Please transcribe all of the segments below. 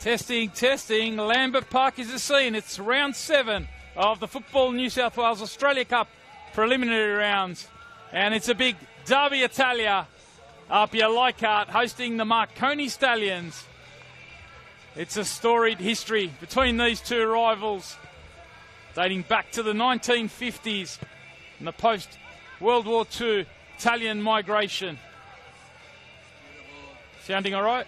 Testing, testing. Lambert Park is the scene. It's round 7 of the Football New South Wales Australia Cup preliminary rounds. And it's a big Derby Italia. APIA Leichhardt hosting the Marconi Stallions. It's a storied history between these two rivals, dating back to the 1950s and the post-World War II Italian migration. Sounding all right?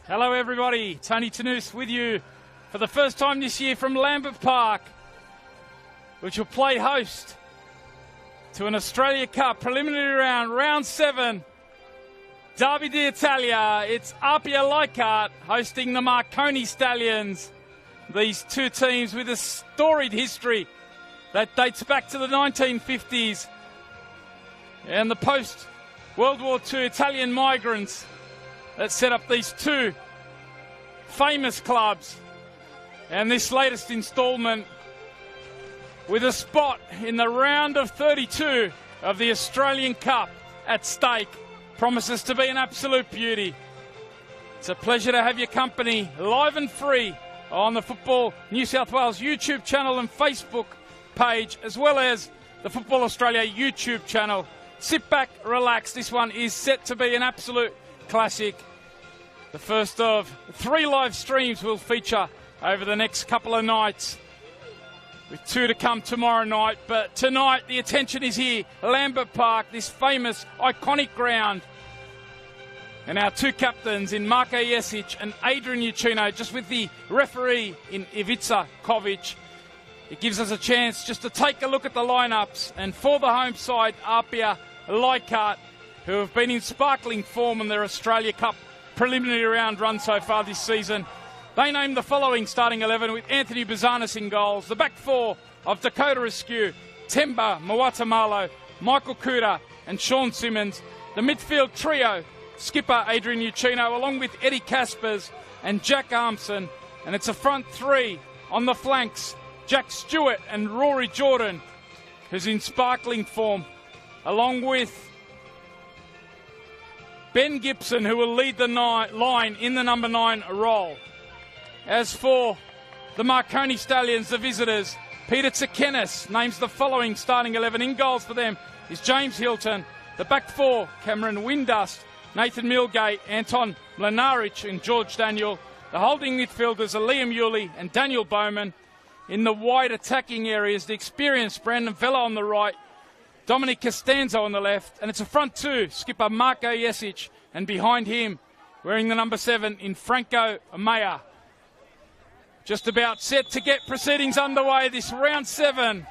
Hello everybody, Tony Tanous with you for the first time this year from Lambert Park, which will play host to an Australia Cup preliminary round, round 7, Derby d'Italia. It's APIA Leichhardt hosting the Marconi Stallions. These two teams with a storied history that dates back to the 1950s and the post-World War II Italian migrants that set up these two famous clubs. And this latest instalment with a spot in the round of 32 of the Australian Cup at stake promises to be an absolute beauty. It's a pleasure to have your company live and free on the Football New South Wales YouTube channel and Facebook page, as well as the Football Australia YouTube channel. Sit back, relax. This one is set to be an absolute classic. The first of 3 live streams will feature over the next couple of nights, with 2 to come tomorrow night. But tonight, the attention is here. Lambert Park, this famous, iconic ground. And our 2 captains in Marko Jesic and Adrian Uccino, just with the referee in Ivica Kovic. It gives us a chance just to take a look at the lineups. And for the home side, APIA Leichhardt, who have been in sparkling form in their Australia Cup preliminary round run so far this season. They named the following starting 11 with Anthony Bazanis in goals. The back 4 of Dakota Askew, Temba Mwatamalo, Michael Kuda and Sean Simmons. The midfield trio, skipper Adrian Uccino, along with Eddie Caspers and Jack Armson. And it's a front 3 on the flanks, Jack Stewart and Rory Jordan, who's in sparkling form, along with Ben Gibson, who will lead the line in the number 9 role. As for the Marconi Stallions, the visitors, Peter Tsakenis names the following starting 11. In goals for them is James Hilton. The back 4, Cameron Windust, Nathan Milgate, Anton Mlinaric and George Daniel. The holding midfielders are Liam Yulee and Daniel Bowman. In the wide attacking areas, the experienced Brandon Vella on the right, Dominic Costanzo on the left, and it's a front 2, skipper Marko Jesic, and behind him, wearing the number 7 in Franco Maya. Just about set to get proceedings underway, this round 7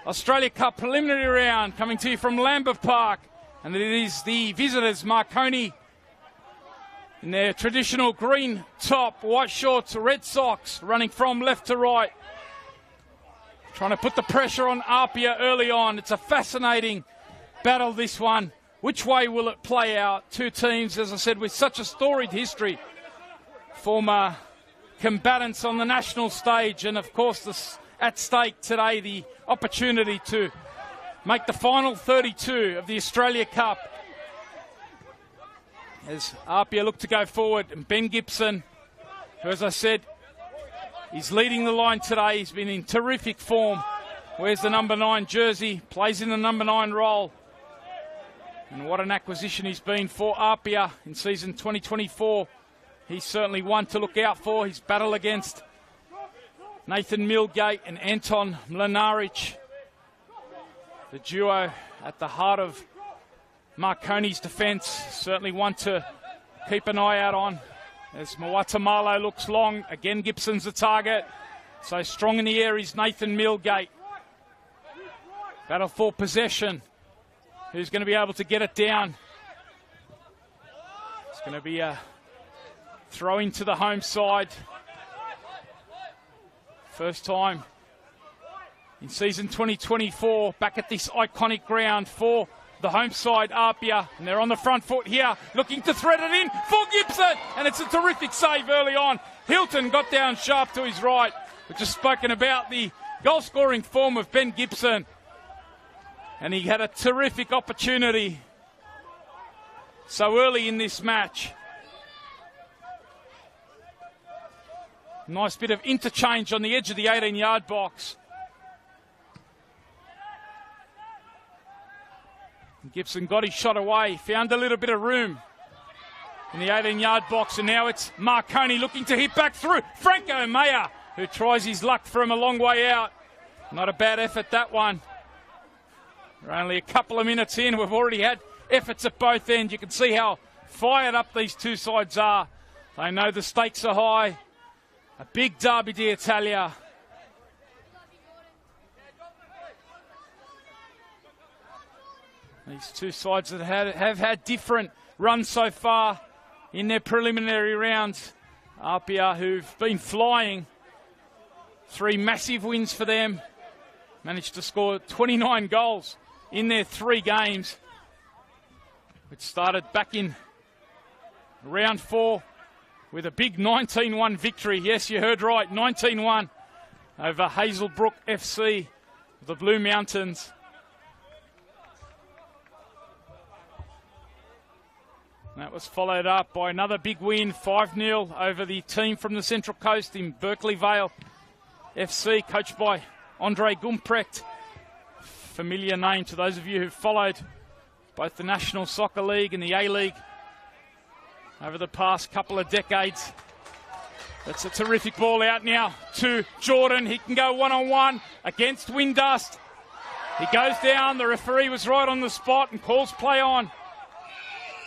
Australia Cup preliminary round, coming to you from Lambert Park, and it is the visitors, Marconi, in their traditional green top, white shorts, red socks, running from left to right. Trying to put the pressure on APIA early on. It's a fascinating battle, this one. Which way will it play out? 2 teams, as I said, with such a storied history. Former combatants on the national stage. And, of course, at stake today, the opportunity to make the final 32 of the Australia Cup. As APIA look to go forward. And Ben Gibson, who, as I said, he's leading the line today. He's been in terrific form. Wears the number 9 jersey, plays in the number 9 role. And what an acquisition he's been for APIA in season 2024. He's certainly one to look out for. His battle against Nathan Milgate and Anton Mlinaric. The duo at the heart of Marconi's defence. Certainly one to keep an eye out on. As Mwatamalo looks long, again Gibson's the target. So strong in the air is Nathan Milgate. Battle for possession. Who's going to be able to get it down? It's going to be a throw into the home side. First time in season 2024, back at this iconic ground for the home side, APIA, and they're on the front foot here, looking to thread it in for Gibson, and it's a terrific save early on. Hilton got down sharp to his right. We've just spoken about the goal-scoring form of Ben Gibson, and he had a terrific opportunity so early in this match. Nice bit of interchange on the edge of the 18-yard box. Gibson got his shot away, found a little bit of room in the 18-yard box, and now it's Marconi looking to hit back through. Franco Maya, who tries his luck from a long way out. Not a bad effort, that one. We're only a couple of minutes in. We've already had efforts at both ends. You can see how fired up these two sides are. They know the stakes are high. A big derby d'Italia. These two sides that have had different runs so far in their preliminary rounds. APIA, who've been flying. 3 massive wins for them. Managed to score 29 goals in their 3 games, which started back in round 4 with a big 19-1 victory. Yes, you heard right, 19-1 over Hazelbrook FC, the Blue Mountains. That was followed up by another big win, 5-0 over the team from the Central Coast in Berkeley Vale FC, coached by Andre Gumprecht. Familiar name to those of you who've followed both the National Soccer League and the A-League over the past couple of decades. That's a terrific ball out now to Jordan. He can go one-on-one against Windust. He goes down. The referee was right on the spot and calls play on.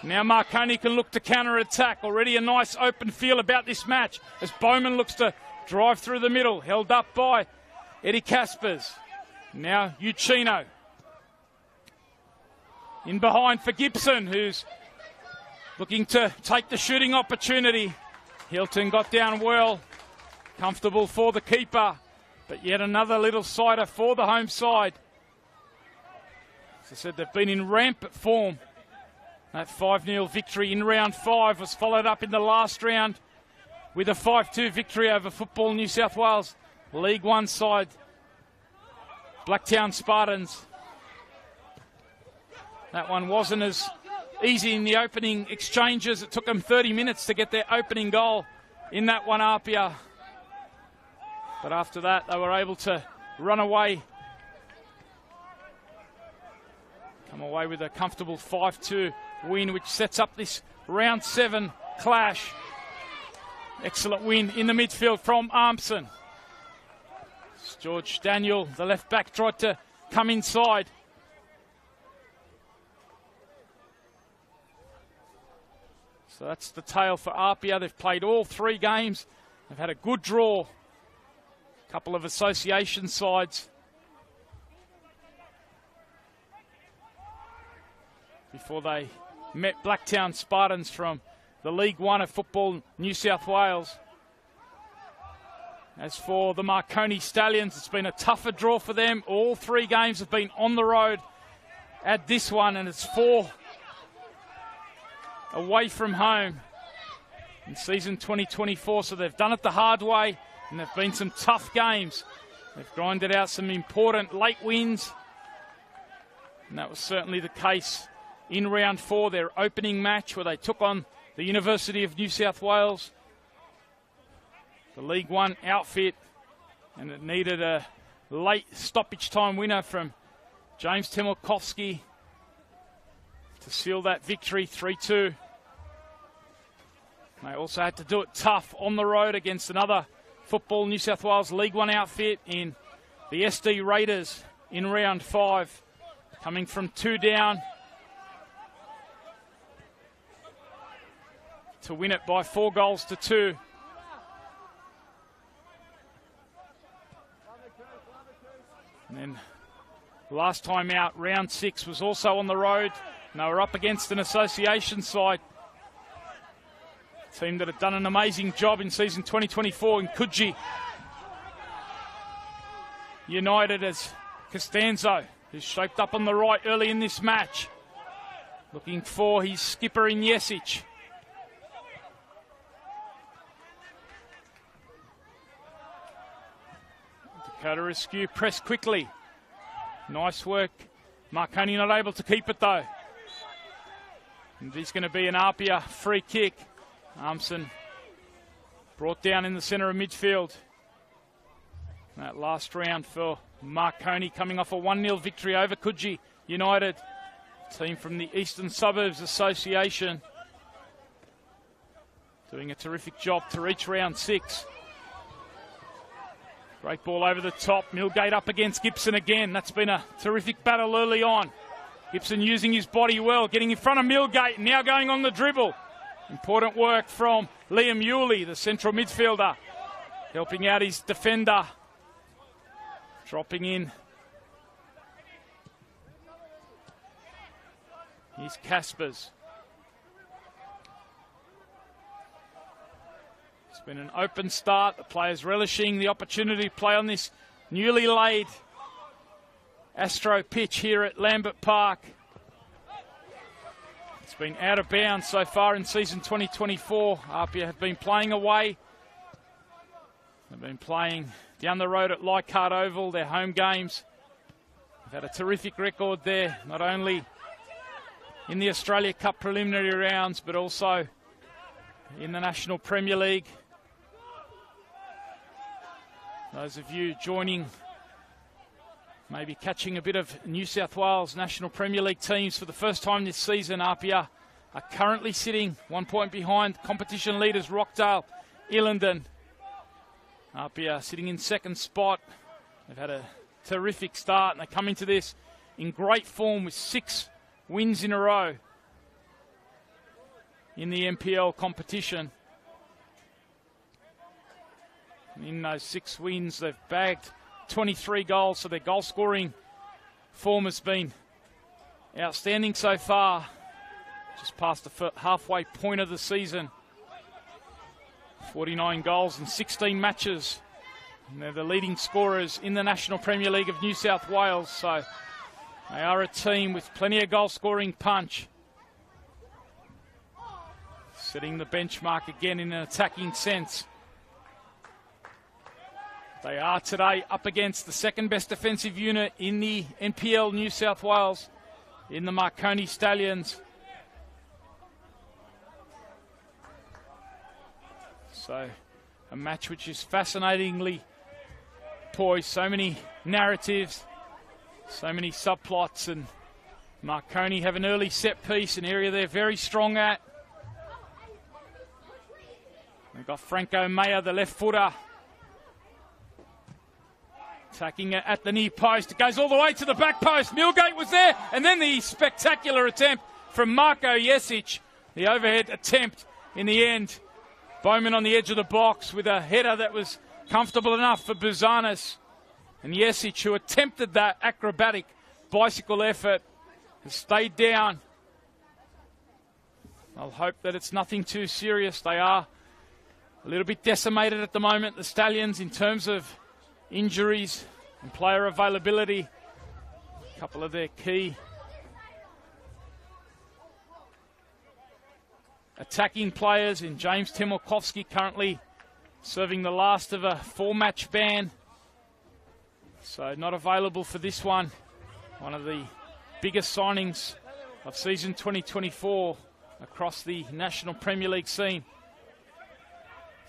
Now Marconi can look to counter-attack. Already a nice open feel about this match as Bowman looks to drive through the middle. Held up by Eddie Caspers. Now Uccino. In behind for Gibson, who's looking to take the shooting opportunity. Hilton got down well. Comfortable for the keeper. But yet another little sider for the home side. As I said, they've been in rampant form. That 5-0 victory in round 5 was followed up in the last round with a 5-2 victory over Football New South Wales League 1 side, Blacktown Spartans. That one wasn't as easy in the opening exchanges. It took them 30 minutes to get their opening goal in that one, APIA. But after that, they were able to run away. Come away with a comfortable 5-2 win, which sets up this round 7 clash. Excellent win in the midfield from Armson. George Daniel, the left back, tried to come inside. So that's the tale for APIA. They've played all 3 games. They've had a good draw. A couple of association sides before they met Blacktown Spartans from the League 1 of Football New South Wales. As for the Marconi Stallions, it's been a tougher draw for them. All 3 games have been on the road. Add this one, and it's 4 away from home in season 2024. So they've done it the hard way, and there have been some tough games. They've grinded out some important late wins, and that was certainly the case in round 4, their opening match, where they took on the University of New South Wales, the League 1 outfit, and it needed a late stoppage time winner from James Temolkovsky to seal that victory, 3-2. They also had to do it tough on the road against another Football New South Wales League 1 outfit in the SD Raiders in round 5, coming from 2 down to win it by 4-2. And then last time out, round 6 was also on the road. And they were up against an association side. A team that had done an amazing job in season 2024 in Coogee United, as Costanzo, who's shaped up on the right early in this match, looking for his skipper in Jesic. Dakota Rescue press quickly. Nice work. Marconi not able to keep it though. And there's going to be an APIA free kick. Armson brought down in the centre of midfield. That last round for Marconi, coming off a 1-0 victory over Coogee United, team from the Eastern Suburbs Association. Doing a terrific job to reach round 6. Great ball over the top. Millgate up against Gibson again. That's been a terrific battle early on. Gibson using his body well, getting in front of Millgate, now going on the dribble. Important work from Liam Yulee, the central midfielder, helping out his defender. Dropping in. Here's Caspers. It's been an open start. The players relishing the opportunity to play on this newly laid Astro pitch here at Lambert Park. It's been out of bounds so far in season 2024. APIA have been playing away. They've been playing down the road at Leichhardt Oval, their home games. They've had a terrific record there, not only in the Australia Cup preliminary rounds, but also in the National Premier League. Those of you joining, maybe catching a bit of New South Wales National Premier League teams for the first time this season, APIA are currently sitting 1 point behind competition leaders Rockdale, Illendon. APIA sitting in second spot. They've had a terrific start and they come into this in great form with 6 wins in a row in the NPL competition. In those 6 wins, they've bagged 23 goals, so their goal scoring form has been outstanding so far. Just past the halfway point of the season. 49 goals in 16 matches. And they're the leading scorers in the National Premier League of New South Wales, so they are a team with plenty of goal scoring punch. Setting the benchmark again in an attacking sense. They are today up against the second best defensive unit in the NPL New South Wales in the Marconi Stallions. So a match which is fascinatingly poised. So many narratives, so many subplots, and Marconi have an early set piece, an area they're very strong at. They've got Franco Mayer, the left footer, attacking it at the near post. It goes all the way to the back post. Milgate was there, and then the spectacular attempt from Marko Jesic. The overhead attempt in the end. Bowman on the edge of the box with a header that was comfortable enough for Buzanis. And Jesic, who attempted that acrobatic bicycle effort, has stayed down. I'll hope that it's nothing too serious. They are a little bit decimated at the moment, the Stallions, in terms of injuries and player availability. A couple of their key attacking players in James Timolkovsky currently serving the last of a 4-match ban. So not available for this one. One of the biggest signings of season 2024 across the National Premier League scene.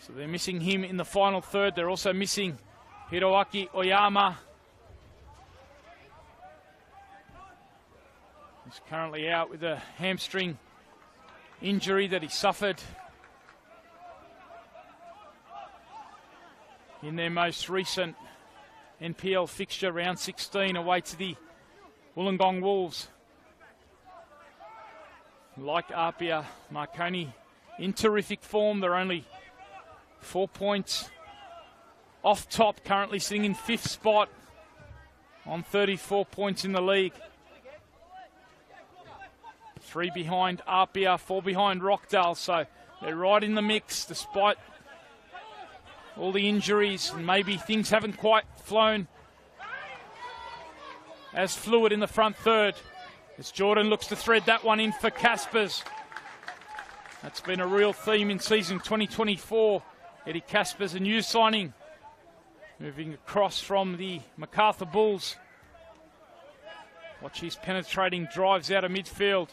So they're missing him in the final third. They're also missing Hiroaki Oyama. He's currently out with a hamstring injury that he suffered in their most recent NPL fixture, round 16, away to the Wollongong Wolves. Like APIA, Marconi in terrific form. They're only 4 points off top, currently sitting in 5th spot on 34 points in the league. 3 behind APIA, 4 behind Rockdale, so they're right in the mix despite all the injuries, and maybe things haven't quite flown as fluid in the front third. As Jordan looks to thread that one in for Caspers. That's been a real theme in season 2024. Eddie Caspers, a new signing, moving across from the MacArthur Bulls. Watch his penetrating drives out of midfield.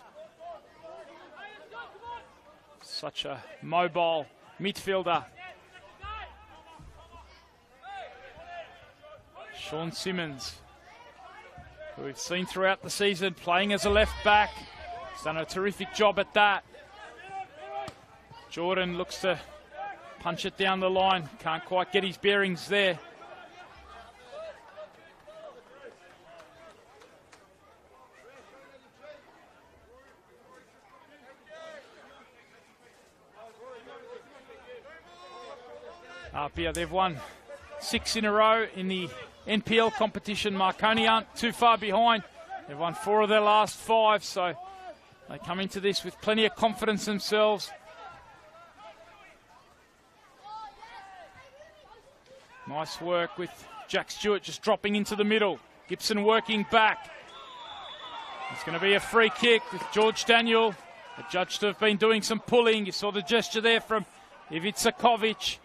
Such a mobile midfielder. Sean Simmons, who we've seen throughout the season playing as a left back. He's done a terrific job at that. Jordan looks to punch it down the line. Can't quite get his bearings there. APIA, they've won 6 in a row in the NPL competition. Marconi aren't too far behind. They've won 4 of their last 5, so they come into this with plenty of confidence themselves. Nice work with Jack Stewart just dropping into the middle. Gibson working back. It's going to be a free kick with George Daniel. Adjudged to have been doing some pulling. You saw the gesture there from Ivica Kovic.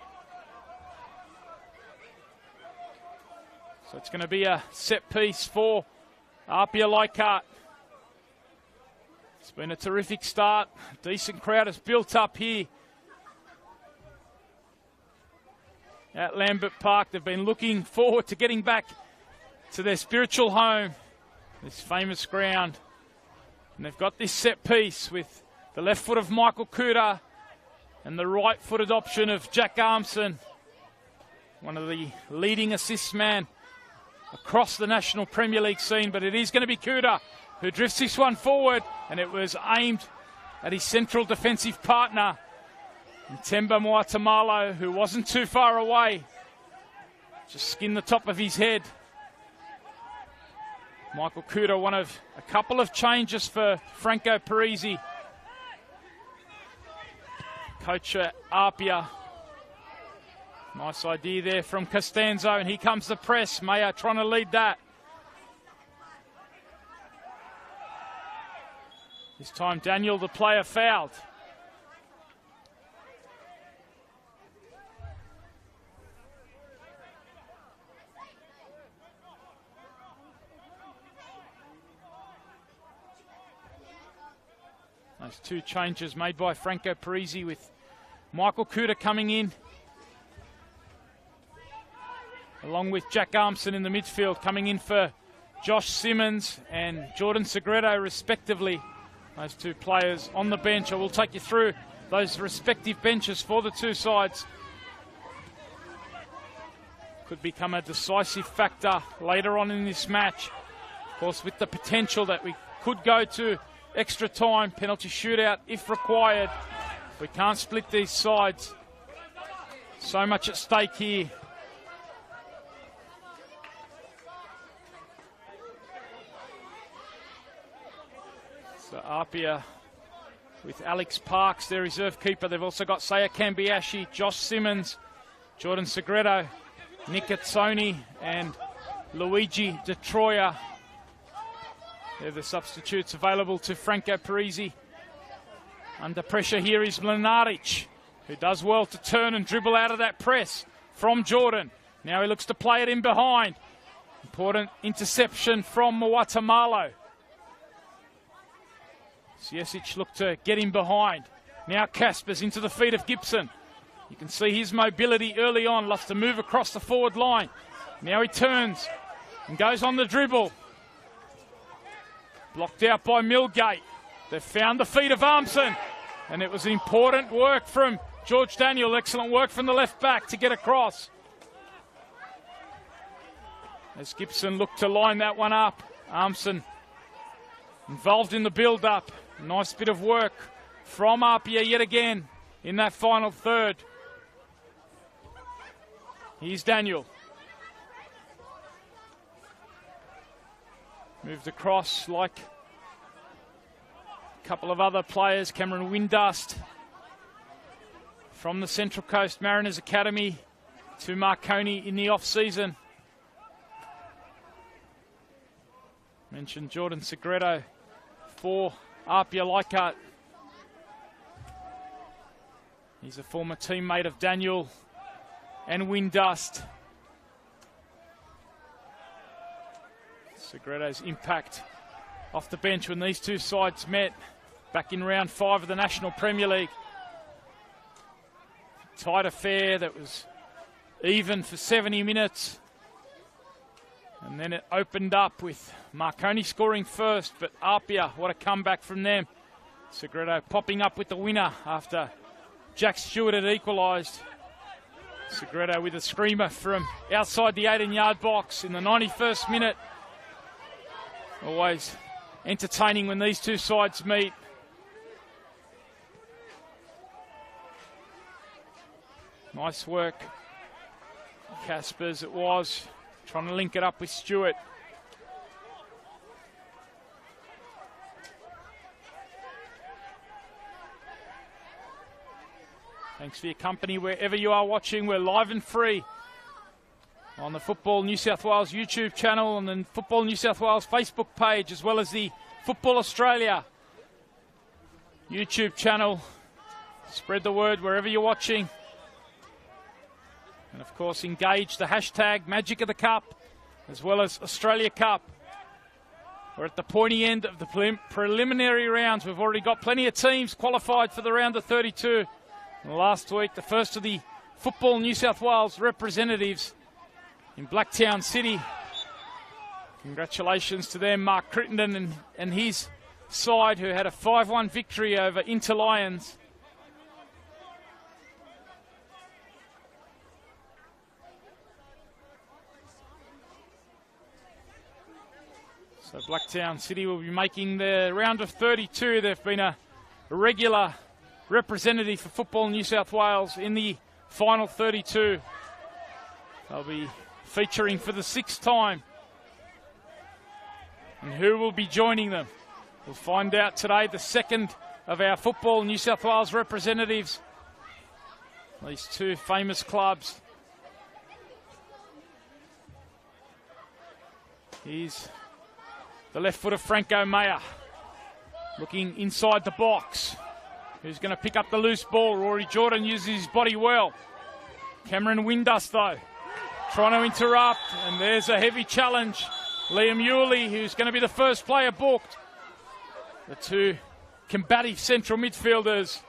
So it's going to be a set piece for APIA Leichhardt. It's been a terrific start. Decent crowd has built up here at Lambert Park. They've been looking forward to getting back to their spiritual home, this famous ground. And they've got this set piece with the left foot of Michael Kuda and the right-footed option of Jack Armson, one of the leading assist man across the National Premier League scene. But it is going to be Kuda who drifts this one forward, and it was aimed at his central defensive partner, Ntemba Moatamalo, who wasn't too far away. Just skinned the top of his head. Michael Kuda, one of a couple of changes for Franco Parisi, coach at APIA. Nice idea there from Costanzo, and here comes the press. Maya trying to lead that. This time Daniel, the player, fouled. Those 2 changes made by Franco Parisi with Michael Kuda coming in, along with Jack Armson in the midfield, coming in for Josh Simmons and Jordan Segredo respectively. Those 2 players on the bench. I will take you through those respective benches for the 2 sides. Could become a decisive factor later on in this match. Of course, with the potential that we could go to extra time, penalty shootout if required. We can't split these sides. So much at stake here. So APIA with Alex Parks, their reserve keeper. They've also got Saya Kambiashi, Josh Simmons, Jordan Segredo, Nick Atsoni and Luigi De Troia. They're the substitutes available to Franco Parisi. Under pressure here is Mlinaric, who does well to turn and dribble out of that press from Jordan. Now he looks to play it in behind. Important interception from Moatamalo. Siesic looked to get him behind. Now Caspers into the feet of Gibson. You can see his mobility early on, loves to move across the forward line. Now he turns and goes on the dribble. Blocked out by Millgate. They've found the feet of Armson. And it was important work from George Daniel. Excellent work from the left back to get across. As Gibson looked to line that one up. Armson involved in the build-up. Nice bit of work from APIA yet again in that final third. Here's Daniel. Moved across like a couple of other players. Cameron Windust from the Central Coast Mariners Academy to Marconi in the off-season. Mentioned Jordan Segredo for APIA Leichhardt. He's a former teammate of Daniel and Windust. Segredo's impact off the bench when these 2 sides met back in round 5 of the National Premier League. Tight affair that was even for 70 minutes. And then it opened up with Marconi scoring first, but APIA, what a comeback from them. Segredo popping up with the winner after Jack Stewart had equalised. Segredo with a screamer from outside the 18-yard box in the 91st minute. Always entertaining when these 2 sides meet. Nice work Caspers it was, trying to link it up with Stewart. Thanks for your company wherever you are watching. We're live and free on the Football New South Wales YouTube channel and the Football New South Wales Facebook page, as well as the Football Australia YouTube channel. Spread the word wherever you're watching. And of course, engage the hashtag Magic of the Cup, as well as Australia Cup. We're at the pointy end of the preliminary rounds. We've already got plenty of teams qualified for the round of 32. And last week, the first of the Football New South Wales representatives in Blacktown City. Congratulations to them, Mark Crittenden and his side, who had a 5-1 victory over Inter Lions. So Blacktown City will be making the round of 32. They've been a regular representative for Football New South Wales in the final 32. They'll be featuring for the 6th time. And who will be joining them? We'll find out today. The second of our Football New South Wales representatives. These two famous clubs. Here's the left foot of Franco Mayer, looking inside the box. Who's going to pick up the loose ball? Rory Jordan uses his body well. Cameron Windus, though, trying to interrupt, and there's a heavy challenge. Liam Yulee, who's going to be the first player booked. The two combative central midfielders.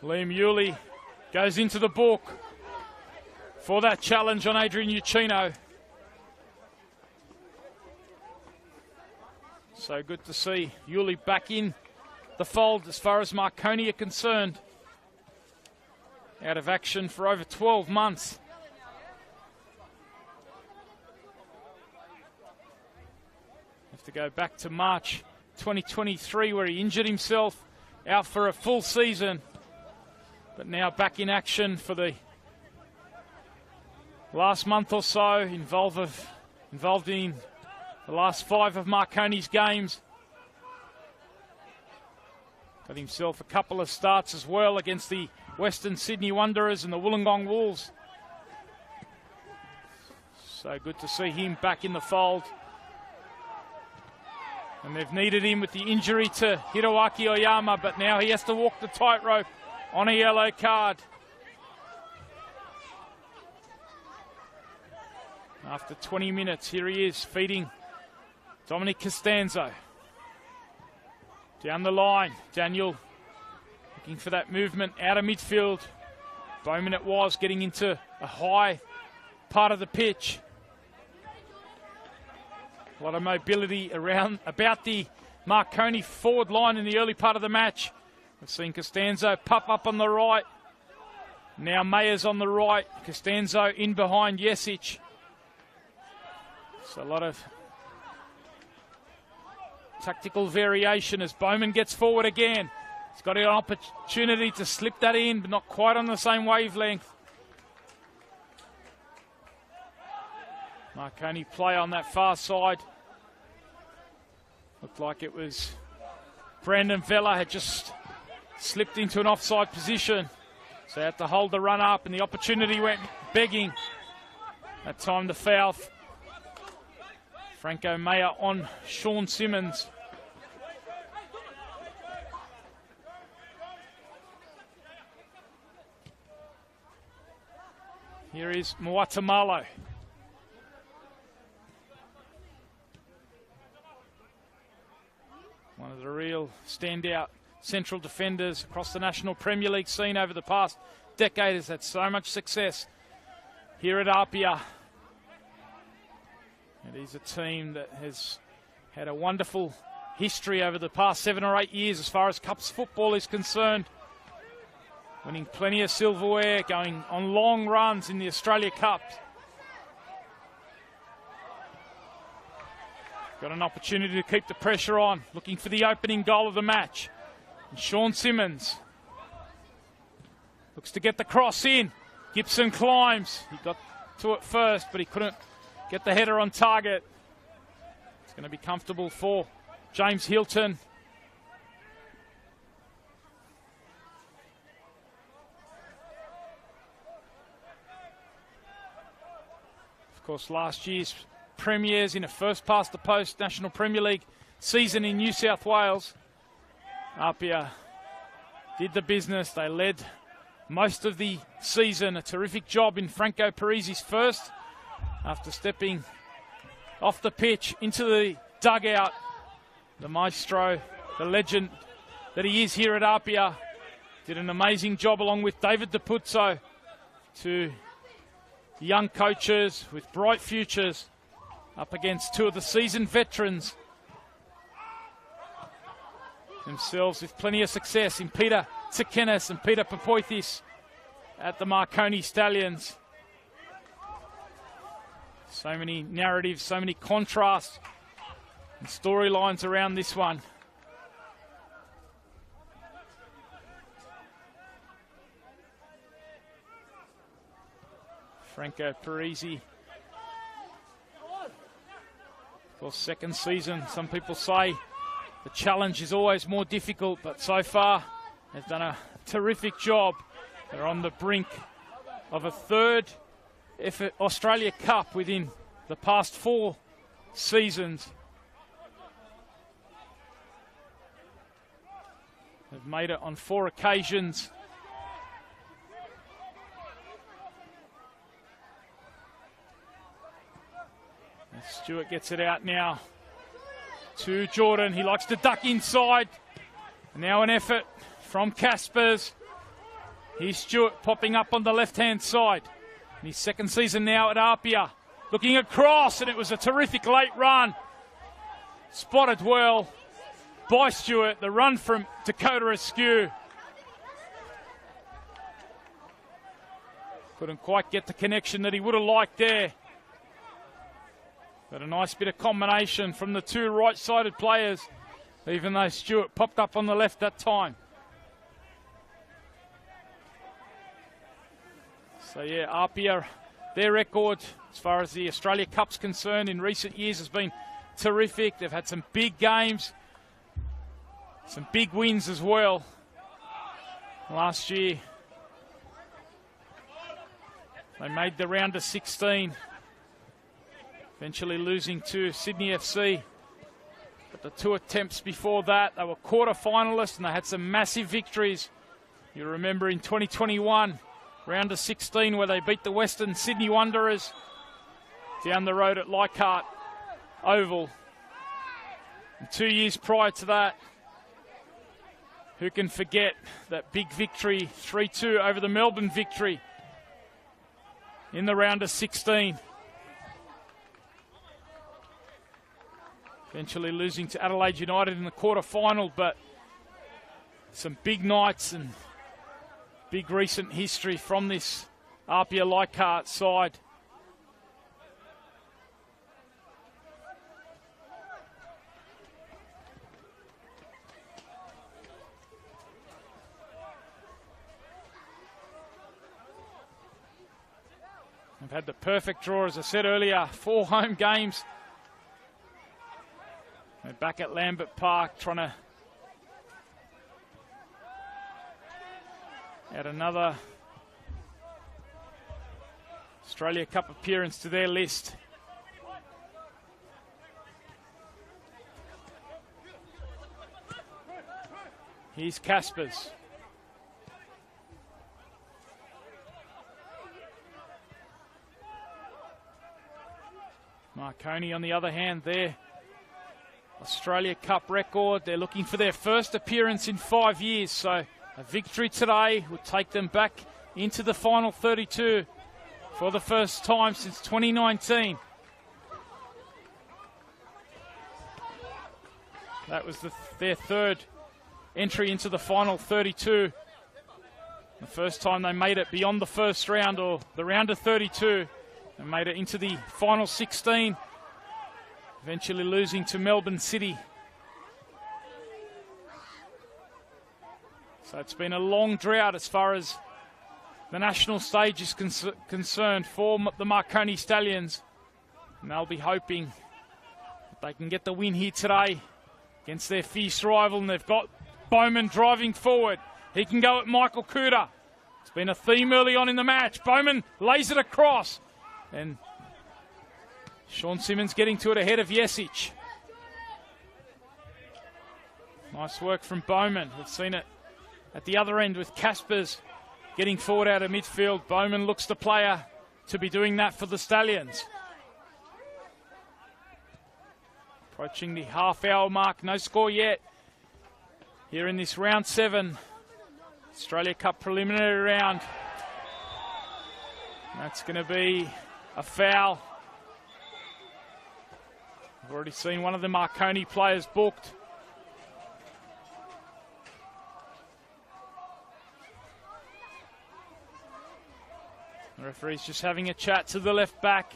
Liam Yulee goes into the book for that challenge on Adrian Uccino. So good to see Yulee back in the fold as far as Marconi are concerned. Out of action for over 12 months. Have to go back to March 2023 where he injured himself, out for a full season. But now back in action for the last month or so, involved in the last 5 of Marconi's games. Got himself a couple of starts as well against the Western Sydney Wanderers and the Wollongong Wolves. So good to see him back in the fold. And they've needed him with the injury to Hiroaki Oyama, but now he has to walk the tightrope on a yellow card. After 20 minutes, here he is feeding Dominic Costanzo. Down the line, Daniel looking for that movement out of midfield. Bowman it was, getting into a high part of the pitch. A lot of mobility around about the Marconi forward line in the early part of the match. We've seen Costanzo pop up on the right. Now Mayer's on the right. Costanzo in behind Jesic. So a lot of tactical variation as Bowman gets forward again. He's got an opportunity to slip that in, but not quite on the same wavelength. Marconi play on that far side. Looked like it was Brandon Vella had just slipped into an offside position. So had to hold the run up, and the opportunity went begging. That time the foul. Franco Mayer on Sean Simmons. Here is Moatamalo. One of the real standout central defenders across the National Premier League scene over the past decade. Has had so much success here at APIA. It is a team that has had a wonderful history over the past 7 or 8 years as far as Cups football is concerned. Winning plenty of silverware, going on long runs in the Australia Cup. Got an opportunity to keep the pressure on, looking for the opening goal of the match. And Sean Simmons looks to get the cross in, Gibson climbs. He got to it first, but he couldn't get the header on target. It's going to be comfortable for James Hilton. Of course, last year's premiers in a first past the post National Premier League season in New South Wales. APIA did the business. They led most of the season. A terrific job in Franco Parisi's first after stepping off the pitch into the dugout. The maestro, the legend that he is here at APIA, did an amazing job along with David DePuzzo, two young coaches with bright futures up against two of the seasoned veterans themselves with plenty of success in Peter Tsakenis and Peter Papoithis at the Marconi Stallions. So many narratives, so many contrasts and storylines around this one. Franco Parisi, of course, second season. Some people say the challenge is always more difficult, but so far they've done a terrific job. They're on the brink of a third Australia Cup within the past 4 seasons. They've made it on 4 occasions. And Stewart gets it out now to Jordan. He likes to duck inside. And now an effort from Caspers. Here's Stewart popping up on the left-hand side. In his second season now at APIA. Looking across, and it was a terrific late run. Spotted well by Stewart. The run from Dakota Askew. Couldn't quite get the connection that he would have liked there. But a nice bit of combination from the two right-sided players, even though Stewart popped up on the left that time. So yeah, APIA, their record as far as the Australia Cup's concerned in recent years has been terrific. They've had some big games, some big wins as well. Last year, they made the round of 16. Eventually losing to Sydney FC. But the 2 attempts before that, they were quarter-finalists and they had some massive victories. You remember in 2021, round of 16, where they beat the Western Sydney Wanderers down the road at Leichhardt Oval. And 2 years prior to that, who can forget that big victory, 3-2 over the Melbourne Victory in the round of 16. Eventually losing to Adelaide United in the quarter-final, but some big nights and big recent history from this APIA Leichhardt side. They've had the perfect draw, as I said earlier, 4 home games. They're back at Lambert Park trying to add another Australia Cup appearance to their list. Here's Caspers. Marconi on the other hand there. Australia Cup record. They're looking for their first appearance in 5 years, so a victory today would take them back into the final 32 for the first time since 2019. That was their third entry into the final 32. The first time they made it beyond the first round, or the round of 32, and made it into the final 16. Eventually losing to Melbourne City. So it's been a long drought as far as the national stage is concerned for the Marconi Stallions. And they'll be hoping that they can get the win here today against their fierce rival. And they've got Bowman driving forward. He can go at Michael Kuda. It's been a theme early on in the match. Bowman lays it across. And Sean Simmons getting to it ahead of Jesic. Nice work from Bowman. We've seen it at the other end with Caspers getting forward out of midfield. Bowman looks the player to be doing that for the Stallions. Approaching the half-hour mark. No score yet here in this round 7 Australia Cup preliminary round. That's going to be a foul. I've already seen one of the Marconi players booked. The referee's just having a chat to the left back.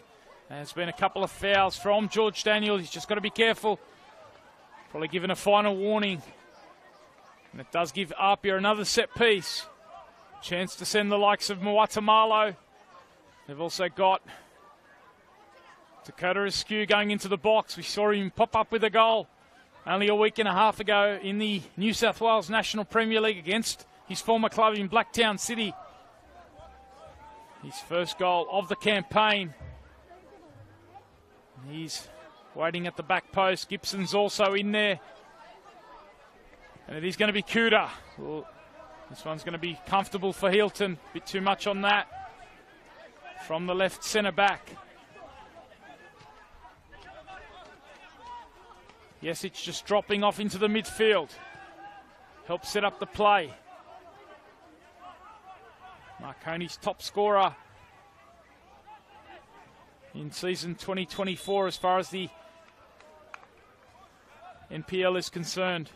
There's been a couple of fouls from George Daniel. He's just got to be careful. Probably given a final warning. And it does give APIA another set piece. Chance to send the likes of Muatamalo. They've also got Dakota Askew going into the box. We saw him pop up with a goal only a week and a half ago in the New South Wales National Premier League against his former club in Blacktown City. His first goal of the campaign. He's waiting at the back post. Gibson's also in there. And it is going to be Kuda. Well, this one's going to be comfortable for Hilton. A bit too much on that. From the left centre back. Jesic just dropping off into the midfield. Helps set up the play. Marconi's top scorer in season 2024 as far as the NPL is concerned.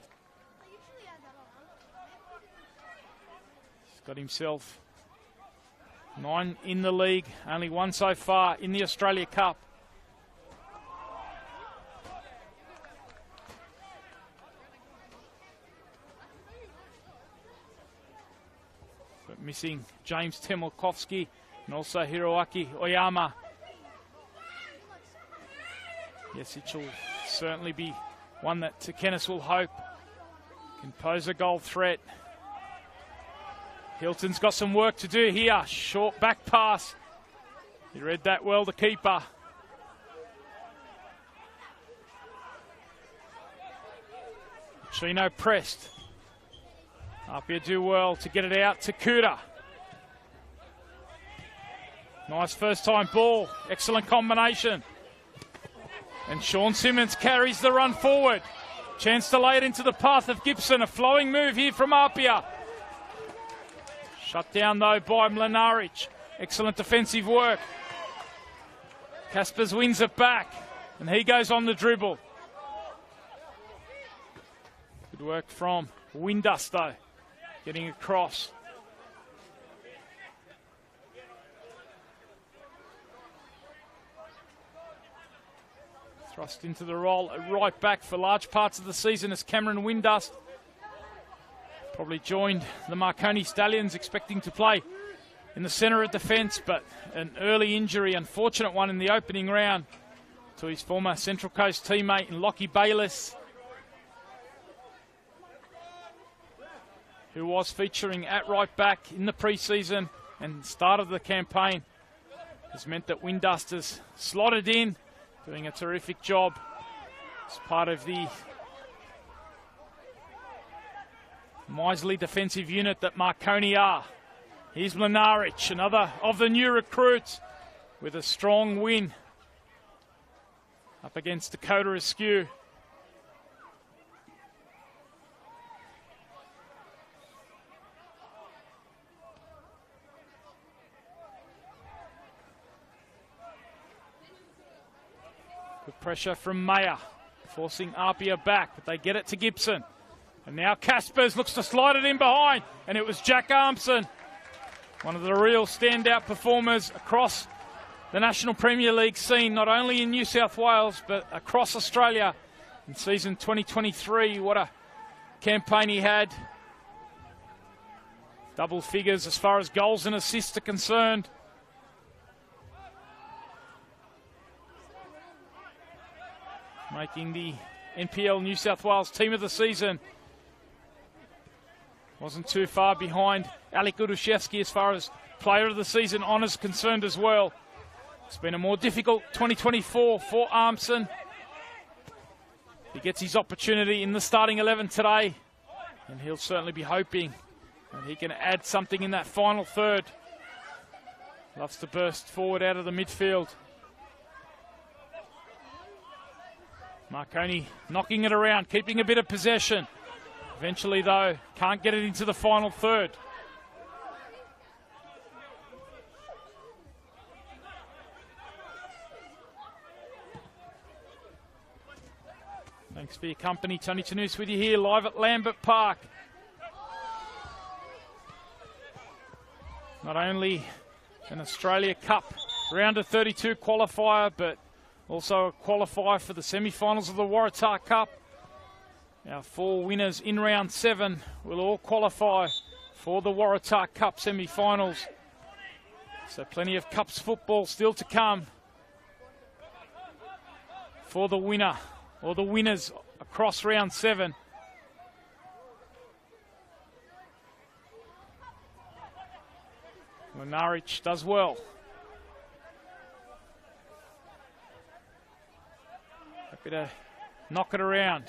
He's got himself 9 in the league, only 1 so far in the Australia Cup. But missing James Temolkovsky and also Hiroaki Oyama. Yes, it will certainly be one that Kennis will hope can pose a goal threat. Hilton's got some work to do here. Short back pass. He read that well, the keeper. Chino pressed. APIA do well to get it out to Kuda. Nice first time ball. Excellent combination. And Sean Simmons carries the run forward. Chance to lay it into the path of Gibson. A flowing move here from APIA. Shut down though by Mlinaric. Excellent defensive work. Caspers wins it back. And he goes on the dribble. Good work from Windus though. Getting across. Thrust into the role at right back for large parts of the season as Cameron Windust probably joined the Marconi Stallions, expecting to play in the centre of defence, but an early injury, unfortunate one in the opening round to his former Central Coast teammate in Lockie Bayliss, who was featuring at right back in the pre-season and start of the campaign. Has meant that Windust has slotted in, doing a terrific job as part of the miserly defensive unit that Marconi are. Here's Mlinaric, another of the new recruits, with a strong win up against Dakota Askew. Good pressure from Mayer, forcing APIA back, but they get it to Gibson. And now Caspers looks to slide it in behind, and it was Jack Armson, one of the real standout performers across the National Premier League scene, not only in New South Wales, but across Australia in season 2023. What a campaign he had. Double figures as far as goals and assists are concerned. Making the NPL New South Wales Team of the Season. Wasn't too far behind Alec Uduszewski as far as Player of the Season honours concerned as well. It's been a more difficult 2024 for Armson. He gets his opportunity in the starting 11 today, and he'll certainly be hoping that he can add something in that final third. Loves to burst forward out of the midfield. Marconi knocking it around, keeping a bit of possession. Eventually, though, can't get it into the final third. Thanks for your company. Tony Tanous with you here live at Lambert Park. Not only an Australia Cup round of 32 qualifier, but also a qualifier for the semi-finals of the Waratah Cup. Our 4 winners in round 7 will all qualify for the Waratah Cup semi-finals. So plenty of Cups football still to come for the winner or the winners across round 7. Norwich does well. Happy to knock it around.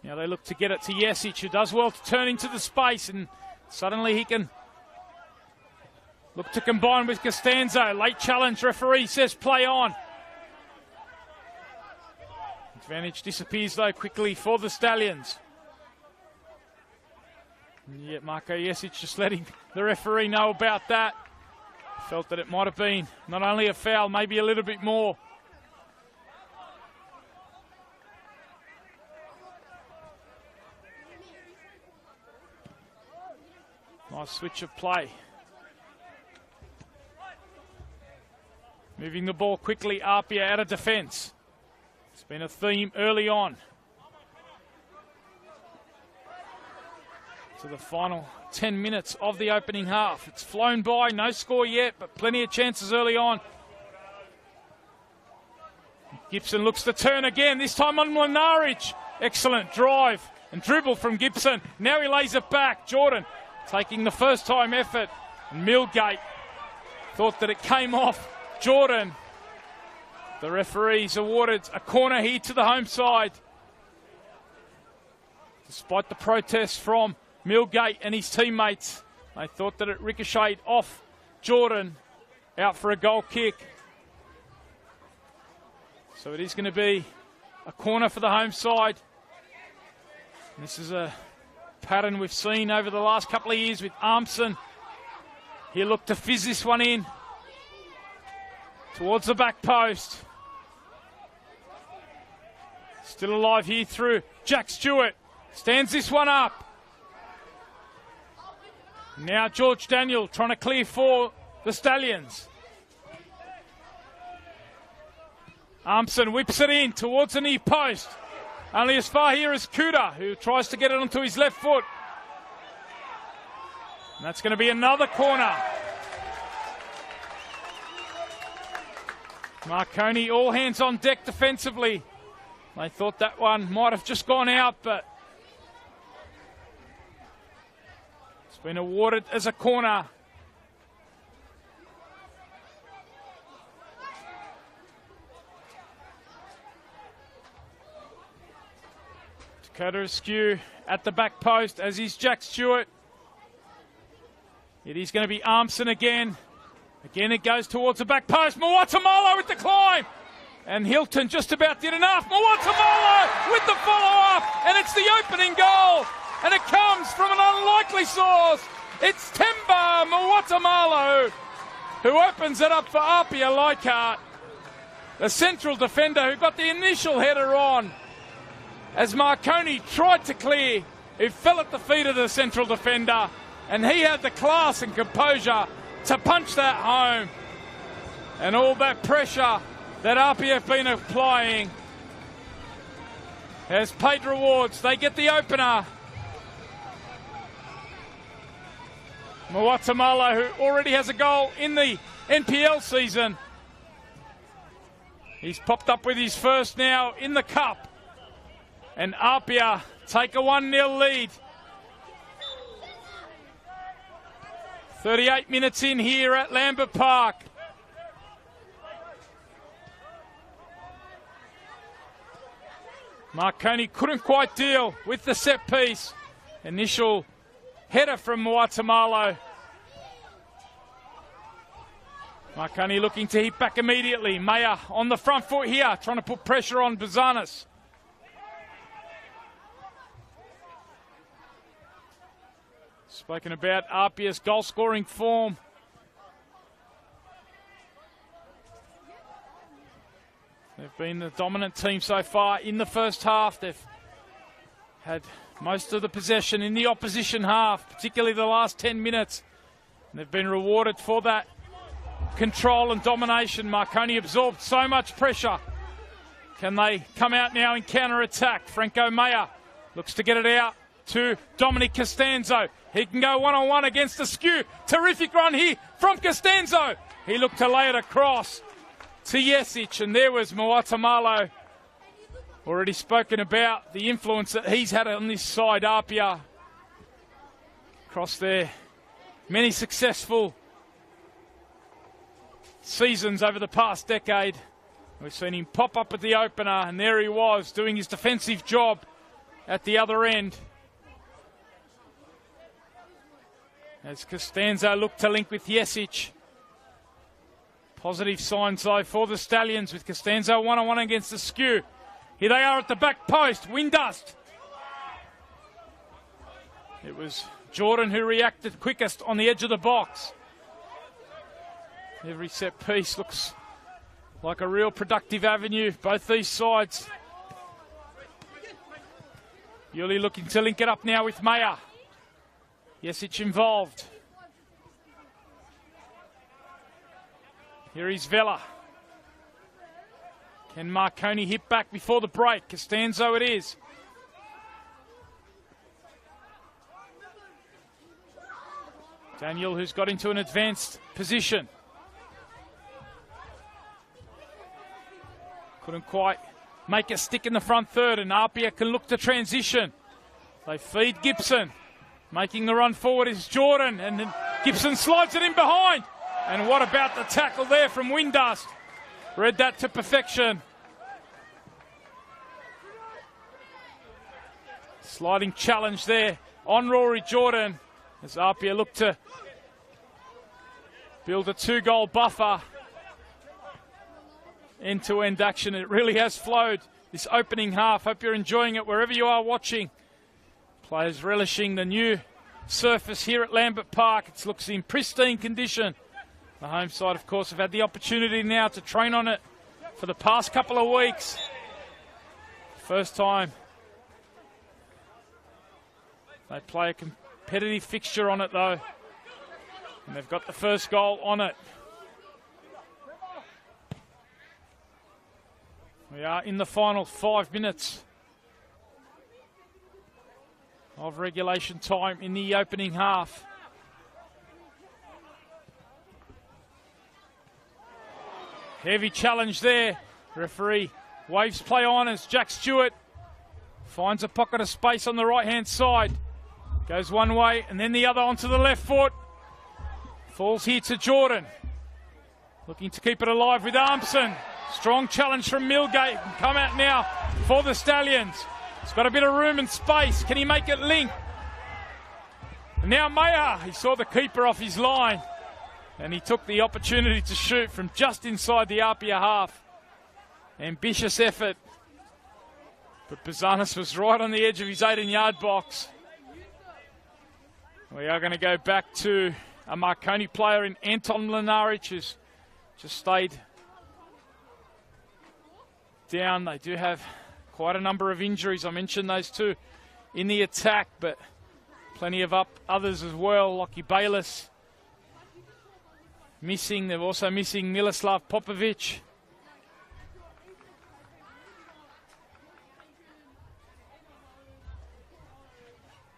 Now they look to get it to Jesic, who does well to turn into the space, and suddenly he can look to combine with Costanzo. Late challenge, referee says play on. Advantage disappears though quickly for the Stallions. And yet Marko Jesic just letting the referee know about that. Felt that it might have been not only a foul, maybe a little bit more. Nice switch of play. Moving the ball quickly, APIA out of defence. It's been a theme early on. To the final 10 minutes of the opening half. It's flown by, no score yet, but plenty of chances early on. Gibson looks to turn again, this time on Mlinaric. Excellent drive and dribble from Gibson. Now he lays it back. Jordan taking the first time effort. And Milgate thought that it came off Jordan. The referees awarded a corner here to the home side. Despite the protests from Milgate and his teammates, they thought that it ricocheted off Jordan, out for a goal kick. So it is going to be a corner for the home side. And this is a pattern we've seen over the last couple of years with Armson. He'll look to fizz this one in towards the back post. Still alive here through Jack Stewart. Stands this one up. Now George Daniel trying to clear for the Stallions. Armson whips it in towards the near post. Only as far here as Kuda, who tries to get it onto his left foot. And that's going to be another corner. Marconi all hands on deck defensively. They thought that one might have just gone out, but it's been awarded as a corner. Dakota Askew at the back post, as is Jack Stewart. It is going to be Armson again. Again it goes towards the back post. Mwatamalo with the climb. And Hilton just about did enough. Mwatamalo with the follow-up. And it's the opening goal. And it comes from an unlikely source. It's Temba Mwatamalo who opens it up for APIA Leichhardt. The central defender who got the initial header on. As Marconi tried to clear, it fell at the feet of the central defender. And he had the class and composure to punch that home. And all that pressure that APIA have been applying has paid rewards. They get the opener. Muatamalo, who already has a goal in the NPL season. He's popped up with his first now in the cup. And APIA take a 1-0 lead. 38 minutes in here at Lambert Park. Marconi couldn't quite deal with the set piece. Initial header from Muatamalo. Marconi looking to hit back immediately. Maya on the front foot here, trying to put pressure on Bazanis. Spoken about APIA's goal-scoring form. They've been the dominant team so far in the first half. They've had most of the possession in the opposition half, particularly the last 10 minutes. And they've been rewarded for that control and domination. Marconi absorbed so much pressure. Can they come out now in counter-attack? Franco Maya looks to get it out to Dominic Costanzo. He can go one-on-one against Askew. Terrific run here from Costanzo. He looked to lay it across to Jesic, and there was Muatamalo. Already spoken about the influence that he's had on this side, APIA. Across their many successful seasons over the past decade. We've seen him pop up at the opener, and there he was doing his defensive job at the other end. As Costanzo looked to link with Jesic. Positive signs, though, for the Stallions with Costanzo one-on-one against Askew. Here they are at the back post. Windust. It was Jordan who reacted quickest on the edge of the box. Every set piece looks like a real productive avenue, both these sides. Yuli looking to link it up now with Maya. Jesic involved. Here is Vela. Can Marconi hit back before the break? Costanzo it is. Daniel, who's got into an advanced position. Couldn't quite make a stick in the front third, and APIA can look to transition. They feed Gibson. Making the run forward is Jordan, and then Gibson slides it in behind. And what about the tackle there from Windust? Read that to perfection. Sliding challenge there on Rory Jordan as APIA look to build a 2-goal buffer. End-to-end action. It really has flowed this opening half. Hope you're enjoying it wherever you are watching. Players relishing the new surface here at Lambert Park. It looks in pristine condition. The home side, of course, have had the opportunity now to train on it for the past couple of weeks. First time they play a competitive fixture on it, though. And they've got the first goal on it. We are in the final 5 minutes of regulation time in the opening half. Heavy challenge there. Referee waves play on as Jack Stewart finds a pocket of space on the right-hand side. Goes one way and then the other onto the left foot. Falls here to Jordan. Looking to keep it alive with Armson. Strong challenge from Milgate. Can come out now for the Stallions. He's got a bit of room and space. Can he make it link? And now Mayer. He saw the keeper off his line. And he took the opportunity to shoot from just inside the APIA half. Ambitious effort. But Bazanis was right on the edge of his 18-yard box. We are going to go back to a Marconi player in Anton Mlinaric, who's just stayed down. They do have quite a number of injuries. I mentioned those two in the attack, but plenty of others as well. Lockie Bayless missing. They're also missing Miloslav Popovic.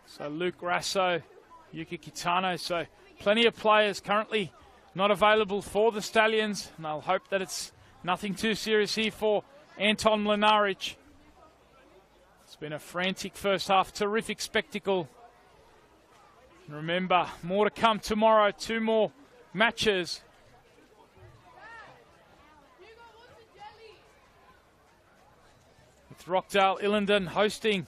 So Luke Rasso, Yuki Kitano. So plenty of players currently not available for the Stallions, and they'll hope that it's nothing too serious here for Anton Mlinaric. It's been a frantic first half, terrific spectacle. And remember, more to come tomorrow, 2 more matches. With Rockdale Illingdon hosting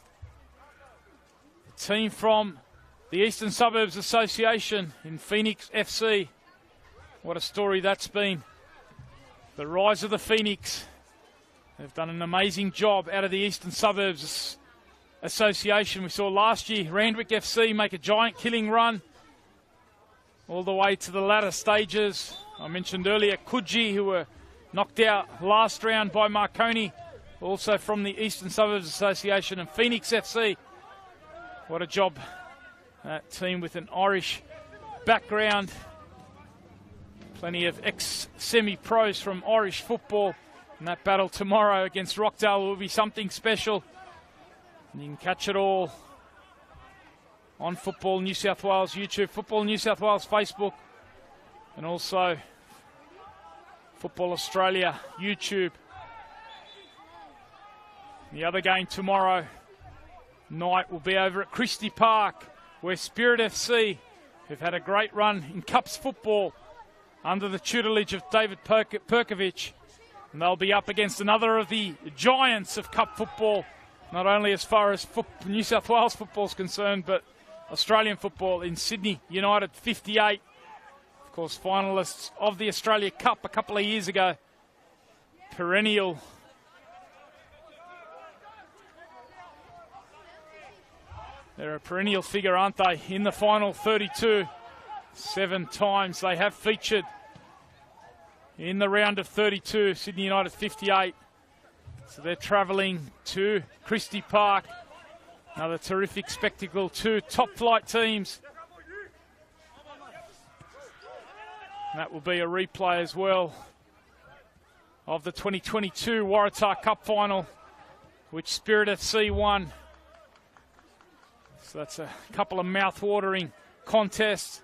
the team from the Eastern Suburbs Association in Phoenix FC. What a story that's been. The rise of the Phoenix. They've done an amazing job out of the Eastern Suburbs Association. We saw last year Randwick FC make a giant killing run all the way to the latter stages. I mentioned earlier Coogee, who were knocked out last round by Marconi, also from the Eastern Suburbs Association, and Phoenix FC. What a job. That team with an Irish background. Plenty of ex-semi-pros from Irish football. And that battle tomorrow against Rockdale will be something special. And you can catch it all on Football New South Wales YouTube, Football New South Wales Facebook, and also Football Australia YouTube. The other game tomorrow night will be over at Christie Park, where Spirit FC, who've had a great run in Cups football under the tutelage of David Perkovic, and they'll be up against another of the giants of Cup football, not only as far as New South Wales football is concerned, but Australian football in Sydney United 58. Of course, finalists of the Australia Cup a couple of years ago. Perennial. They're a perennial figure, aren't they, in the final 32. 7 times they have featured in the round of 32, Sydney United 58. So they're travelling to Christie Park. Another terrific spectacle, 2 top-flight teams. And that will be a replay as well of the 2022 Waratah Cup final, which Spirit FC won. So that's a couple of mouth-watering contests.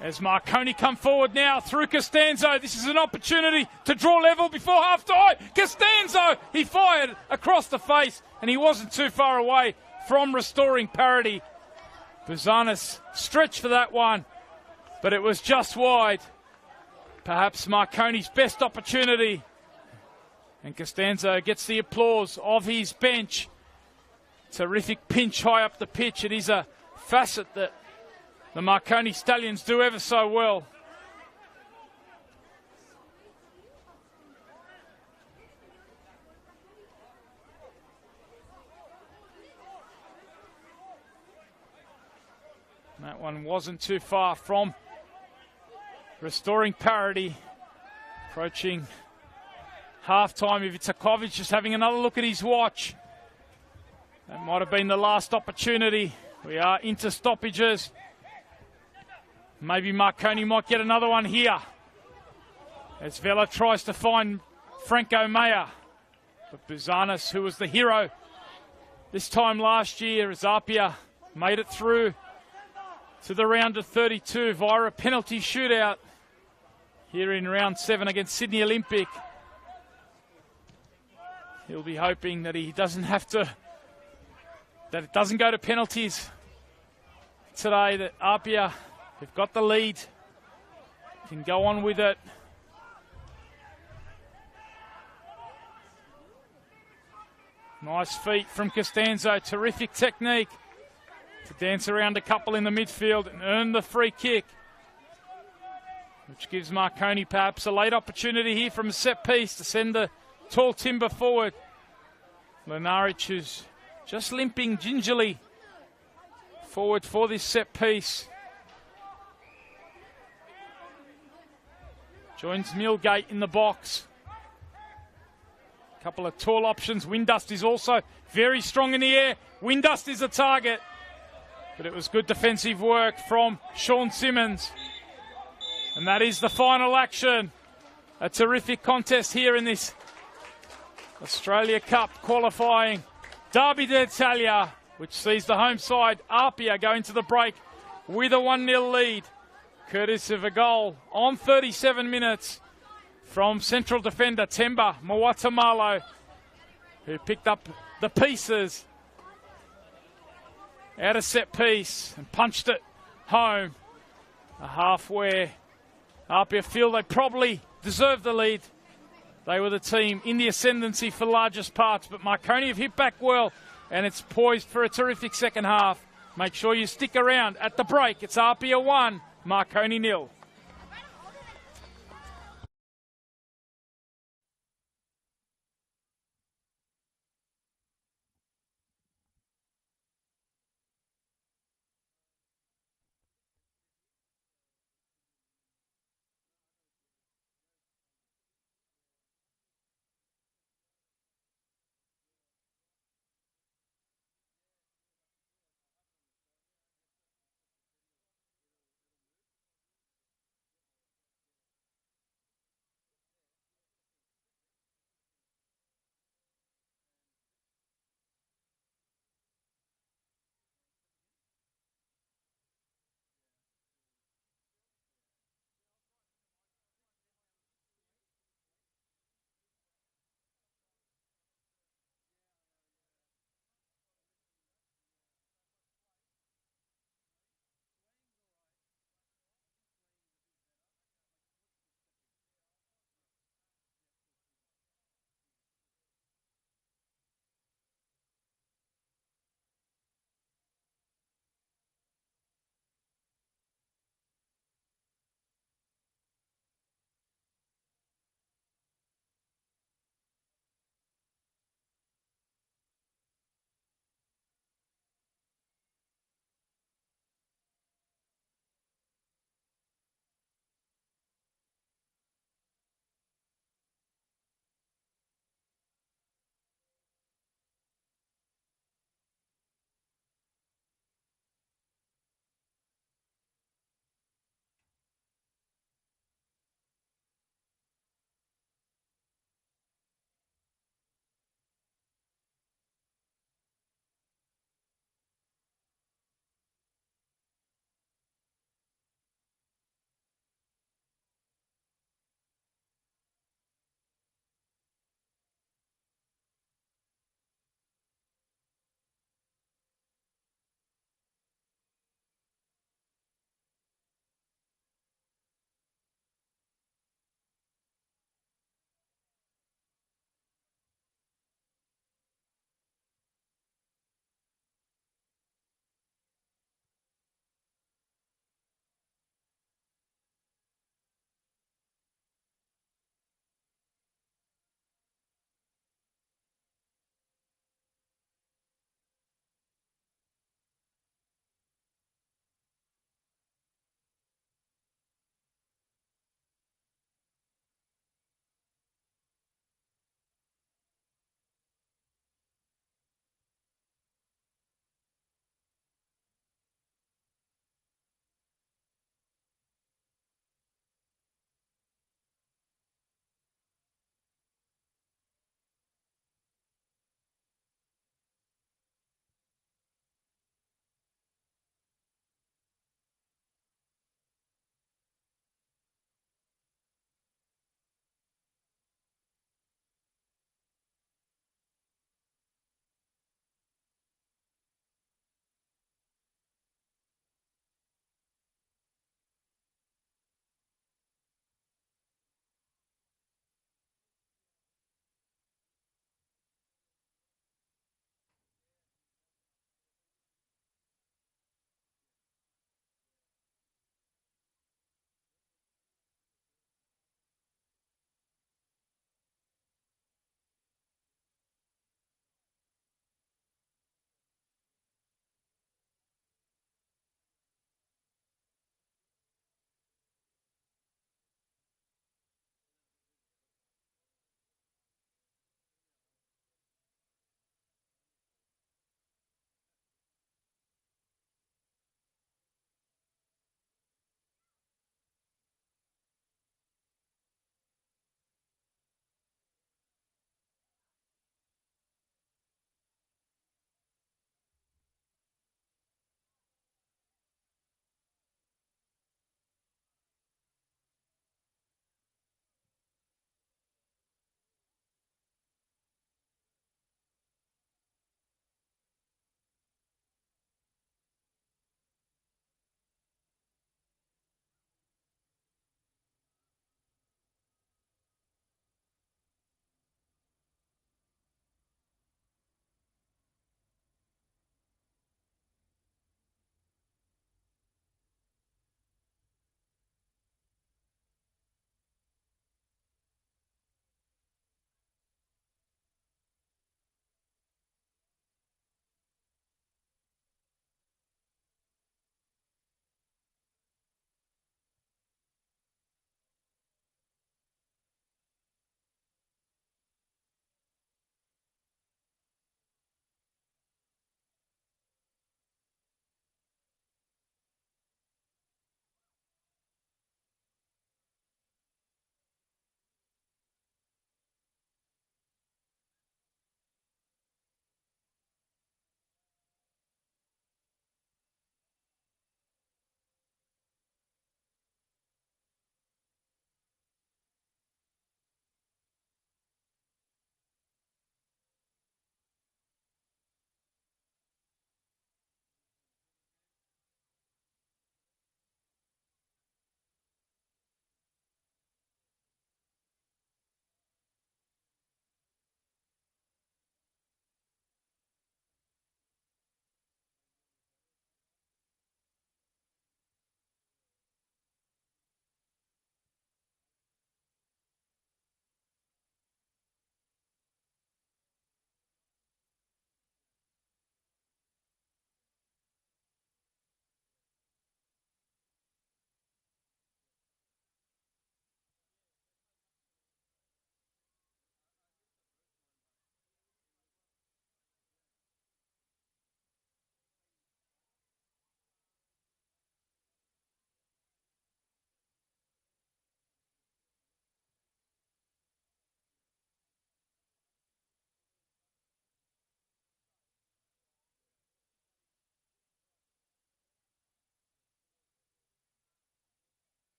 As Marconi come forward now through Costanzo. This is an opportunity to draw level before half-time. Costanzo, he fired across the face, and he wasn't too far away from restoring parity. Buzanis stretched for that one, but it was just wide. Perhaps Marconi's best opportunity. And Costanzo gets the applause of his bench. Terrific pinch high up the pitch. It is a facet that the Marconi Stallions do ever so well. That one wasn't too far from restoring parity. Approaching half-time. Ivitakovic just having another look at his watch. That might have been the last opportunity. We are into stoppages. Maybe Marconi might get another one here, as Vela tries to find Franco Mayer. But Buzanis, who was the hero this time last year, as APIA made it through to the round of 32 via a penalty shootout here in round 7 against Sydney Olympic. He'll be hoping that he doesn't have to, that it doesn't go to penalties today, that APIA, they've got the lead, can go on with it. Nice feet from Costanzo, terrific technique to dance around a couple in the midfield and earn the free kick, which gives Marconi perhaps a late opportunity here from a set piece to send the tall timber forward. Mlinaric, who's just limping gingerly forward for this set piece. Joins Millgate in the box. Couple of tall options. Windust is also very strong in the air. Windust is a target. But it was good defensive work from Sean Simmons. And that is the final action. A terrific contest here in this Australia Cup qualifying Derby d'Italia which sees the home side, APIA, go into the break with a 1-0 lead, courtesy of a goal on 37 minutes from central defender Temba Mwatamalo, who picked up the pieces out of set piece and punched it home. A half where APIA feel they probably deserved the lead. They were the team in the ascendancy for largest parts, but Marconi have hit back well, and it's poised for a terrific second half. Make sure you stick around at the break. It's APIA 1, Marconi 0.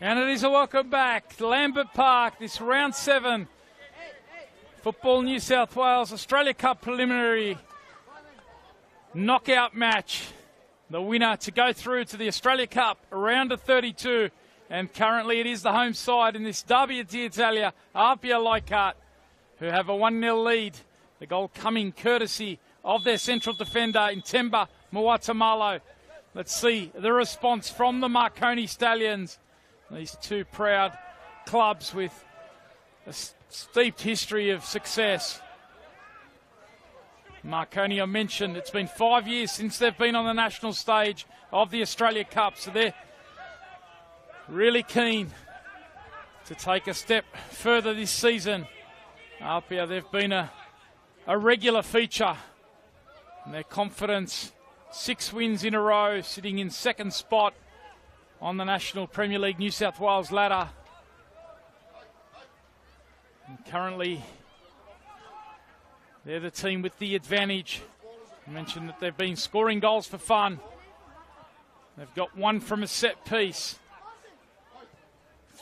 And it is a welcome back to Lambert Park, this round 7 Football New South Wales Australia Cup preliminary knockout match. The winner to go through to the Australia Cup round of 32. And currently it is the home side in this Derby d'Italia, APIA Leichhardt, who have a 1-0 lead. The goal coming courtesy of their central defender in Temba Muatamalo. Let's see the response from the Marconi Stallions. These two proud clubs with a steeped history of success. Marconi, I mentioned, it's been 5 years since they've been on the national stage of the Australia Cup, so they're really keen to take a step further this season. APIA, they've been a regular feature, and their confidence, 6 wins in a row, sitting in second spot on the National Premier League New South Wales ladder. And currently, they're the team with the advantage. I mentioned that they've been scoring goals for fun. They've got one from a set piece.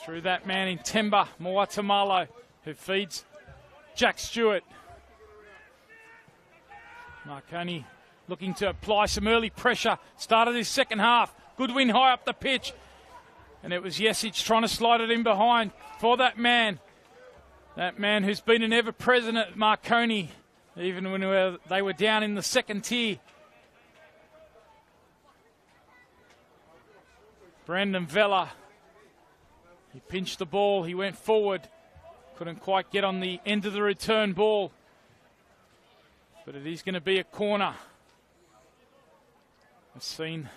Through that man in Temba Muatamalo, who feeds Jack Stewart. Marconi looking to apply some early pressure. Started his second half. Good win high up the pitch. And it was Jesic trying to slide it in behind for that man. That man who's been an ever-present at Marconi, even when they were down in the second tier. Brandon Vella. He pinched the ball. He went forward. Couldn't quite get on the end of the return ball. But it is going to be a corner. I've seen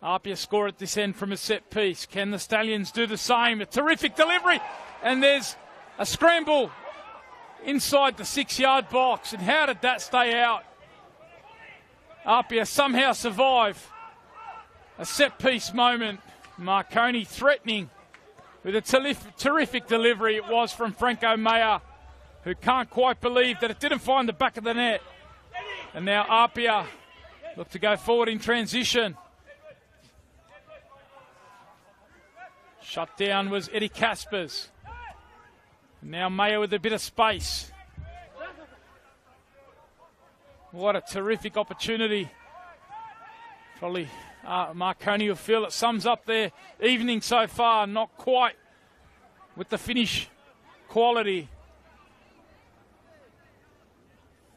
APIA score at this end from a set piece. Can the Stallions do the same? A terrific delivery. And there's a scramble inside the 6-yard box. And how did that stay out? APIA somehow survive a set piece moment. Marconi threatening with a terrific delivery it was from Franco Mayer, who can't quite believe that it didn't find the back of the net. And now APIA look to go forward in transition. Shut down was Eddie Caspers. Now Mayer with a bit of space. What a terrific opportunity. Probably Marconi will feel it sums up their evening so far. Not quite with the finish quality,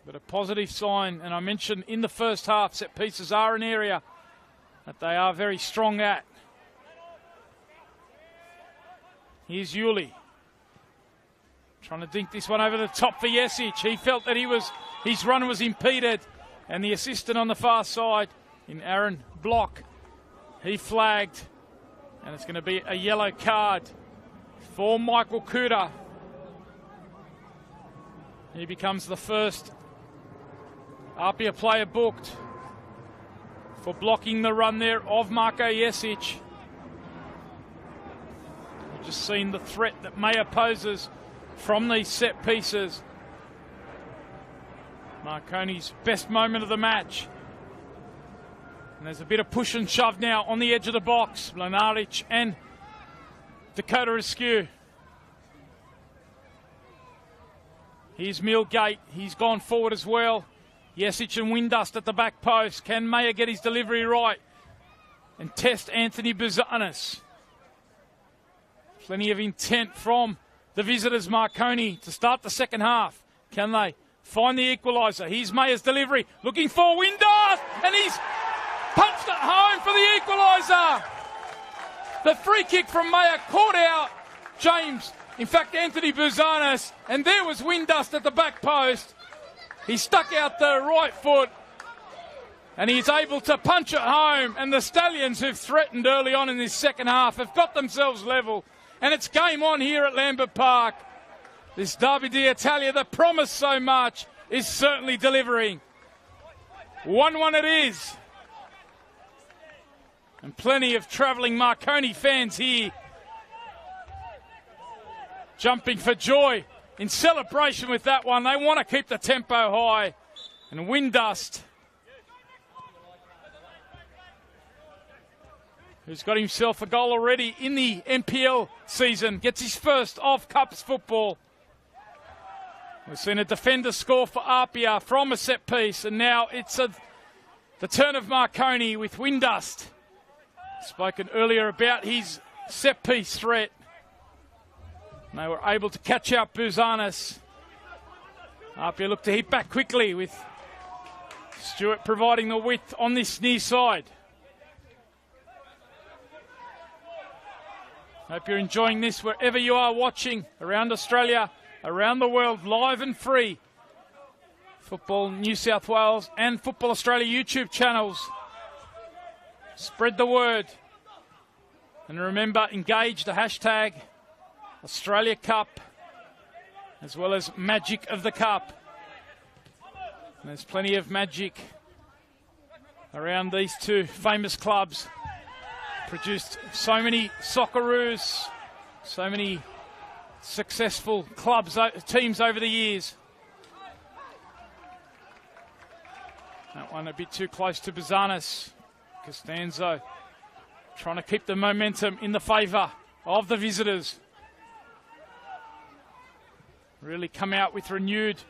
but a positive sign. And I mentioned in the first half, set pieces are an area that they are very strong at. Here's Yuli trying to dink this one over the top for Jesic. He felt that his run was impeded, and the assistant on the far side in Aaron Block, he flagged, and it's going to be a yellow card for Michael Kuda. He becomes the first APIA player booked for blocking the run there of Marko Jesic. We've just seen the threat that Mayer poses from these set pieces. Marconi's best moment of the match. And there's a bit of push and shove now on the edge of the box. Mlinaric and Dakota Askew. Here's Millgate. He's gone forward as well. Jesic and Windust at the back post. Can Mayer get his delivery right and test Anthony Bouzanis? Plenty of intent from the visitors, Marconi, to start the second half. Can they find the equaliser? Here's Mayer's delivery. Looking for Windust, and he's punched it home for the equaliser. The free kick from Mayer caught out James, in fact Anthony Bouzanis, and there was Windust at the back post. He stuck out the right foot and he's able to punch it home, and the Stallions, who've threatened early on in this second half, have got themselves level, and it's game on here at Lambert Park. This Derby d'Italia that promised so much is certainly delivering. 1-1 it is. And plenty of travelling Marconi fans here, jumping for joy in celebration with that one. They want to keep the tempo high. And Windust, who's got himself a goal already in the NPL season, gets his first of Cups football. We've seen a defender score for APIA from a set piece, and now it's the turn of Marconi with Windust. Spoken earlier about his set piece threat. And they were able to catch out Buzanis. APIA looked to hit back quickly with Stewart providing the width on this near side. Hope you're enjoying this wherever you are watching around Australia, around the world, live and free. Football New South Wales and Football Australia YouTube channels. Spread the word. And remember, engage the hashtag Australia Cup as well as Magic of the Cup. And there's plenty of magic around these two famous clubs. Produced so many Socceroos, so many successful clubs, teams over the years. That one a bit too close to Buzanis. Costanzo trying to keep the momentum in the favour of the visitors. Really come out with renewed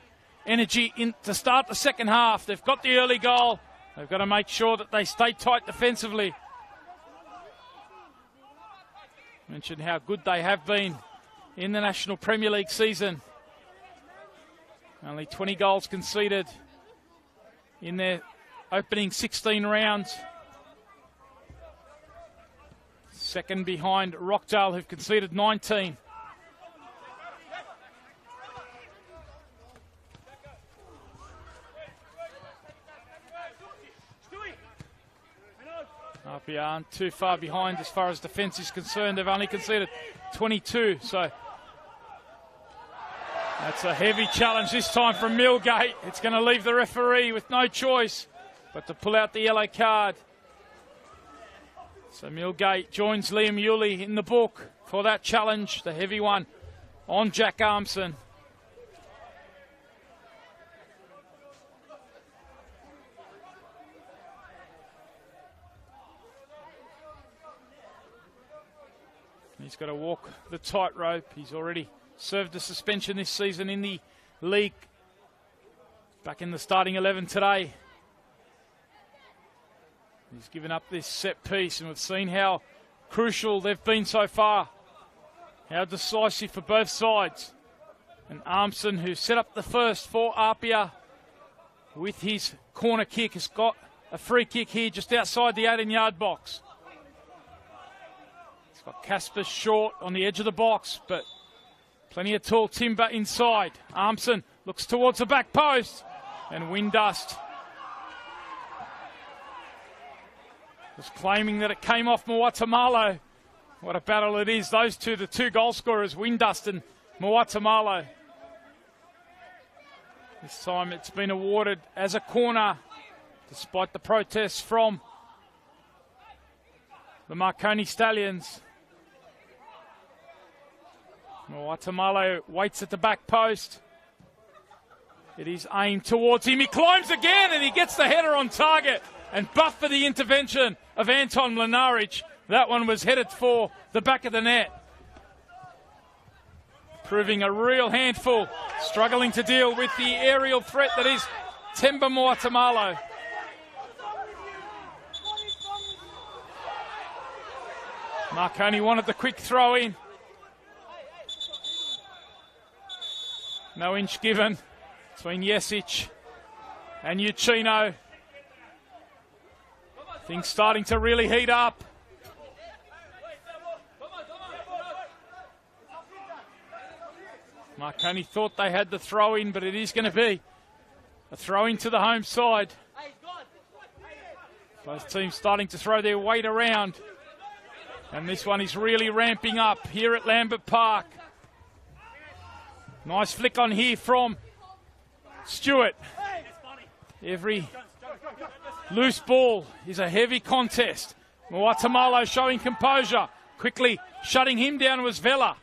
energy to start the second half. They've got the early goal. They've got to make sure that they stay tight defensively. Mentioned how good they have been in the National Premier League season. Only 20 goals conceded in their opening 16 rounds. Second behind Rockdale, who've conceded 19. APIA aren't too far behind as far as defence is concerned. They've only conceded 22, so that's a heavy challenge this time from Millgate. It's going to leave the referee with no choice but to pull out the yellow card. So Millgate joins Liam Yulee in the book for that challenge, the heavy one on Jack Armson. He's got to walk the tightrope. He's already served a suspension this season in the league. Back in the starting 11 today. He's given up this set piece, and we've seen how crucial they've been so far. How decisive for both sides. And Armson, who set up the first for APIA with his corner kick, has got a free kick here just outside the 18-yard box. Got Casper short on the edge of the box, but plenty of tall timber inside. Armson looks towards the back post, and Windust was claiming that it came off Moatamalo. What a battle it is. Those two, the two goal scorers, Windust and Moatamalo. This time it's been awarded as a corner, despite the protests from the Marconi Stallions. Moatamalo waits at the back post. It is aimed towards him. He climbs again and he gets the header on target. And but for the intervention of Anton Mlinaric, that one was headed for the back of the net. Proving a real handful, struggling to deal with the aerial threat that is Temba Moatamalo. Marconi wanted the quick throw in. No inch given between Jesic and Uccino. Things starting to really heat up. Marconi thought they had the throw in, but it is going to be a throw in to the home side. Both teams starting to throw their weight around. And this one is really ramping up here at Lambert Park. Nice flick on here from Stewart. Every loose ball is a heavy contest. Moatamalo showing composure. Quickly shutting him down was Vela.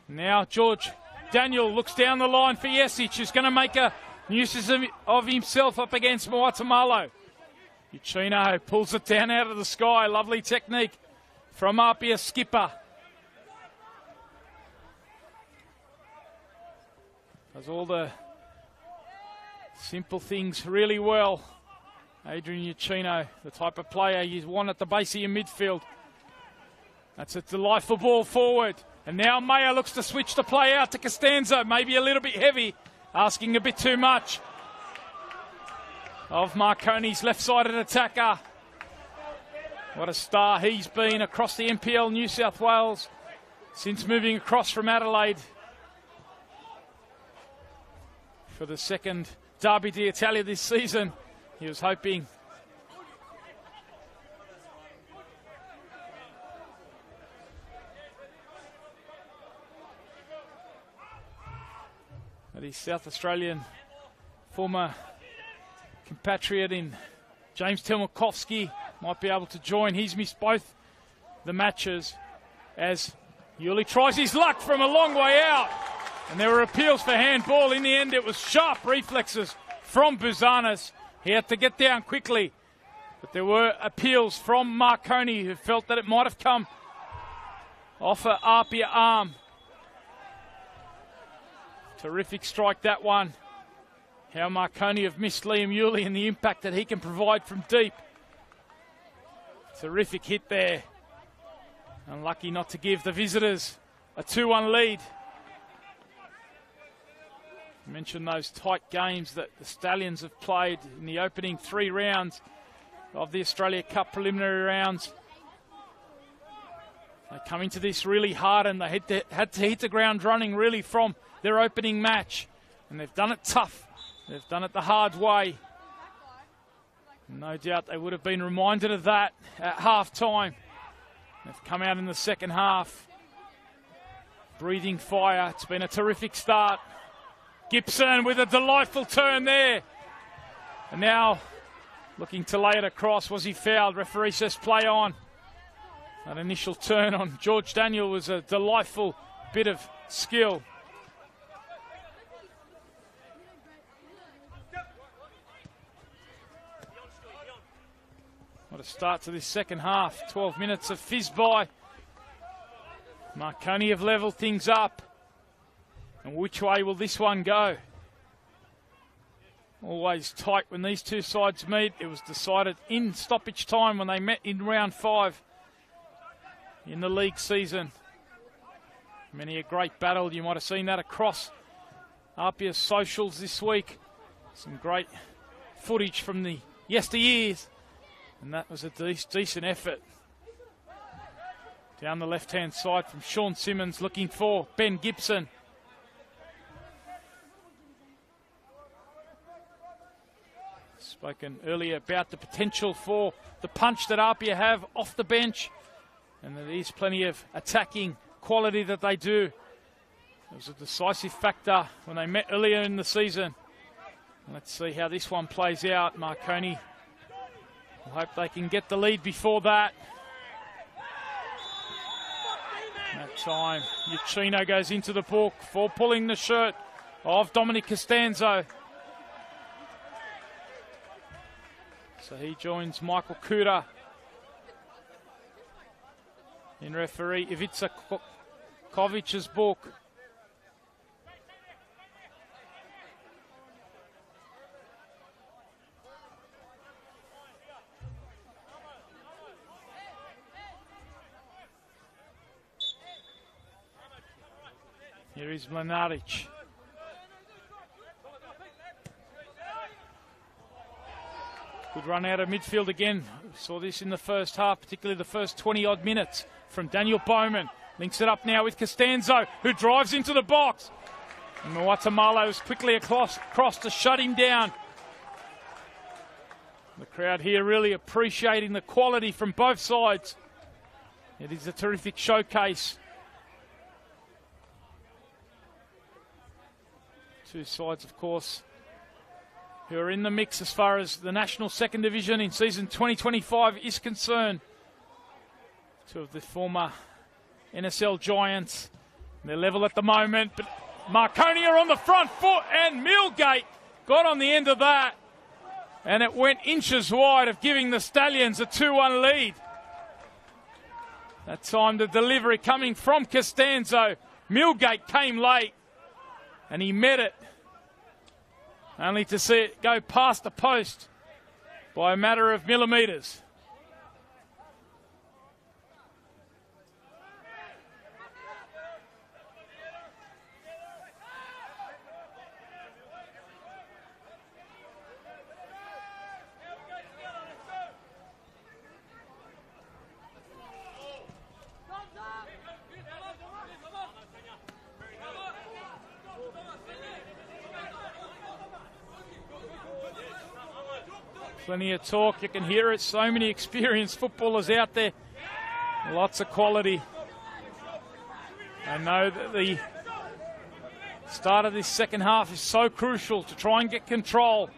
Now George Daniel looks down the line for Jesic, who's going to make a nuisance of himself up against Moatamalo. Uchino pulls it down out of the sky. Lovely technique from APIA skipper. Does all the simple things really well. Adrian Uchino, the type of player you want at the base of your midfield. That's a delightful ball forward. And now Mayer looks to switch the play out to Costanzo. Maybe a little bit heavy, asking a bit too much of Marconi's left-sided attacker. What a star he's been across the NPL New South Wales since moving across from Adelaide for the second Derby d'Italia this season. He was hoping that his South Australian former compatriot in James Telmakovsky might be able to join. He's missed both the matches as Yuli tries his luck from a long way out. And there were appeals for handball. In the end, it was sharp reflexes from Buzanis. He had to get down quickly. But there were appeals from Marconi, who felt that it might have come off an APIA arm. Terrific strike, that one. How Marconi have missed Liam Yuli and the impact that he can provide from deep. Terrific hit there. Unlucky not to give the visitors a 2-1 lead. I mentioned those tight games that the Stallions have played in the opening 3 rounds of the Australia Cup preliminary rounds. They come into this really hard and they had to hit the ground running really from their opening match. And they've done it tough. They've done it the hard way. No doubt they would have been reminded of that at half-time. They've come out in the second half, breathing fire. It's been a terrific start. Gibson with a delightful turn there. And now looking to lay it across. Was he fouled? Referee says play on. That initial turn on George Daniel was a delightful bit of skill. What a start to this second half. 12 minutes of fizz by. Marconi have levelled things up. And which way will this one go? Always tight when these two sides meet. It was decided in stoppage time when they met in round 5 in the league season. Many a great battle. You might have seen that across APIA socials this week. Some great footage from the yesteryears. And that was a decent effort. Down the left-hand side from Sean Simmons looking for Ben Gibson. Spoken earlier about the potential for the punch that APIA have off the bench. And there is plenty of attacking quality that they do. It was a decisive factor when they met earlier in the season. Let's see how this one plays out. Marconi, I hope they can get the lead before that. That time, Uchino goes into the book for pulling the shirt of Dominic Costanzo. So he joins Michael Kuda in referee Ivica Kovic's book. Here is Mlinaric. Good run out of midfield again. We saw this in the first half, particularly the first 20-odd minutes from Daniel Bowman. Links it up now with Costanzo, who drives into the box. And Mwatamalo is quickly across to shut him down. The crowd here really appreciating the quality from both sides. It is a terrific showcase. Two sides, of course, who are in the mix as far as the National Second Division in season 2025 is concerned. Two of the former NSL giants. They're level at the moment, but Marconi are on the front foot, and Millgate got on the end of that. And it went inches wide of giving the Stallions a 2-1 lead. That time the delivery coming from Costanzo. Millgate came late and he met it, only to see it go past the post by a matter of millimetres. Plenty of talk, you can hear it. So many experienced footballers out there. Lots of quality. I know that the start of this second half is so crucial to try and get control.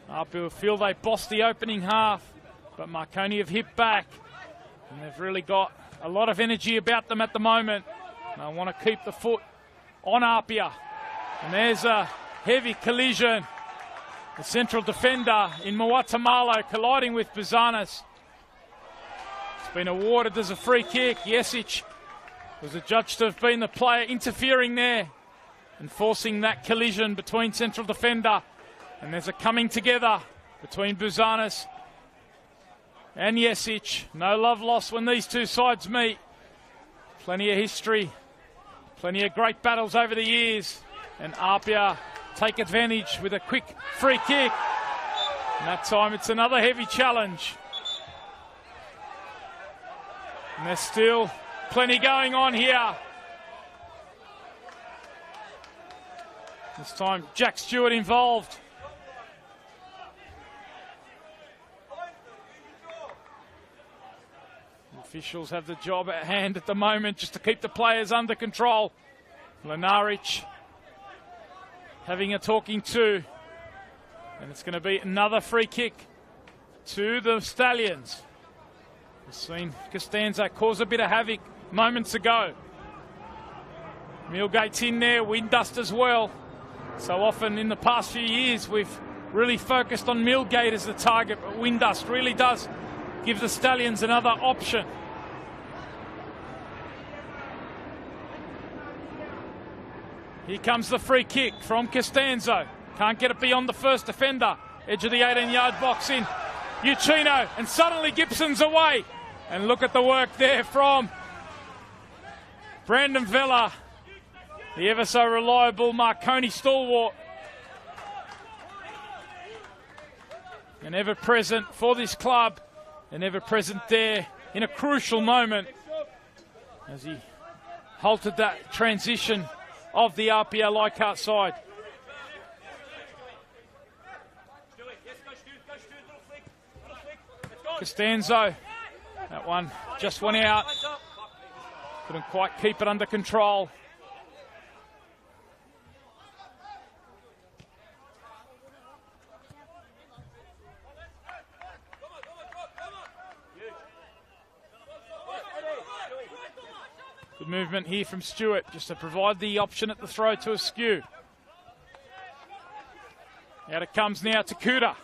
APIA feel they bossed the opening half, but Marconi have hit back. And they've really got a lot of energy about them at the moment. And I want to keep the foot on APIA. And there's a heavy collision. The central defender in Muatamalo colliding with Buzanis. It's been awarded as a free kick. Jesic was adjudged to have been the player interfering there and forcing that collision between central defender. And there's a coming together between Buzanis and Jesic. No love lost when these two sides meet. Plenty of history, plenty of great battles over the years. And APIA take advantage with a quick free kick. And that time it's another heavy challenge. And there's still plenty going on here. This time Jack Stewart involved. The officials have the job at hand at the moment just to keep the players under control. Lenaric having a talking to, and it's going to be another free kick to the Stallions. We've seen Costanzo cause a bit of havoc moments ago. Millgate's in there, Windust as well. So often in the past few years we've really focused on Millgate as the target, but Windust really does give the Stallions another option. Here comes the free kick from Costanzo. Can't get it beyond the first defender. Edge of the 18-yard box in Uchino, and suddenly Gibson's away. And look at the work there from Brandon Vella, the ever so reliable Marconi stalwart. And ever present for this club, and ever present there in a crucial moment as he halted that transition of the APIA Leichhardt side. Costanzo, that one just went out. Couldn't quite keep it under control. Good movement here from Stewart, just to provide the option at the throw to Askew. Out it comes now to Kuda.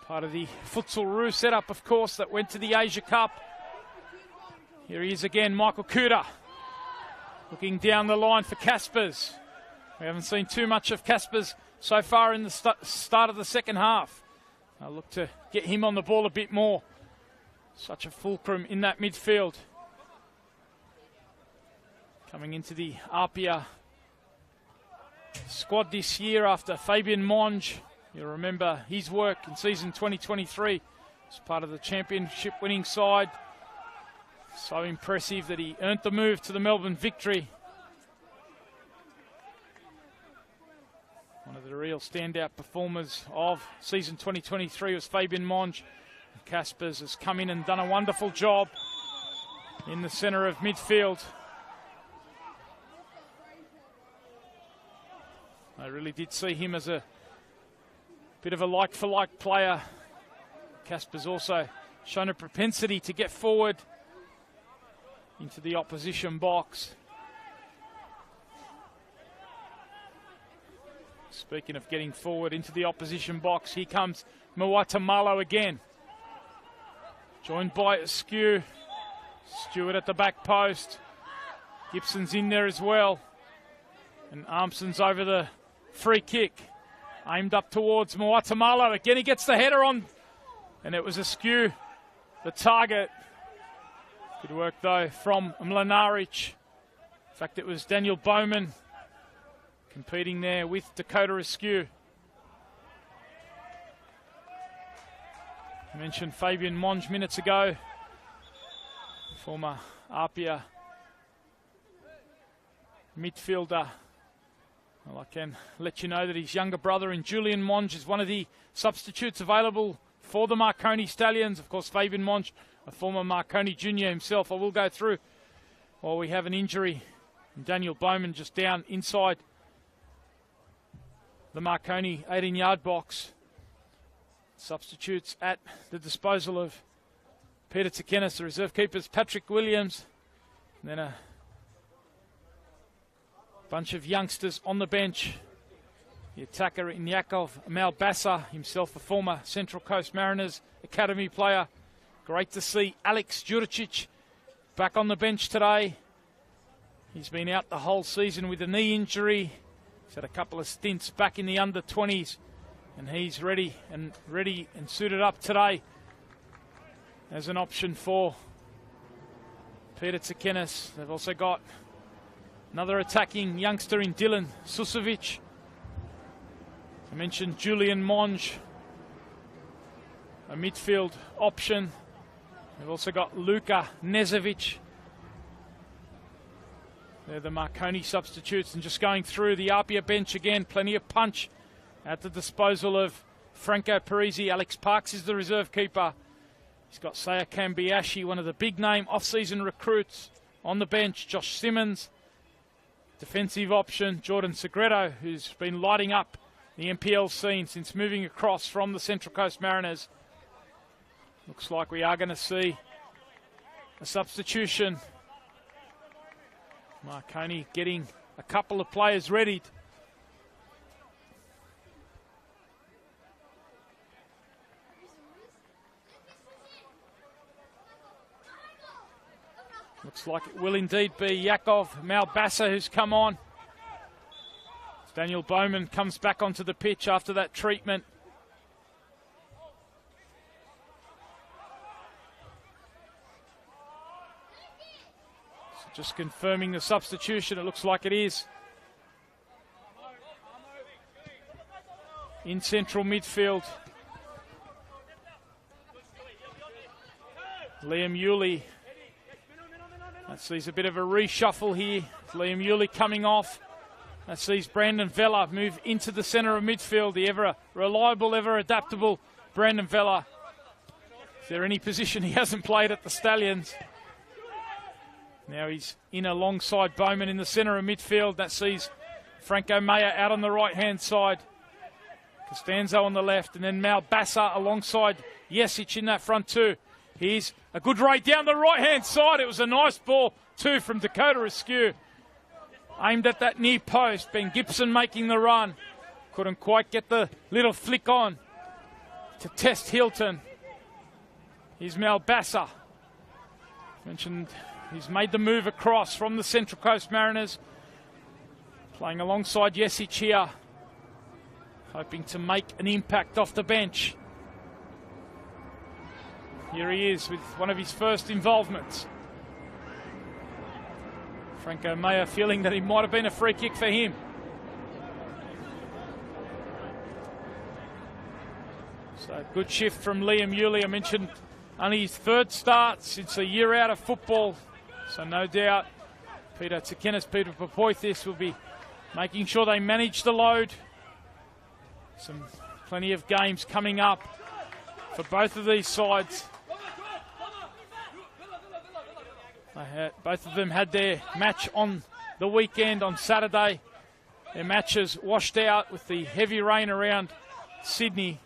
Part of the Futsal Roo setup, of course, that went to the Asia Cup. Here he is again, Michael Kuda. Looking down the line for Caspers. We haven't seen too much of Caspers so far in the start of the second half. I'll look to get him on the ball a bit more. Such a fulcrum in that midfield. Coming into the APIA squad this year after Fabian Monge. You'll remember his work in season 2023 as part of the championship winning side. So impressive that he earned the move to the Melbourne Victory. One of the real standout performers of season 2023 was Fabian Monge. Caspers has come in and done a wonderful job in the centre of midfield. I really did see him as a bit of a like-for-like player. Casper's also shown a propensity to get forward into the opposition box. Speaking of getting forward into the opposition box, here comes Muatamalo again. Joined by Askew. Stewart at the back post. Gibson's in there as well. And Armson's over the free kick. Aimed up towards Muatamalo. Again, he gets the header on. And it was Askew, the target. Good work, though, from Mlinaric. In fact, it was Daniel Bowman competing there with Dakota Askew. I mentioned Fabian Monge minutes ago, former APIA midfielder. Well, I can let you know that his younger brother in Julian Monge is one of the substitutes available for the Marconi Stallions. Of course, Fabian Monge, a former Marconi junior himself. I will go through while we have an injury. And Daniel Bowman just down inside the Marconi 18-yard box. Substitutes at the disposal of Peter Tsakenis. The reserve keepers, Patrick Williams. And then a bunch of youngsters on the bench. The attacker in Yakov Malbassa, himself a former Central Coast Mariners academy player. Great to see Alex Juricic back on the bench today. He's been out the whole season with a knee injury. He's had a couple of stints back in the under-20s, and he's ready and suited up today as an option for Peter Tsakenis. They've also got another attacking youngster in Dylan Susovic. I mentioned Julian Monge, a midfield option. They've also got Luka Nezovic. They're the Marconi substitutes. And just going through the APIA bench again, plenty of punch at the disposal of Franco Parisi. Alex Parks is the reserve keeper. He's got Saya Kambiashi, one of the big-name off-season recruits, on the bench. Josh Simmons, defensive option. Jordan Segredo, who's been lighting up the NPL scene since moving across from the Central Coast Mariners. Looks like we are going to see a substitution. Marconi getting a couple of players ready. Looks like it will indeed be Yakov Malbassa who's come on. Daniel Bowman comes back onto the pitch after that treatment. So just confirming the substitution, it looks like it is. In central midfield, Liam Yulee. That sees a bit of a reshuffle here. Liam Yulee coming off. That sees Brandon Vella move into the centre of midfield. The ever reliable, ever adaptable Brandon Vella. Is there any position he hasn't played at the Stallions? Now he's in alongside Bowman in the centre of midfield. That sees Franco Maya out on the right-hand side. Costanzo on the left, and then Malbassa alongside Jesic in that front two. Here's a good raid down the right-hand side. It was a nice ball, too, from Dakota Askew. Aimed at that near post. Ben Gibson making the run. Couldn't quite get the little flick on to test Hilton. Here's Malbassa. Mentioned he's made the move across from the Central Coast Mariners. Playing alongside Jesic here. Hoping to make an impact off the bench. Here he is with one of his first involvements. Franco Maya feeling that it might have been a free kick for him. So good shift from Liam Yulee. I mentioned only his third start since a year out of football. So no doubt Peter Tsakenis, Peter Papoithis will be making sure they manage the load. Plenty of games coming up for both of these sides. Both of them had their match on the weekend on Saturday. Their matches washed out with the heavy rain around Sydney.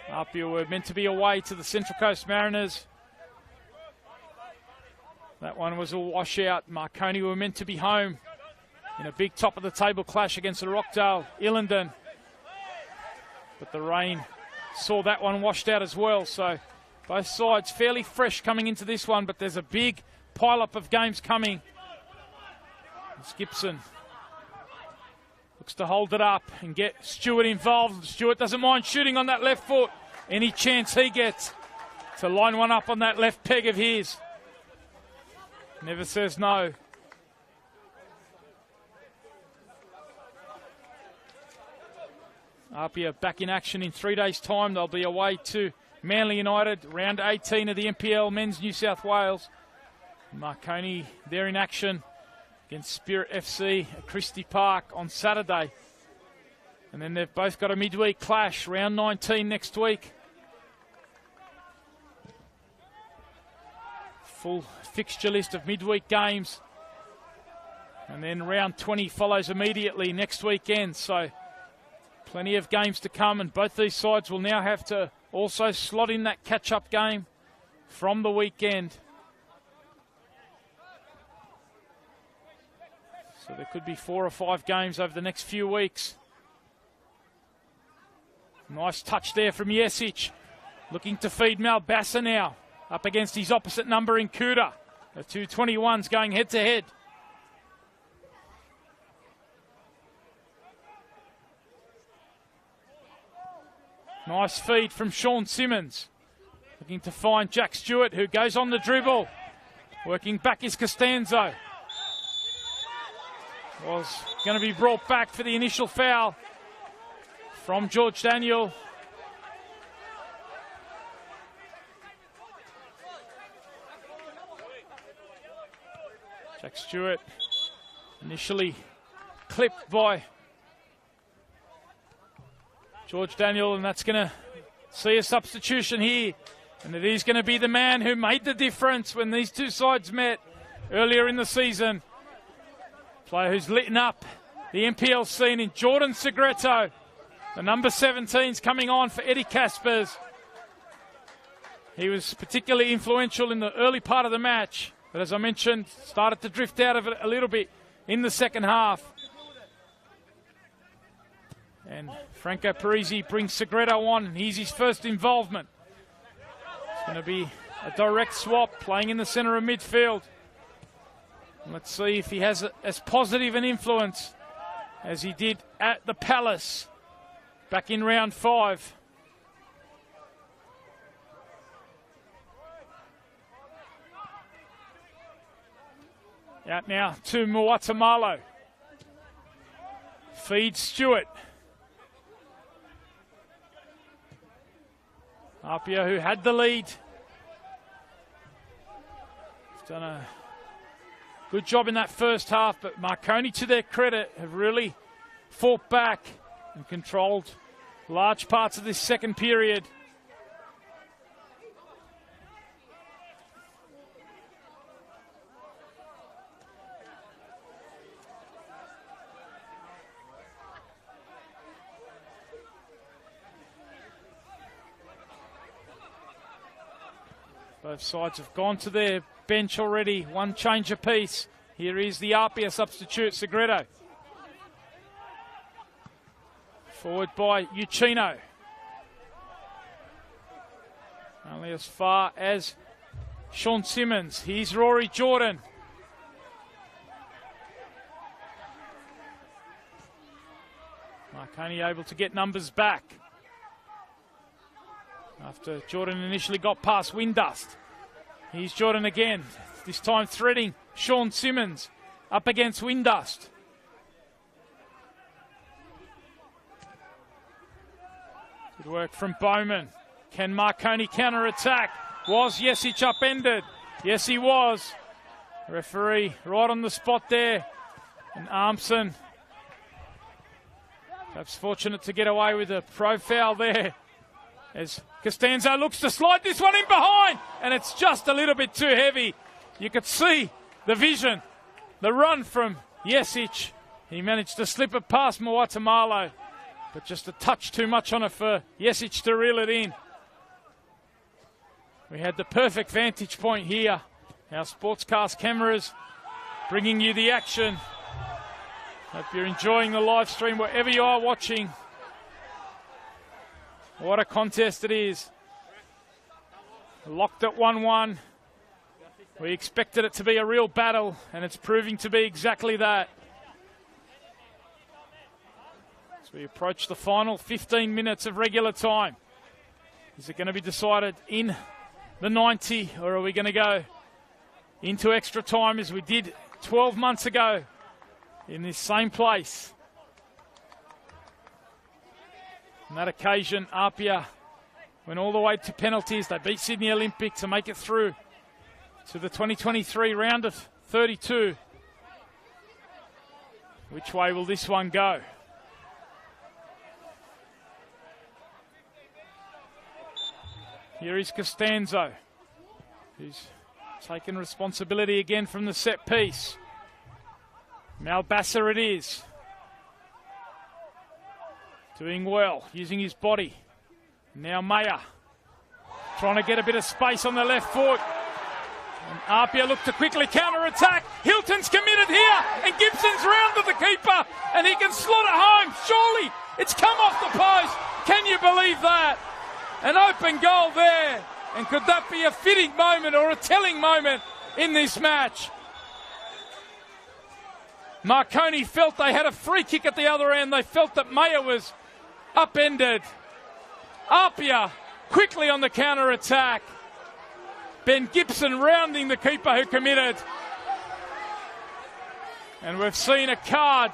APIA were meant to be away to the Central Coast Mariners. That one was a washout. Marconi were meant to be home in a big top-of-the-table clash against the Rockdale Illendon. But the rain saw that one washed out as well, so both sides fairly fresh coming into this one, but there's a big pile-up of games coming. As Gibson looks to hold it up and get Stewart involved. Stewart doesn't mind shooting on that left foot. Any chance he gets to line one up on that left peg of his. Never says no. APIA back in action in 3 days' time. They'll be away to Manly United, round 18 of the NPL Men's New South Wales. Marconi there in action against Spirit FC at Christie Park on Saturday. And then they've both got a midweek clash, round 19 next week. Full fixture list of midweek games. And then round 20 follows immediately next weekend. So plenty of games to come, and both these sides will now have to also slot in that catch-up game from the weekend. So there could be 4 or 5 games over the next few weeks. Nice touch there from Jesic. Looking to feed Malbassa now. Up against his opposite number in Kuda. The 221s going head-to-head. Nice feed from Sean Simmons. Looking to find Jack Stewart, who goes on the dribble. Working back is Costanzo. Was going to be brought back for the initial foul from George Daniel. Jack Stewart initially clipped by George Daniel, and that's going to see a substitution here. And it is going to be the man who made the difference when these two sides met earlier in the season. Player who's lit up the NPL scene in Jordan Segreto. The number 17's coming on for Eddie Caspers. He was particularly influential in the early part of the match, but as I mentioned, started to drift out of it a little bit in the second half. And Franco Parisi brings Segreto on, and he's his first involvement. It's going to be a direct swap, playing in the centre of midfield. And let's see if he has as positive an influence as he did at the Palace back in round 5. Out now to Muatamalo. Feeds Stewart. APIA, who had the lead, has done a good job in that first half, but Marconi, to their credit, have really fought back and controlled large parts of this second period. Both sides have gone to their bench already. One change apiece. Here is the APIA substitute, Segreto. Forward by Uccino. Only as far as Sean Simmons. Here's Rory Jordan. Marconi able to get numbers back after Jordan initially got past Windust. Here's Jordan again, this time threading Sean Simmons up against Windust. Good work from Bowman. Can Marconi counter-attack? Was Jesic upended? Yes, he was. Referee right on the spot there. And Armson, perhaps fortunate to get away with a pro foul there, as Costanzo looks to slide this one in behind, and it's just a little bit too heavy. You could see the vision, the run from Jesic. He managed to slip it past Muatamalo, but just a touch too much on it for Jesic to reel it in. We had the perfect vantage point here. Our sportscast cameras bringing you the action. Hope you're enjoying the live stream wherever you are watching. What a contest it is. Locked at 1-1. We expected it to be a real battle, and it's proving to be exactly that. As we approach the final 15 minutes of regular time. Is it going to be decided in the 90, or are we going to go into extra time as we did 12 months ago in this same place? On that occasion, APIA went all the way to penalties. They beat Sydney Olympic to make it through to the 2023 round of 32. Which way will this one go? Here is Costanzo, who's taken responsibility again from the set piece. Malbassa it is. Doing well, using his body. Now Mayer, trying to get a bit of space on the left foot. And APIA look to quickly counter-attack. Hilton's committed here, and Gibson's rounded the keeper, and he can slot it home. Surely, it's come off the post. Can you believe that? An open goal there. And could that be a fitting moment or a telling moment in this match? Marconi felt they had a free kick at the other end. They felt that Mayer was upended. APIA quickly on the counter-attack. Ben Gibson rounding the keeper who committed. And we've seen a card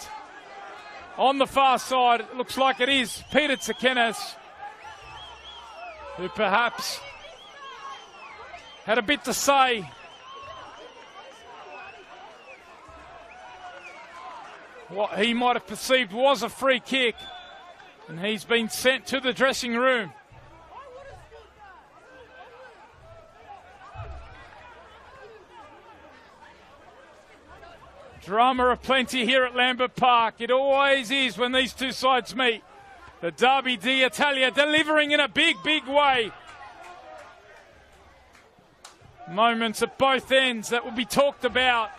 on the far side. It looks like it is Peter Tsakenas, who perhaps had a bit to say. What he might have perceived was a free kick, and he's been sent to the dressing room. Drama aplenty here at Lambert Park. It always is when these two sides meet. The Derby d'Italia delivering in a big, big way. Moments at both ends that will be talked about.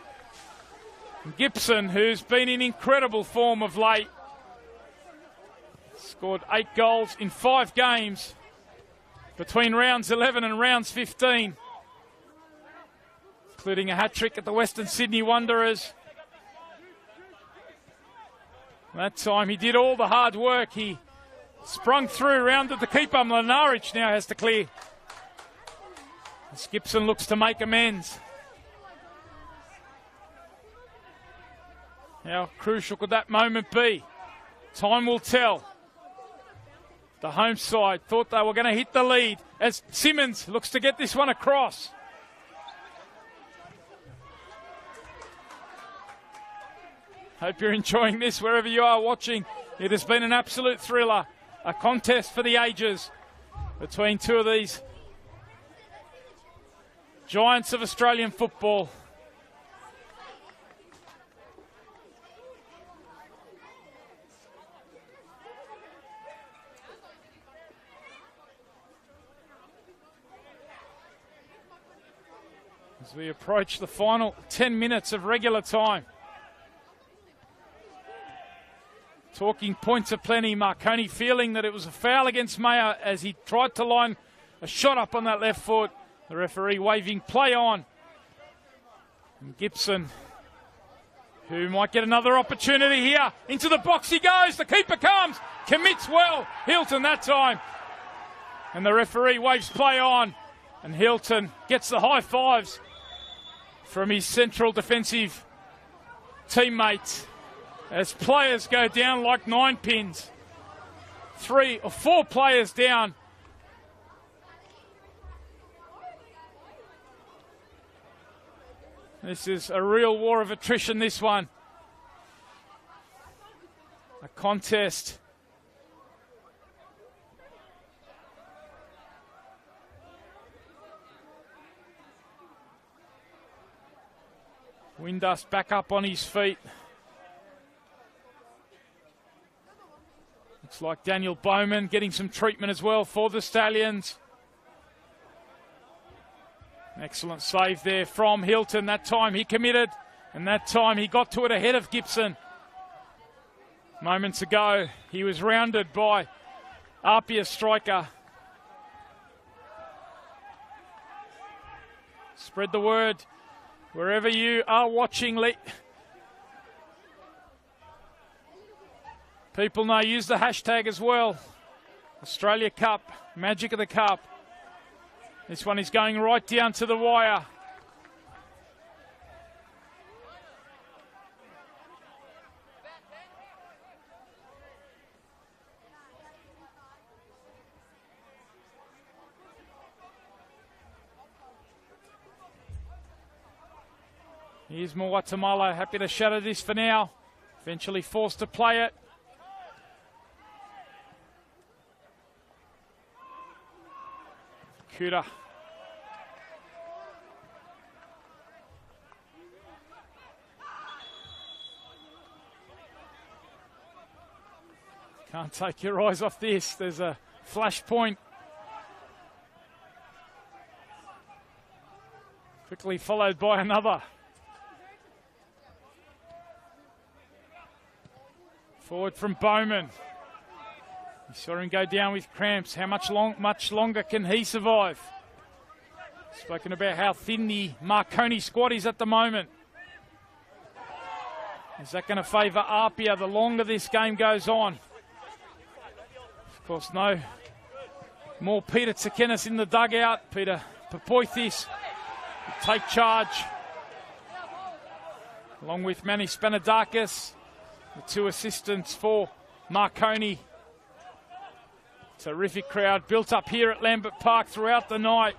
Gibson, who's been in incredible form of late, scored 8 goals in 5 games between rounds 11 and rounds 15, including a hat-trick at the Western Sydney Wanderers. That time he did all the hard work. He sprung through, rounded the keeper. Mlinaric now has to clear. As Gibson looks to make amends. How crucial could that moment be? Time will tell. The home side thought they were going to hit the lead as Simmons looks to get this one across. Hope you're enjoying this wherever you are watching. It has been an absolute thriller. A contest for the ages between two of these giants of Australian football. As we approach the final 10 minutes of regular time. Talking points aplenty. Marconi feeling that it was a foul against Mayer as he tried to line a shot up on that left foot. The referee waving play on. And Gibson, who might get another opportunity here. Into the box he goes. The keeper comes. Commits well. Hilton that time. And the referee waves play on. And Hilton gets the high fives from his central defensive teammates. As players go down like 9 pins. 3 or 4 players down. This is a real war of attrition, this one. A contest. Windus back up on his feet. Looks like Daniel Bowman getting some treatment as well for the Stallions. Excellent save there from Hilton. That time he committed, and that time he got to it ahead of Gibson. Moments ago, he was rounded by APIA striker. Spread the word wherever you are watching. People know, use the hashtag as well. Australia Cup, magic of the cup. This one is going right down to the wire. Here's Moatamalo, happy to shadow this for now. Eventually forced to play it. Kuda. Can't take your eyes off this. There's a flash point. Quickly followed by another. Forward from Bowman. You saw him go down with cramps. How much longer can he survive? Spoken about how thin the Marconi squad is at the moment. Is that going to favour APIA the longer this game goes on? Of course, no more Peter Tsakenis in the dugout. Peter Papoithis will take charge, along with Manny Spanadakis, the two assistants for Marconi. Terrific crowd built up here at Lambert Park throughout the night.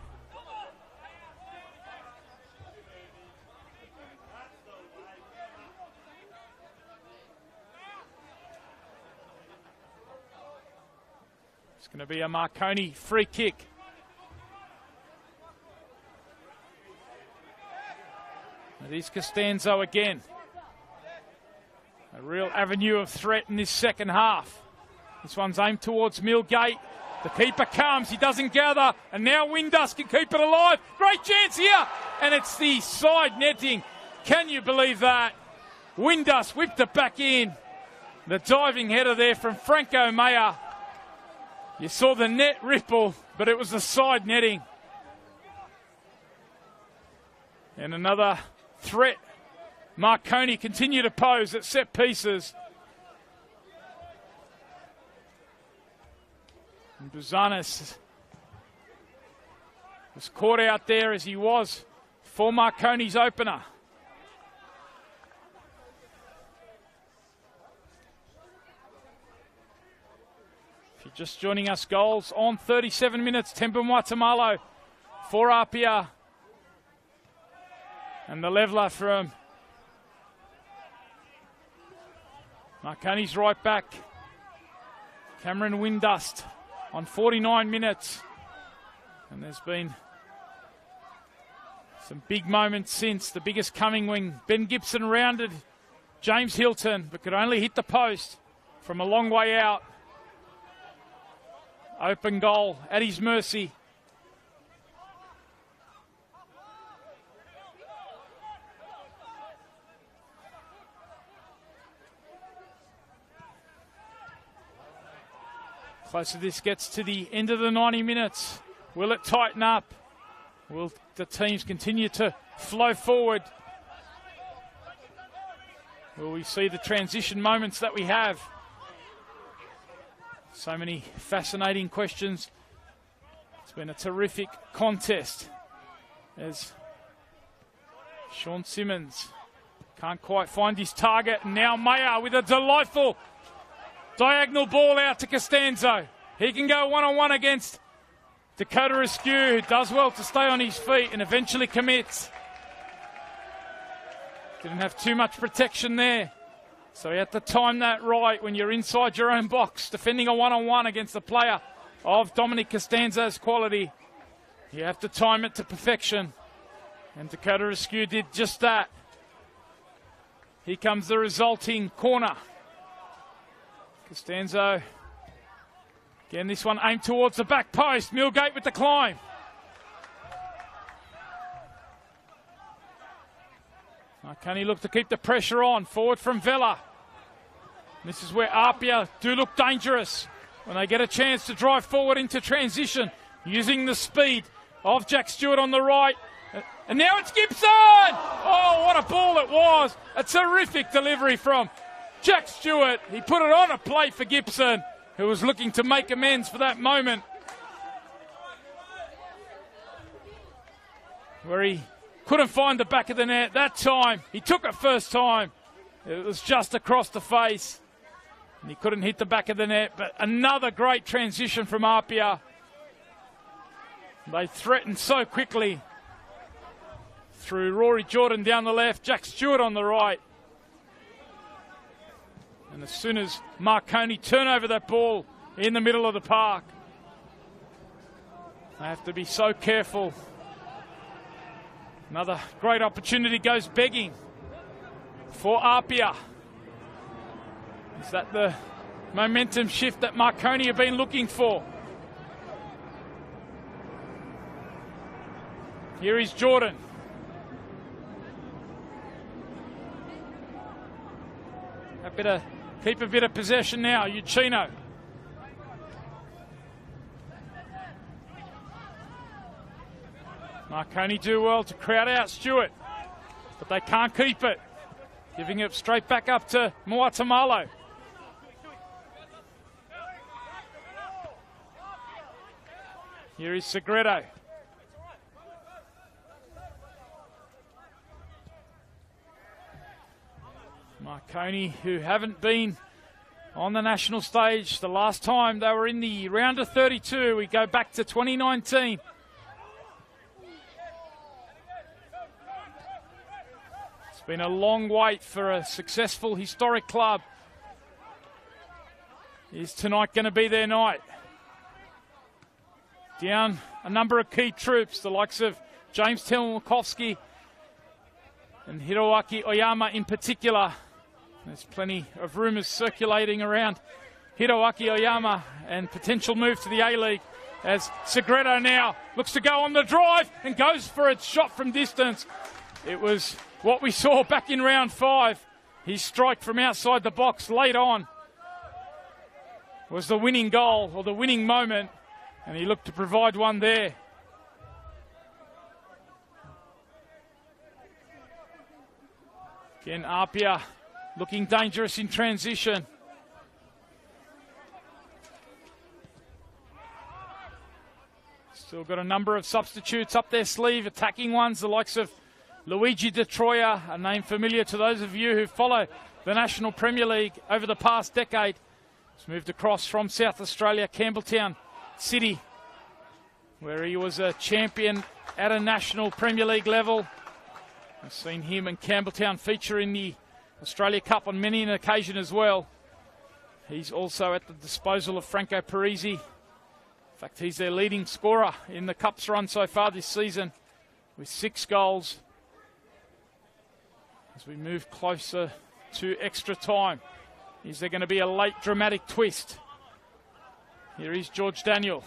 It's going to be a Marconi free kick. It is Costanzo again. A real avenue of threat in this second half. This one's aimed towards Millgate. The keeper comes, he doesn't gather, and now Windus can keep it alive. Great chance here, and it's the side netting. Can you believe that? Windus whipped it back in. The diving header there from Franco Meyer. You saw the net ripple, but it was the side netting. And another threat. Marconi continue to pose at set pieces. And Buzanis was caught out there as he was for Marconi's opener. If you're just joining us, goals on 37 minutes. Temba Moatamalo for APIA. And the leveller from Marconi's right back, Cameron Windust, on 49 minutes. And there's been some big moments since. The biggest coming when Ben Gibson rounded James Hilton, but could only hit the post from a long way out. Open goal at his mercy. Closer this gets to the end of the 90 minutes. Will it tighten up? Will the teams continue to flow forward? Will we see the transition moments that we have? So many fascinating questions. It's been a terrific contest as Sean Simmons can't quite find his target. And now Meyer with a delightful diagonal ball out to Costanzo. He can go one-on-one against Dakota Askew, who does well to stay on his feet and eventually commits. Didn't have too much protection there. So you have to time that right when you're inside your own box, defending a one-on-one against a player of Dominic Costanzo's quality. You have to time it to perfection. And Dakota Askew did just that. Here comes the resulting corner. Costanzo, again, this one aimed towards the back post. Millgate with the climb. Marconi look to keep the pressure on. Forward from Vella. This is where APIA do look dangerous when they get a chance to drive forward into transition, using the speed of Jack Stewart on the right. And now it's Gibson! Oh, what a ball it was. A terrific delivery from Jack Stewart. He put it on a plate for Gibson, who was looking to make amends for that moment, where he couldn't find the back of the net. That time, he took it first time. It was just across the face, and he couldn't hit the back of the net. But another great transition from APIA. They threatened so quickly through Rory Jordan down the left, Jack Stewart on the right. And as soon as Marconi turn over that ball in the middle of the park, they have to be so careful. Another great opportunity goes begging for APIA. Is that the momentum shift that Marconi have been looking for? Here is Jordan. Keep a bit of possession now, Uchino. Marconi do well to crowd out Stewart, but they can't keep it. Giving it straight back up to Moatamalo. Here is Segredo. Marconi, who haven't been on the national stage. The last time they were in the round of 32, we go back to 2019. It's been a long wait for a successful historic club. Is tonight going to be their night? Down a number of key troops, the likes of James Telmakovsky and Hiroaki Oyama in particular. There's plenty of rumours circulating around Hiroaki Oyama and potential move to the A-League, as Segredo now looks to go on the drive and goes for a shot from distance. It was what we saw back in round 5. His strike from outside the box late on was the winning goal, or the winning moment, and he looked to provide one there. Again, APIA looking dangerous in transition. Still got a number of substitutes up their sleeve, attacking ones, the likes of Luigi De Troia, a name familiar to those of you who follow the National Premier League over the past decade. He's moved across from South Australia, Campbelltown City, where he was a champion at a National Premier League level. I've seen him and Campbelltown feature in the Australia Cup on many an occasion as well. He's also at the disposal of Franco Parisi. In fact, he's their leading scorer in the Cup's run so far this season, with 6 goals. As we move closer to extra time, is there going to be a late dramatic twist? Here is George Daniel.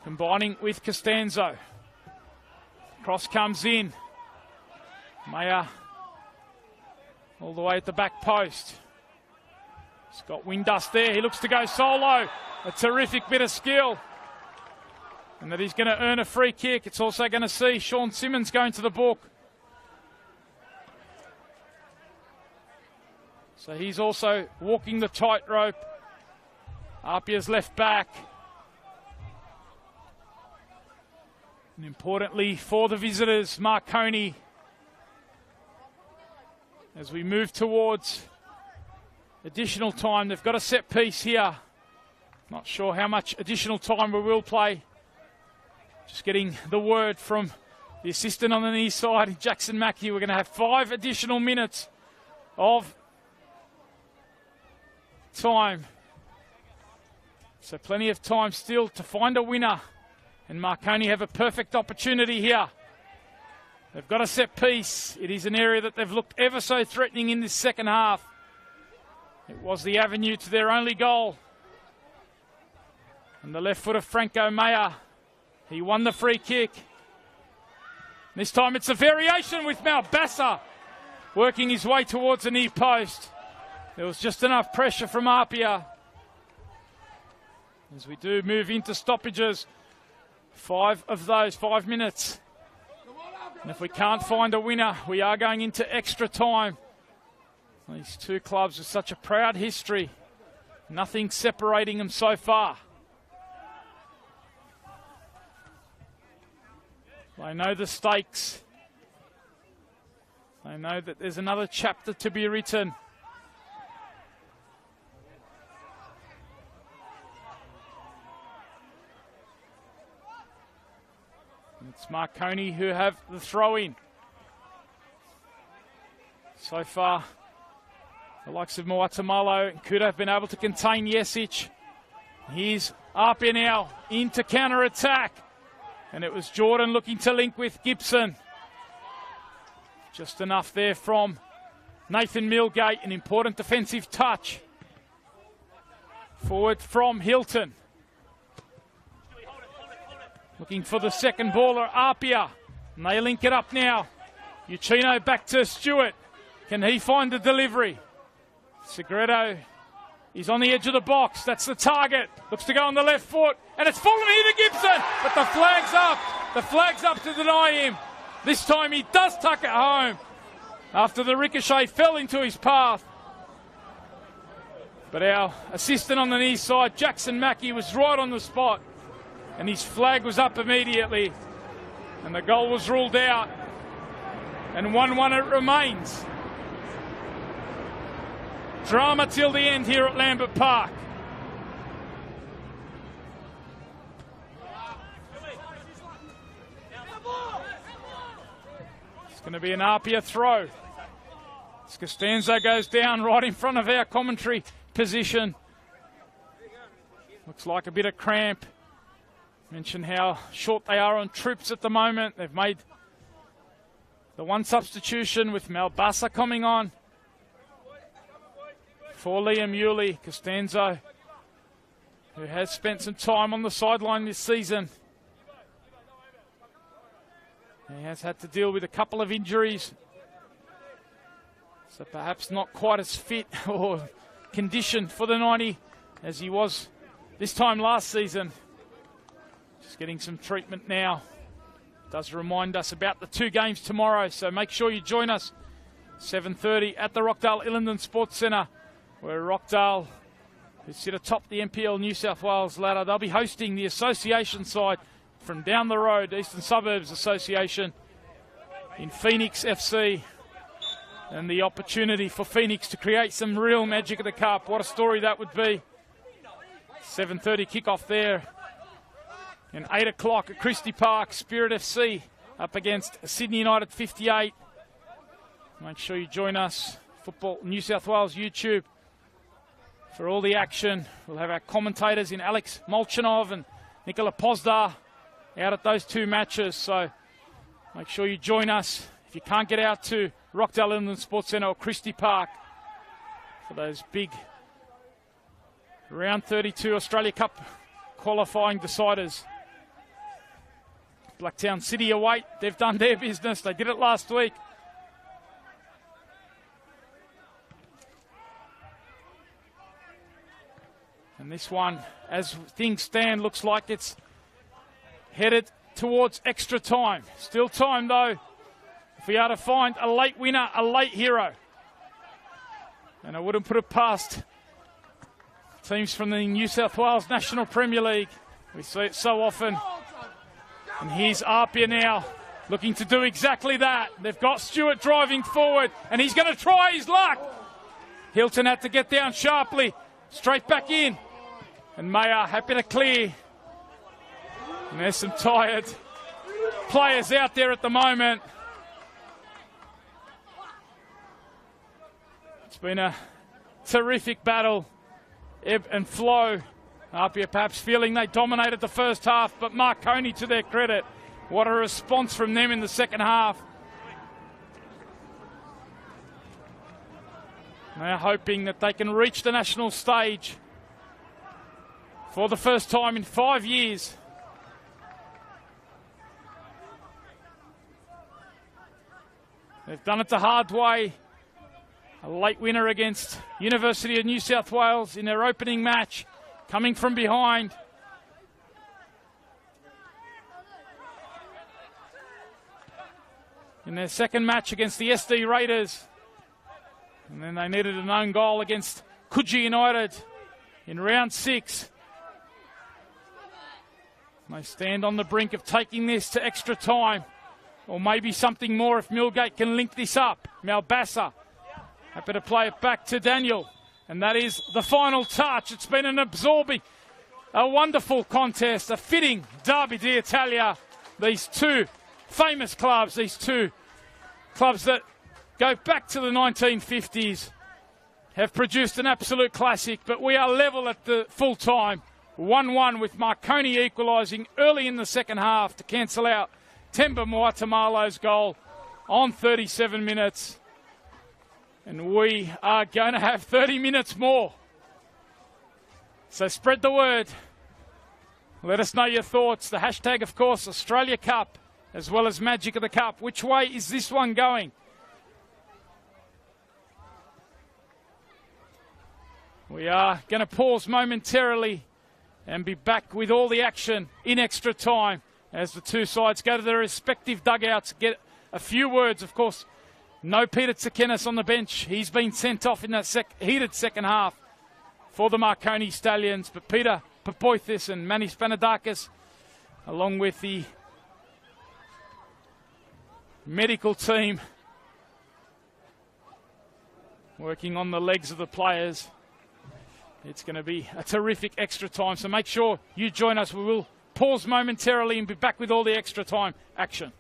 Combining with Costanzo. Cross comes in. Maya all the way at the back post. He's got Windust there. He looks to go solo. A terrific bit of skill. And that he's going to earn a free kick. It's also going to see Sean Simmons going to the book. So he's also walking the tightrope. Apia's left back. And importantly for the visitors, Marconi, as we move towards additional time. They've got a set piece here. Not sure how much additional time we will play. Just getting the word from the assistant on the near side, Jackson Mackey. We're going to have 5 additional minutes of time. So plenty of time still to find a winner. And Marconi have a perfect opportunity here. They've got a set piece. It is an area that they've looked ever so threatening in this second half. It was the avenue to their only goal. And the left foot of Franco Maya. He won the free kick. This time it's a variation with Malbassa working his way towards the near post. There was just enough pressure from APIA. As we do move into stoppages, 5 of those 5 minutes. And if we can't find a winner, we are going into extra time. These two clubs with such a proud history. Nothing separating them so far. They know the stakes. They know that there's another chapter to be written. It's Marconi who have the throw-in. So far, the likes of Moatamalo could have been able to contain Jesic. Here's APIA now into counter-attack. And it was Jordan looking to link with Gibson. Just enough there from Nathan Milgate, an important defensive touch. Forward from Hilton. Looking for the second baller, APIA. And they link it up now. Uchino back to Stewart. Can he find the delivery? Segredo is on the edge of the box. That's the target. Looks to go on the left foot. And it's fallen here to Gibson. But the flag's up. The flag's up to deny him. This time he does tuck it home. After the ricochet fell into his path. But our assistant on the near side, Jackson Mackey, was right on the spot. And his flag was up immediately. And the goal was ruled out. And 1-1 it remains. Drama till the end here at Lambert Park. It's going to be an APIA throw. As Costanzo goes down right in front of our commentary position. Looks like a bit of cramp. Mentioned how short they are on troops at the moment. They've made the one substitution with Malbassa coming on. For Liam Yulee, Costanzo, who has spent some time on the sideline this season. He has had to deal with a couple of injuries. So perhaps not quite as fit or conditioned for the 90 as he was this time last season. Just getting some treatment now. Does remind us about the 2 games tomorrow, so make sure you join us 7:30 at the Rockdale Illingdon Sports Centre, where Rockdale, who sit atop the NPL New South Wales ladder, they'll be hosting the association side from down the road, Eastern Suburbs Association in Phoenix FC. And the opportunity for Phoenix to create some real magic at the Cup. What a story that would be. 7:30 kickoff there. And 8 o'clock at Christie Park, Spirit FC up against Sydney United 58. Make sure you join us, Football New South Wales YouTube, for all the action. We'll have our commentators in Alex Molchanov and Nikola Pozdar out at those 2 matches. So make sure you join us if you can't get out to Rockdale Illingdon Sports Centre or Christie Park for those big round 32 Australia Cup qualifying deciders. Blacktown City await. They've done their business. They did it last week. And this one, as things stand, looks like it's headed towards extra time. Still time, though, if we are to find a late winner, a late hero. And I wouldn't put it past teams from the New South Wales National Premier League. We see it so often. And here's APIA now, looking to do exactly that. They've got Stewart driving forward, and he's going to try his luck. Hilton had to get down sharply, straight back in. And Mayer happy to clear. And there's some tired players out there at the moment. It's been a terrific battle, ebb and flow. APIA perhaps feeling they dominated the first half, but Marconi, to their credit, what a response from them in the second half. They're hoping that they can reach the national stage for the first time in 5 years. They've done it the hard way. A late winner against University of New South Wales in their opening match, coming from behind. In their second match against the SD Raiders. And then they needed an own goal against Coogee United in round 6. They stand on the brink of taking this to extra time, or maybe something more if Millgate can link this up. Malbassa happy to play it back to Daniel, and that is the final touch. It's been an absorbing, a wonderful contest, a fitting Derby d'Italia. These two famous clubs, these two clubs that go back to the 1950s, have produced an absolute classic, but we are level at the full time. 1-1 with Marconi equalising early in the second half to cancel out Temba Muatamalo's goal on 37 minutes. And we are going to have 30 minutes more. So spread the word. Let us know your thoughts. The hashtag, of course, Australia Cup, as well as Magic of the Cup. Which way is this one going? We are going to pause momentarily and be back with all the action in extra time as the two sides go to their respective dugouts, get a few words. Of course, no Peter Tsakenis on the bench. He's been sent off in that heated second half for the Marconi Stallions. But Peter Papoithis and Manny Spanadakis, along with the medical team, working on the legs of the players. It's going to be a terrific extra time, so make sure you join us. We will pause momentarily and be back with all the extra time action.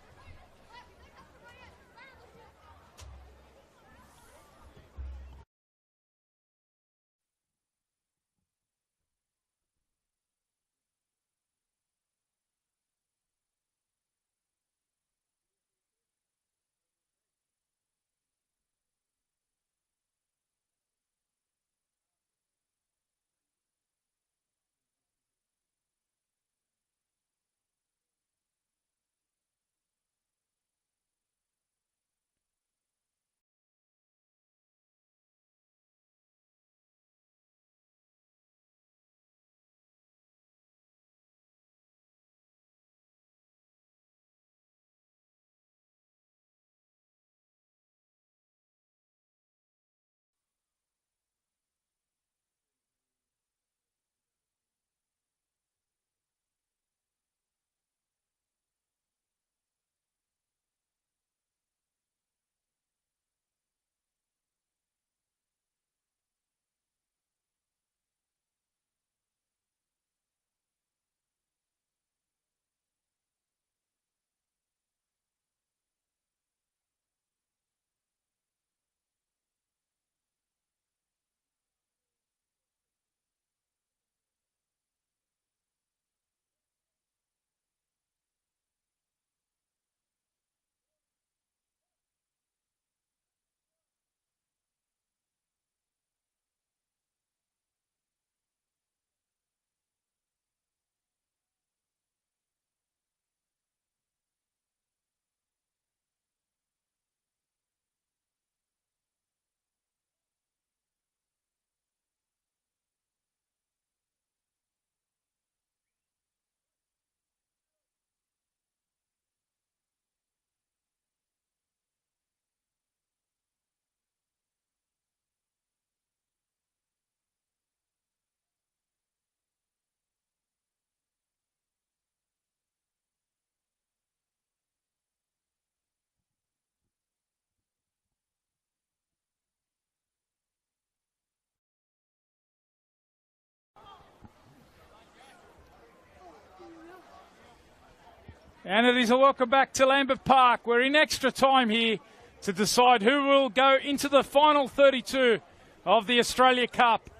And it is a welcome back to Lambert Park. We're in extra time here to decide who will go into the final 32 of the Australia Cup.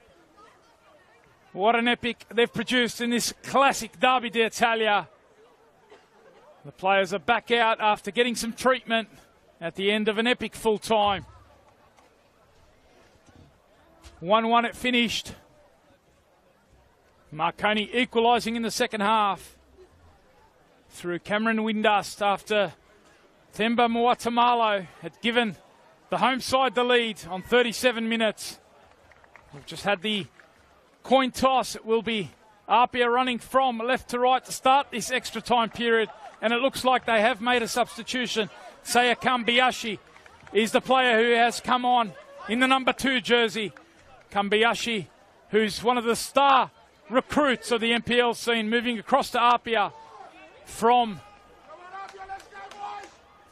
What an epic they've produced in this classic Derby d'Italia. The players are back out after getting some treatment at the end of an epic full time. 1-1 it finished. Marconi equalising in the second half through Cameron Windust after Themba Muatamalo had given the home side the lead on 37 minutes. We've just had the coin toss. It will be APIA running from left to right to start this extra time period, and it looks like they have made a substitution. Saya Kambiyashi is the player who has come on in the number 2 jersey. Kambiyashi, who's one of the star recruits of the NPL scene, moving across to APIA from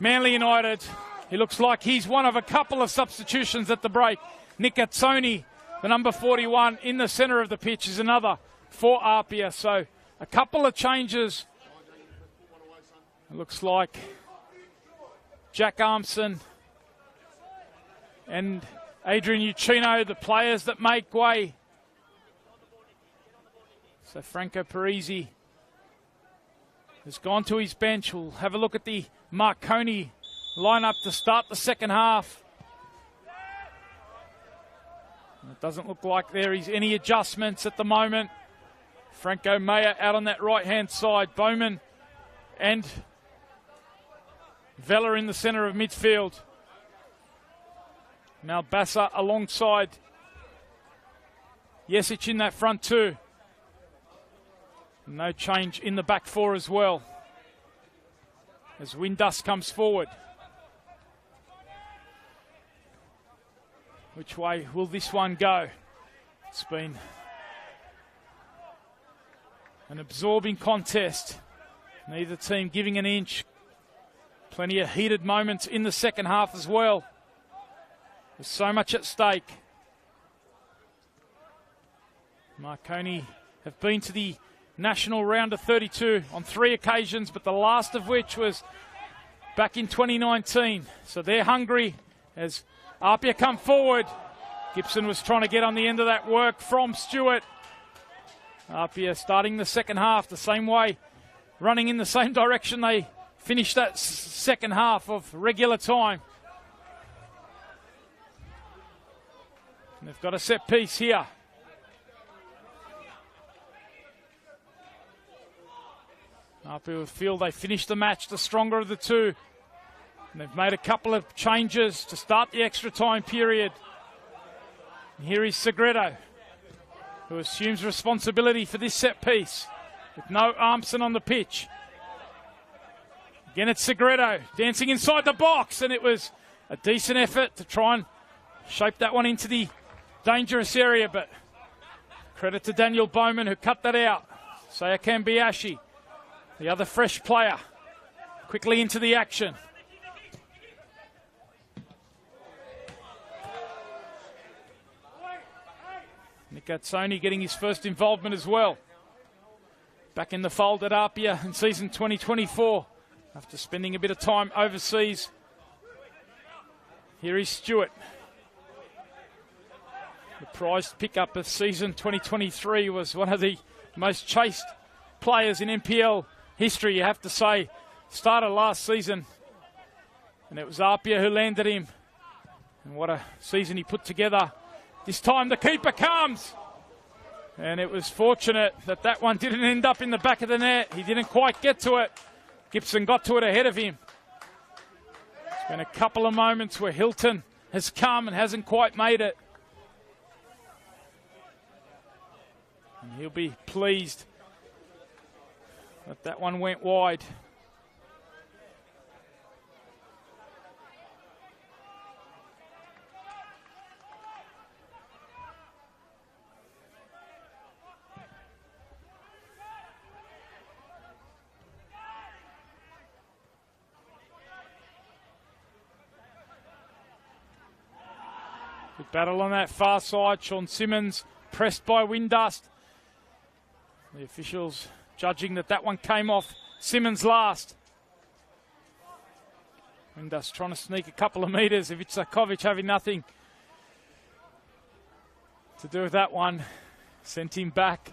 Manly United. He looks like he's one of a couple of substitutions at the break. Nick Atsoni, the number 41, in the centre of the pitch, is another for APIA. So a couple of changes. It looks like Jack Armson and Adrian Uccino, the players that make way. So Franco Parisi has gone to his bench. We'll have a look at the Marconi lineup to start the second half. It doesn't look like there is any adjustments at the moment. Franco Mayer out on that right-hand side. Bowman and Vella in the centre of midfield. Malbassa alongside Jesic in that front two. No change in the back four as well, as Windus comes forward. Which way will this one go? It's been an absorbing contest. Neither team giving an inch. Plenty of heated moments in the second half as well. There's so much at stake. Marconi have been to the national round of 32 on 3 occasions, but the last of which was back in 2019. So they're hungry as APIA come forward. Gibson was trying to get on the end of that work from Stewart. APIA starting the second half the same way, running in the same direction they finished that second half of regular time. And they've got a set piece here. APIA feel they finished the match the stronger of the two. And they've made a couple of changes to start the extra time period. And here is Segredo, who assumes responsibility for this set piece with no Armson on the pitch. Again, it's Segredo dancing inside the box, and it was a decent effort to try and shape that one into the dangerous area, but credit to Daniel Bowman who cut that out. Saya Kambiyashi, the other fresh player, quickly into the action. Nick Atsoni getting his first involvement as well. Back in the fold at APIA in season 2024 after spending a bit of time overseas. Here is Stewart. The prized pickup of season 2023, was one of the most chased players in NPL history, you have to say. Started last season, and it was APIA who landed him. And what a season he put together. This time the keeper comes, and it was fortunate that that one didn't end up in the back of the net. He didn't quite get to it. Gibson got to it ahead of him. There's been a couple of moments where Hilton has come and hasn't quite made it. And he'll be pleased that that one went wide. Good battle on that far side. Sean Simmons pressed by Windust. The officials judging that that one came off Simmons last. Windust trying to sneak a couple of metres. Ivica having nothing to do with that one. Sent him back.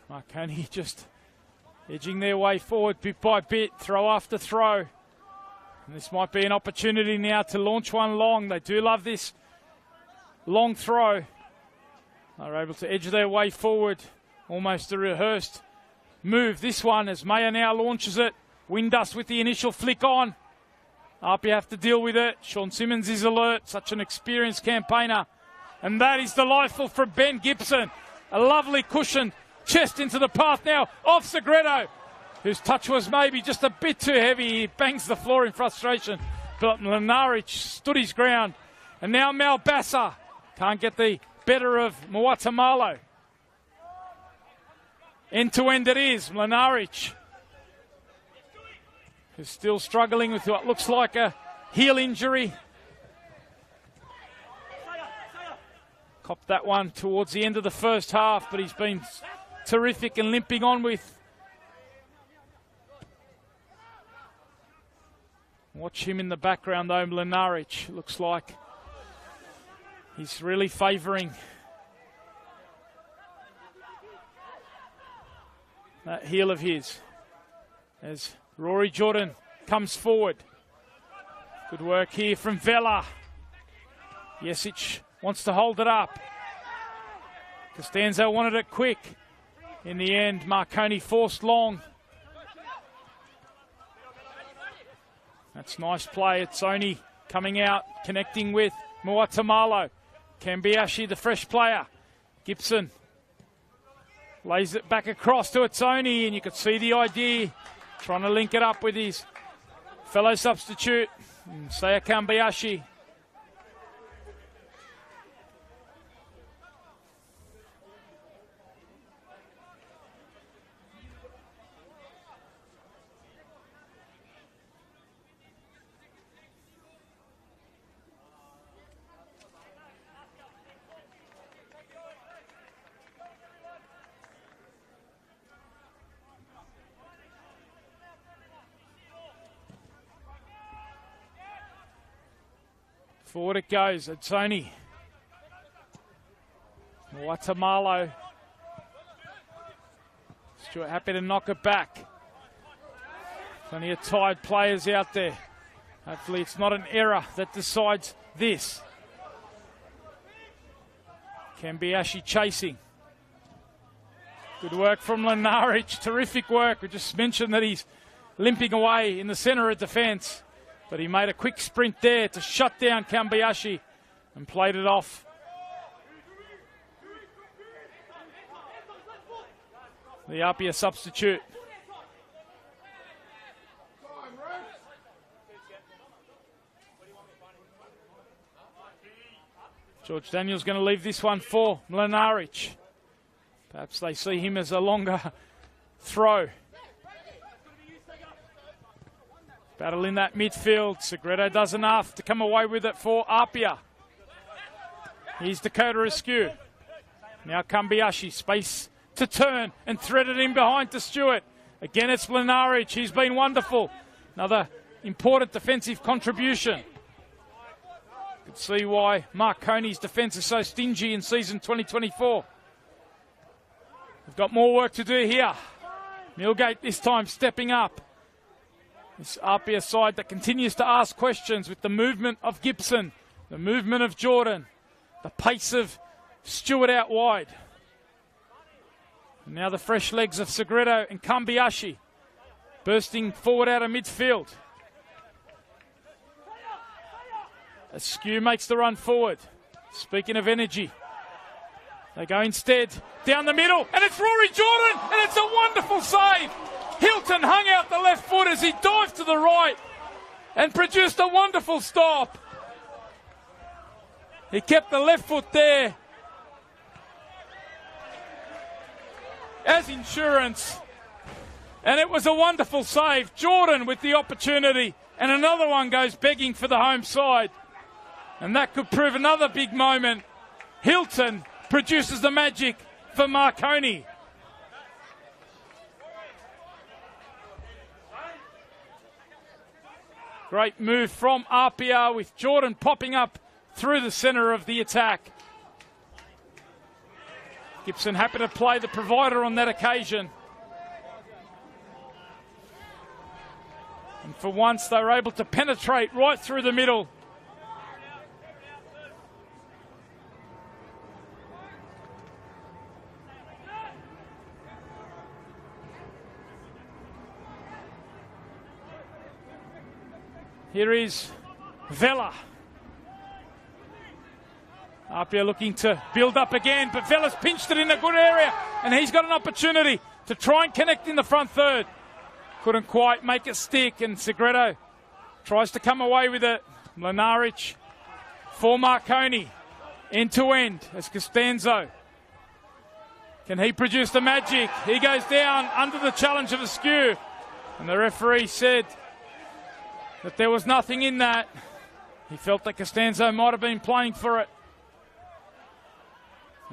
Marconi just edging their way forward bit by bit, throw after throw. And this might be an opportunity now to launch one long. They do love this long throw. They're able to edge their way forward. Almost a rehearsed move, this one, as Mayer now launches it. Windust with the initial flick on. APIA have to deal with it. Sean Simmons is alert, such an experienced campaigner. And that is delightful from Ben Gibson. A lovely cushioned chest into the path now of Segredo, whose touch was maybe just a bit too heavy. He bangs the floor in frustration. But Mlinaric stood his ground. And now Malbassa can't get the better of Muatamalo. End-to-end it is. Mlinaric, who's still struggling with what looks like a heel injury. Copped that one towards the end of the first half, but he's been terrific and limping on with. Watch him in the background though, Mlinaric. Looks like he's really favouring that heel of his as Rory Jordan comes forward. Good work here from Vela. Jesic wants to hold it up. Costanzo wanted it quick. In the end, Marconi forced long. That's nice play. It's Oni coming out, connecting with Muatamalo. Kambiashi, the fresh player. Gibson lays it back across to Atsoni, and you could see the idea, trying to link it up with his fellow substitute, Saya Kambiashi. Forward it goes, Atsoni. Muatamalo. Stuart happy to knock it back. Plenty of tired players out there. Hopefully it's not an error that decides this. Kambiashi chasing. Good work from Mlinaric. Terrific work. We just mentioned that he's limping away in the centre of defence. But he made a quick sprint there to shut down Kambiashi and played it off. The APIA substitute. George Daniel's going to leave this one for Mlinaric. Perhaps they see him as a longer throw. Battle in that midfield. Segredo does enough to come away with it for APIA. Here's Dakota Askew. Now Kambiashi, space to turn and thread it in behind to Stewart. Again it's Mlinaric. He's been wonderful. Another important defensive contribution. You can see why Marconi's defence is so stingy in season 2024. We've got more work to do here. Millgate this time stepping up. This APIA side that continues to ask questions with the movement of Gibson, the movement of Jordan, the pace of Stewart out wide. And now the fresh legs of Segredo and Kambiashi bursting forward out of midfield. Askew makes the run forward. Speaking of energy, they go instead down the middle, and it's Rory Jordan, and it's a wonderful save. Hilton hung out the left foot as he dived to the right and produced a wonderful stop. He kept the left foot there as insurance, and it was a wonderful save. Jordan with the opportunity, and another one goes begging for the home side, and that could prove another big moment. Hilton produces the magic for Marconi. Great move from APIA with Jordan popping up through the centre of the attack. Gibson happy to play the provider on that occasion. And for once, they were able to penetrate right through the middle. Here is Vela. APIA looking to build up again, but Vela's pinched it in a good area, and he's got an opportunity to try and connect in the front third. Couldn't quite make it stick, and Segredo tries to come away with it. Mlinaric for Marconi, end to end as Costanzo. Can he produce the magic? He goes down under the challenge of Askew, and the referee said that there was nothing in that. He felt that Costanzo might have been playing for it.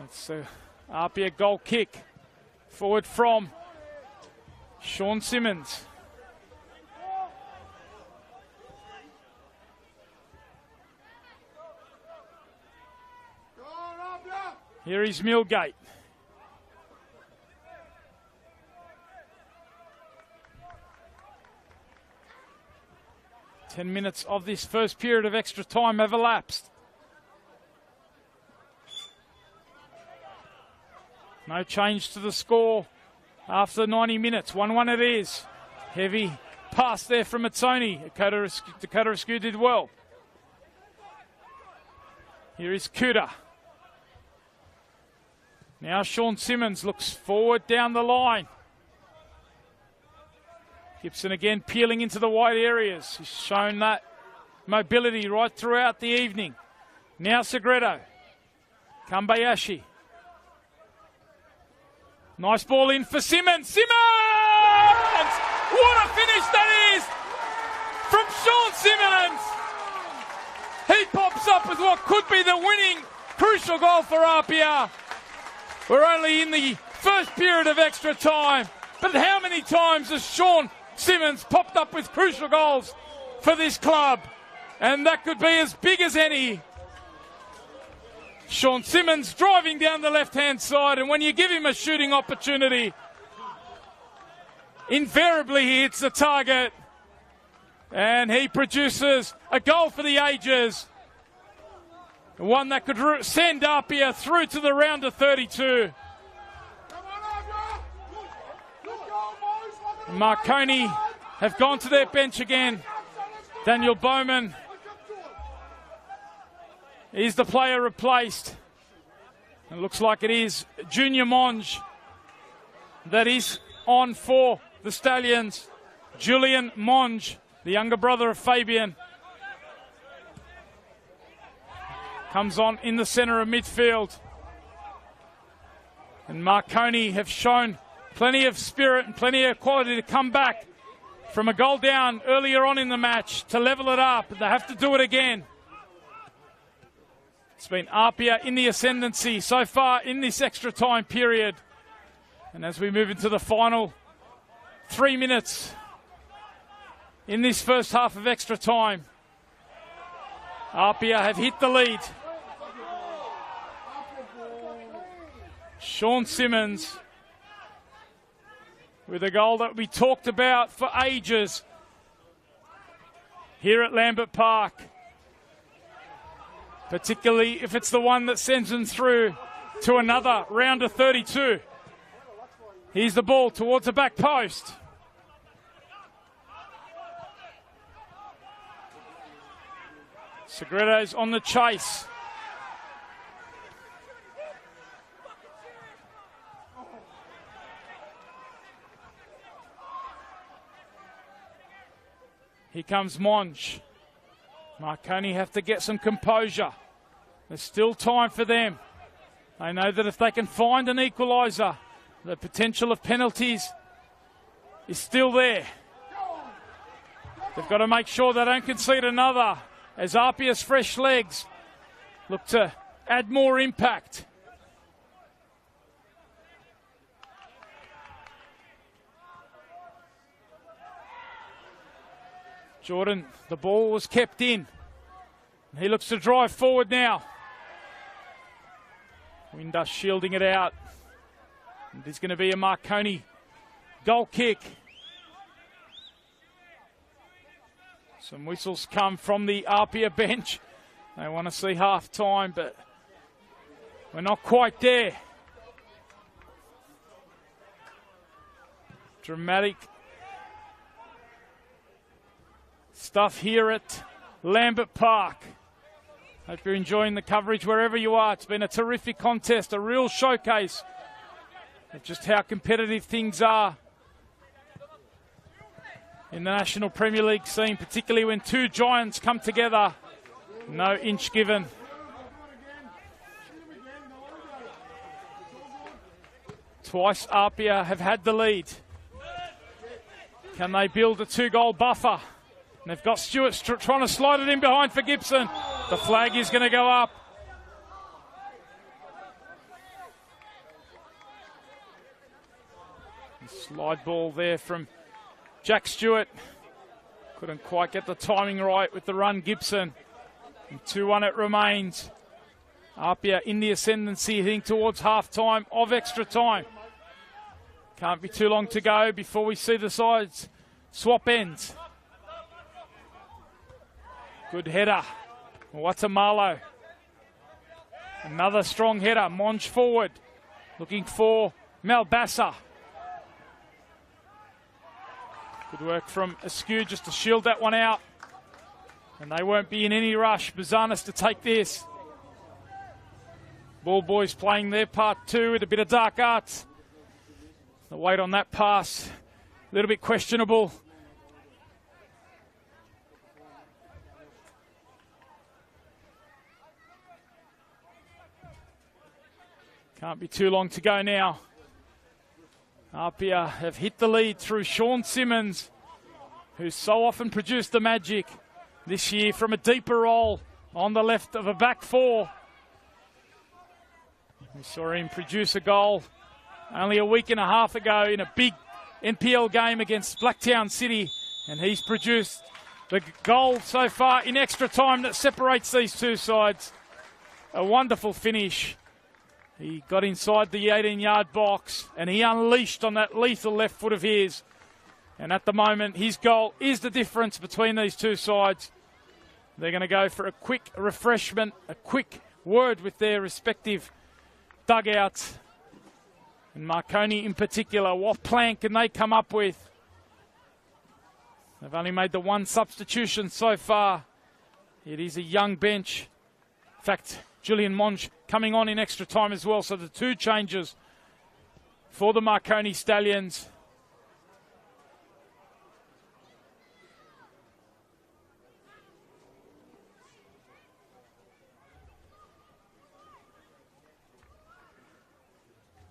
It's a APIA goal kick forward from Sean Simmons. Here is Millgate. Ten minutes of this first period of extra time have elapsed. No change to the score after 90 minutes. 1-1 it is. Heavy pass there from Mazzoni. Dakota Askew did well. Here is Kuda. Now Sean Simmons looks forward down the line. Gibson again peeling into the wide areas. He's shown that mobility right throughout the evening. Now Segredo. Kambayashi. Nice ball in for Simmons. Simmons! What a finish that is from Sean Simmons. He pops up with what could be the winning crucial goal for APIA. We're only in the first period of extra time, but how many times has Sean Simmons popped up with crucial goals for this club? And that could be as big as any. Sean Simmons driving down the left-hand side, and when you give him a shooting opportunity, invariably he hits the target, and he produces a goal for the ages. One that could send APIA through to the round of 32. Marconi have gone to their bench again. Daniel Bowman is the player replaced. It looks like it is Junior Monge that is on for the Stallions. Julian Monge, the younger brother of Fabian, comes on in the centre of midfield. And Marconi have shown plenty of spirit and plenty of quality to come back from a goal down earlier on in the match to level it up. They have to do it again. It's been APIA in the ascendancy so far in this extra time period. And as we move into the final 3 minutes in this first half of extra time, APIA have hit the lead. Sean Simmons with a goal that we talked about for ages here at Lambert Park. Particularly if it's the one that sends them through to another round of 32. Here's the ball towards the back post. Segredo's on the chase. Here comes Monge. Marconi have to get some composure. There's still time for them. They know that if they can find an equaliser, the potential of penalties is still there. They've got to make sure they don't concede another as APIA's fresh legs look to add more impact. Jordan, the ball was kept in. He looks to drive forward now. Winder shielding it out. And there's going to be a Marconi goal kick. Some whistles come from the APIA bench. They want to see half time, but we're not quite there. Dramatic stuff here at Lambert Park. Hope you're enjoying the coverage wherever you are. It's been a terrific contest, a real showcase of just how competitive things are in the National Premier League scene, particularly when two giants come together. No inch given. Twice APIA have had the lead. Can they build a two-goal buffer? And they've got Stewart trying to slide it in behind for Gibson. The flag is going to go up. Slide ball there from Jack Stewart. Couldn't quite get the timing right with the run, Gibson. And 2-1 it remains. APIA in the ascendancy, heading towards half-time of extra time. Can't be too long to go before we see the sides swap ends. Good header. Watamalo. Another strong header. Monge forward. Looking for Malbassa. Good work from Askew just to shield that one out. And they won't be in any rush. Bazanis to take this. Ball boys playing their part too with a bit of dark arts. The weight on that pass, a little bit questionable. Can't be too long to go now. APIA have hit the lead through Sean Simmons, who's so often produced the magic this year from a deeper role on the left of a back four. We saw him produce a goal only a week and a half ago in a big NPL game against Blacktown City, and he's produced the goal so far in extra time that separates these two sides. A wonderful finish. He got inside the 18-yard box and he unleashed on that lethal left foot of his. And at the moment, his goal is the difference between these two sides. They're going to go for a quick refreshment, a quick word with their respective dugouts. And Marconi in particular, what plan can they come up with? They've only made the one substitution so far. It is a young bench. In fact, Julian Monge coming on in extra time as well. So the two changes for the Marconi Stallions.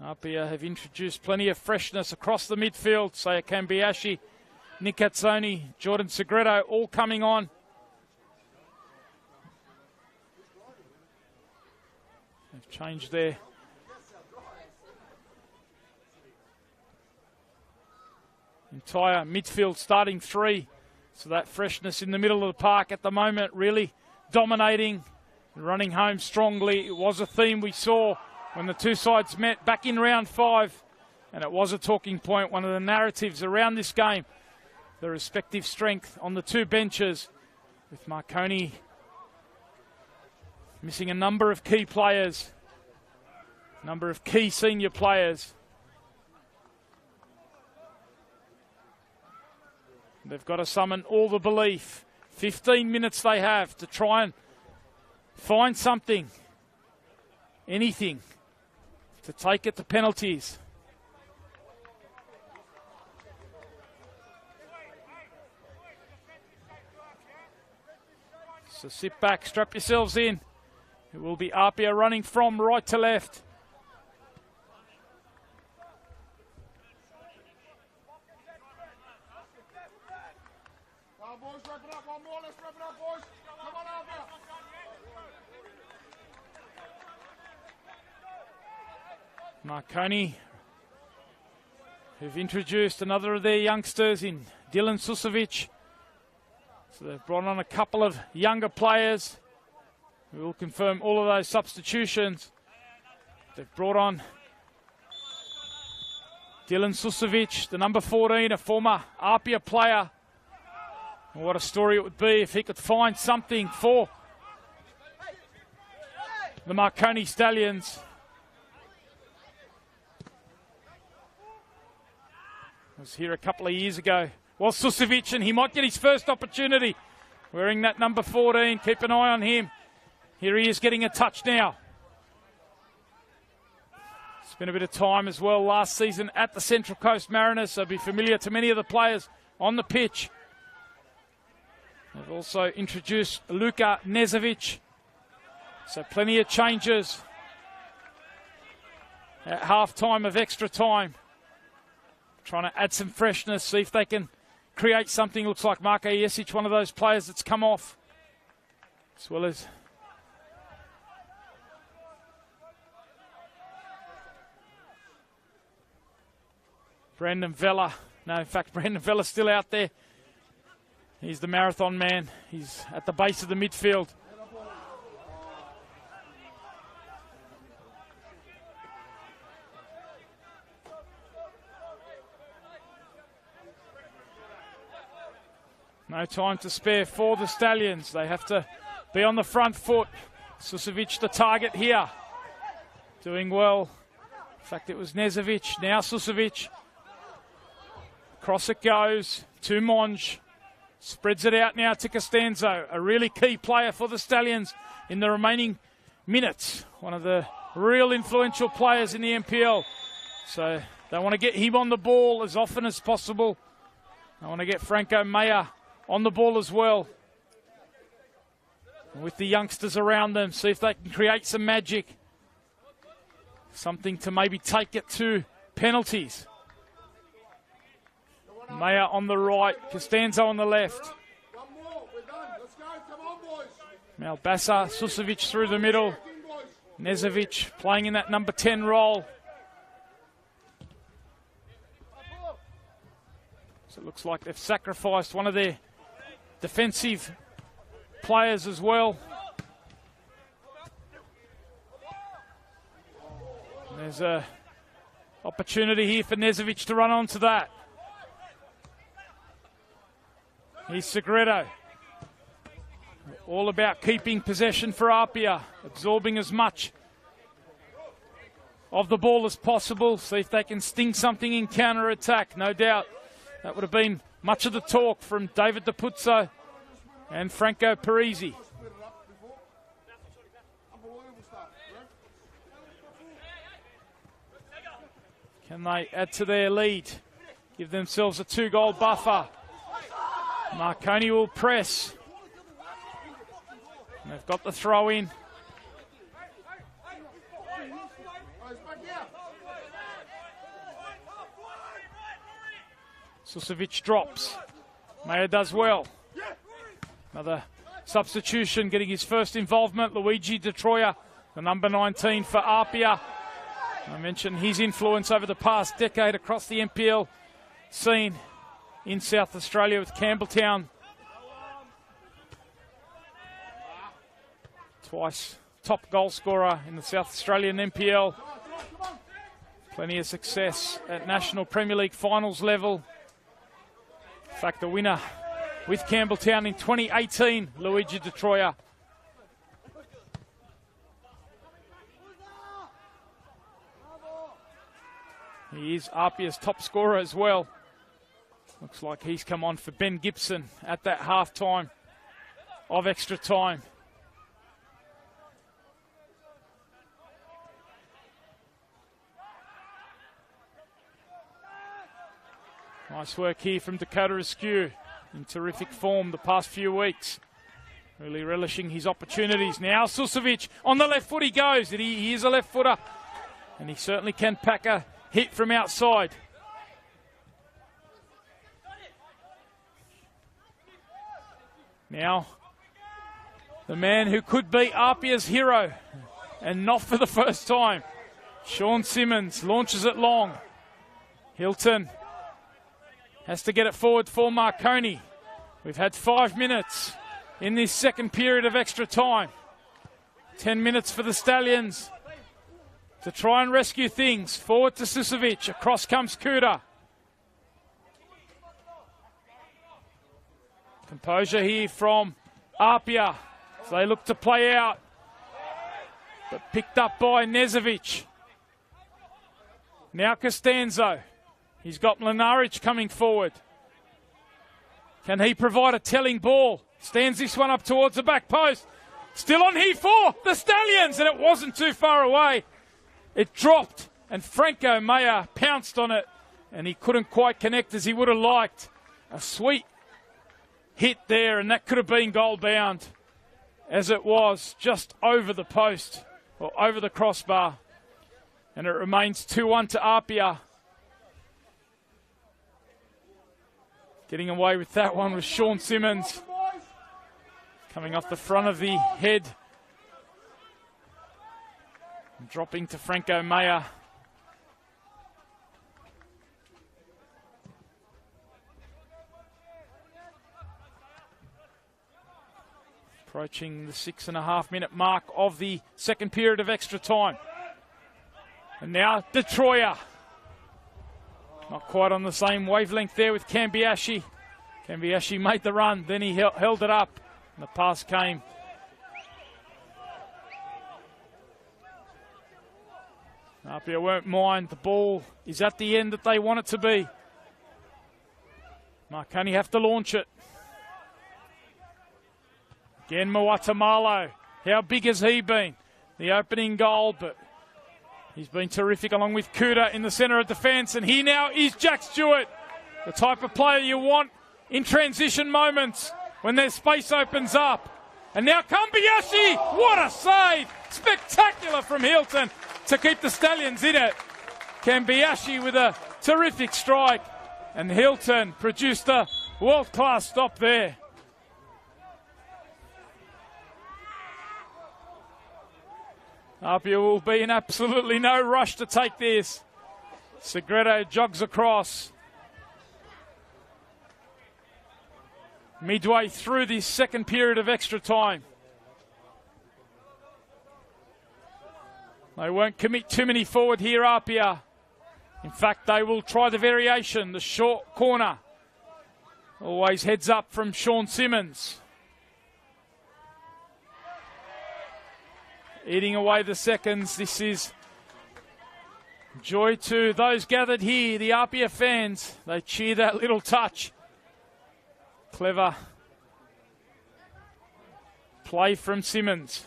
APIA have introduced plenty of freshness across the midfield. Saya Kambiashi, Nick Atzoni, Jordan Segredo all coming on. They've changed their entire midfield starting three. So that freshness in the middle of the park at the moment really dominating, running home strongly. It was a theme we saw when the two sides met back in round 5, and it was a talking point, one of the narratives around this game, the respective strength on the two benches, with Marconi missing a number of key players, a number of key senior players. They've got to summon all the belief. 15 minutes they have to try and find something, anything, to take it to penalties. So sit back, strap yourselves in. It will be APIA running from right to left. Marconi, who've introduced another of their youngsters in Dylan Susovic. So they've brought on a couple of younger players. We will confirm all of those substitutions. They've brought on Dylan Susovic, the number 14, a former APIA player. What a story it would be if he could find something for the Marconi Stallions. I was here a couple of years ago. Well, Susovic, and he might get his first opportunity. Wearing that number 14, keep an eye on him. Here he is getting a touch now. Spent a bit of time as well last season at the Central Coast Mariners, so be familiar to many of the players on the pitch. They've also introduced Luka Nezovic, so plenty of changes at half-time of extra time. Trying to add some freshness, see if they can create something. Looks like Marko Jesic, one of those players that's come off, as well as Brandon Vella. No, in fact, Brandon Vella's still out there. He's the marathon man. He's at the base of the midfield. No time to spare for the Stallions. They have to be on the front foot. Susovic the target here. Doing well. In fact, it was Nezovic. Now Susovic. Across it goes to Monge. Spreads it out now to Costanzo. A really key player for the Stallions in the remaining minutes. One of the real influential players in the NPL. So they want to get him on the ball as often as possible. They want to get Franco Meyer on the ball as well. And with the youngsters around them, see if they can create some magic. Something to maybe take it to penalties. Meyer on the right, Costanzo on the left. Malbasa, Susovic through the middle. Nezovic playing in that number 10 role. So it looks like they've sacrificed one of their defensive players as well. And there's a opportunity here for Nezovic to run onto that. Here's Segredo. All about keeping possession for APIA, absorbing as much of the ball as possible. See if they can sting something in counter-attack. No doubt that would have been much of the talk from David DePuzzo and Franco Parisi. Can they add to their lead? Give themselves a 2-goal buffer. Marconi will press. And they've got the throw in. Susovic drops. Meyer does well. Another substitution getting his first involvement. Luigi De Troia, the number 19 for APIA. I mentioned his influence over the past decade across the NPL scene in South Australia with Campbelltown. Twice top goal scorer in the South Australian NPL. Plenty of success at National Premier League finals level. In fact, the winner with Campbelltown in 2018, Luigi De Troia. He is APIA's top scorer as well. Looks like he's come on for Ben Gibson at that half-time of extra time. Nice work here from Dakota Askew, in terrific form the past few weeks. Really relishing his opportunities. Now Susovic on the left foot he goes. He is a left footer, and he certainly can pack a hit from outside. Now, the man who could be APIA's hero, and not for the first time. Sean Simmons launches it long. Hilton has to get it forward for Marconi. We've had 5 minutes in this second period of extra time. 10 minutes for the Stallions. to try and rescue things. Forward to Susovic. Across comes Kuda. Composure here from APIA. So they look to play out. But picked up by Nezovic. Now Costanzo. He's got Mlinaric coming forward. Can he provide a telling ball? Stands this one up towards the back post. Still on here for the Stallions, and it wasn't too far away. It dropped, and Franco Mayer pounced on it, and he couldn't quite connect as he would have liked. A sweet hit there, and that could have been goal bound, as it was just over the post, or over the crossbar. And it remains 2-1 to APIA. Getting away with that one was Sean Simmons. Coming off the front of the head. And dropping to Franco Mayer. Approaching the 6.5-minute mark of the second period of extra time. And now Detroyer. Not quite on the same wavelength there with Cambiashi. Cambiashi made the run, then he held it up, and the pass came. APIA won't mind. The ball is at the end that they want it to be. Marconi have to launch it. Again, Moatamalo. How big has he been? The opening goal, but he's been terrific along with Kuda in the centre of defence. And here now is Jack Stewart, the type of player you want in transition moments when their space opens up. And now Cambiashi, what a save! Spectacular from Hilton to keep the Stallions in it. Cambiashi with a terrific strike, and Hilton produced a world-class stop there. APIA will be in absolutely no rush to take this. Segredo jogs across. Midway through this second period of extra time. They won't commit too many forward here, APIA. In fact, they will try the variation, the short corner. Always heads up from Sean Simmons. Eating away the seconds. This is joy to those gathered here, the APIA fans. They cheer that little touch. Clever play from Simmons.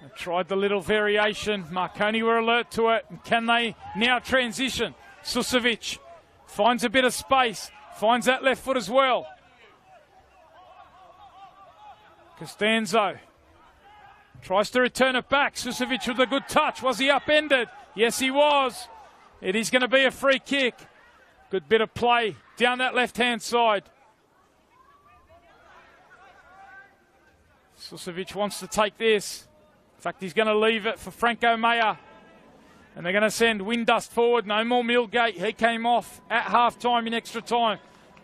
They tried the little variation. Marconi were alert to it. And can they now transition? Susovic finds a bit of space. Finds that left foot as well. Costanzo tries to return it back. Susovic with a good touch. Was he upended? Yes, he was. It is going to be a free kick. Good bit of play down that left-hand side. Susovic wants to take this. In fact, he's going to leave it for Franco Mayer. And they're going to send Windust forward. No more Millgate. He came off at half-time in extra time.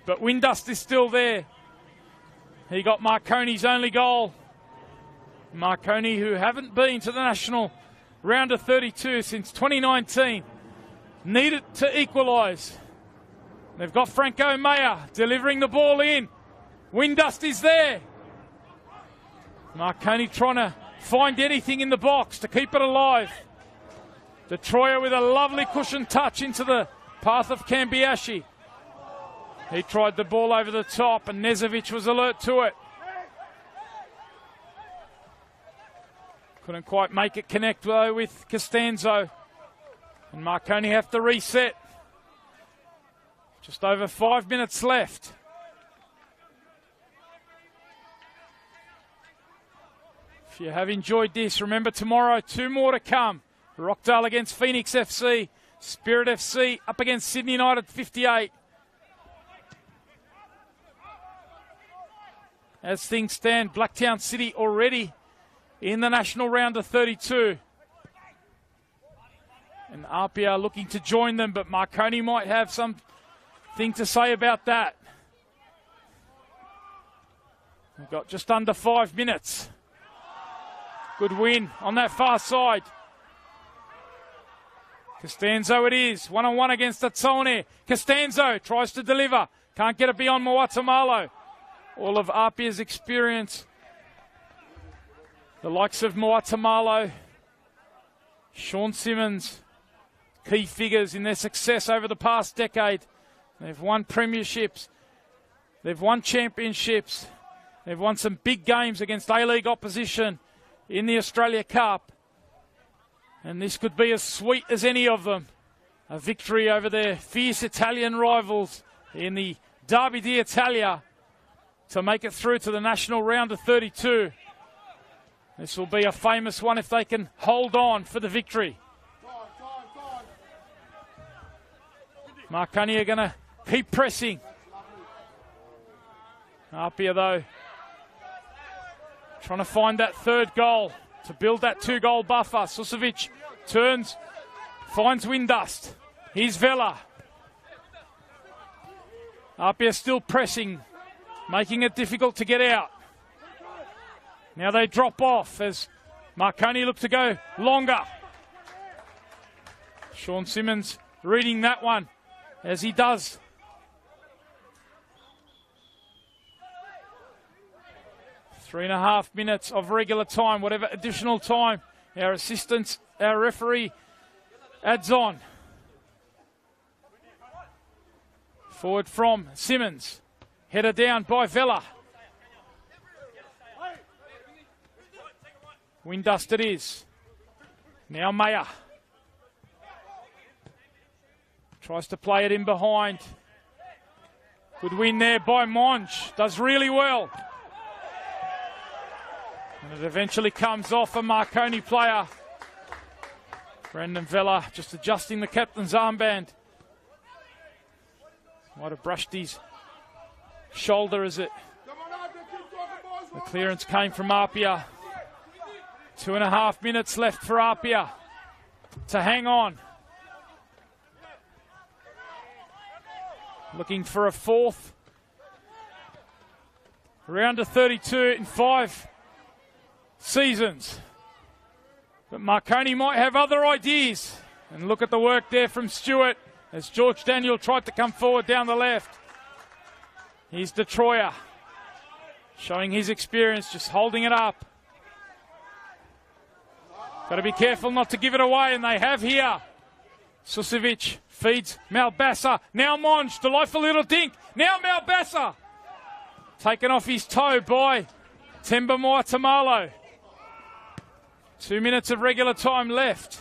But Windust is still there. He got Marconi's only goal. Marconi, who haven't been to the national round of 32 since 2019, needed to equalise. They've got Franco Mayer delivering the ball in. Windust is there. Marconi trying to find anything in the box to keep it alive. Detroyer with a lovely cushion touch into the path of Cambiashi. He tried the ball over the top, and Nezovic was alert to it. Couldn't quite make it connect, though, with Costanzo. And Marconi have to reset. Just over 5 minutes left. If you have enjoyed this, remember tomorrow, 2 more to come. Rockdale against Phoenix FC. Spirit FC up against Sydney United 58. As things stand, Blacktown City already in the national round of 32. And APIA looking to join them, but Marconi might have something to say about that. We've got just under 5 minutes Good win on that far side. Costanzo it is. 1-on-1 against Atsone. Costanzo tries to deliver. Can't get it beyond Moatamalo. All of Apia's experience. The likes of Moatamalo, Sean Simmons, key figures in their success over the past decade. They've won premierships. They've won championships. They've won some big games against A-League opposition in the Australia Cup. And this could be as sweet as any of them. A victory over their fierce Italian rivals in the Derby d'Italia to make it through to the national round of 32. This will be a famous one if they can hold on for the victory. Marconi are going to keep pressing. Apia, though, trying to find that third goal to build that 2-goal buffer. Susovic turns, finds Windust. Here's Vela. Apia still pressing, making it difficult to get out. Now they drop off as Marconi look to go longer. Sean Simmons reading that one as he does. Three and a half minutes of regular time, whatever additional time our assistants, our referee adds on. Forward from Simmons. Header down by Vela. Windust it is. Now Mayer. Tries to play it in behind. Good win there by Monge. Does really well. And it eventually comes off a Marconi player. Brendan Vela just adjusting the captain's armband. Might have brushed his shoulder as it. The clearance came from Apia. 2.5 minutes left for Apia to hang on. Looking for a fourth. Round of 32 in 5 seasons. But Marconi might have other ideas. And look at the work there from Stewart as George Daniel tried to come forward down the left. Here's Detroyer showing his experience, just holding it up. Got to be careful not to give it away, and they have here. Susovic feeds Malbassa. Now Monge, delightful little dink. Now Malbassa. Taken off his toe by Temba Moatamalo. 2 minutes of regular time left.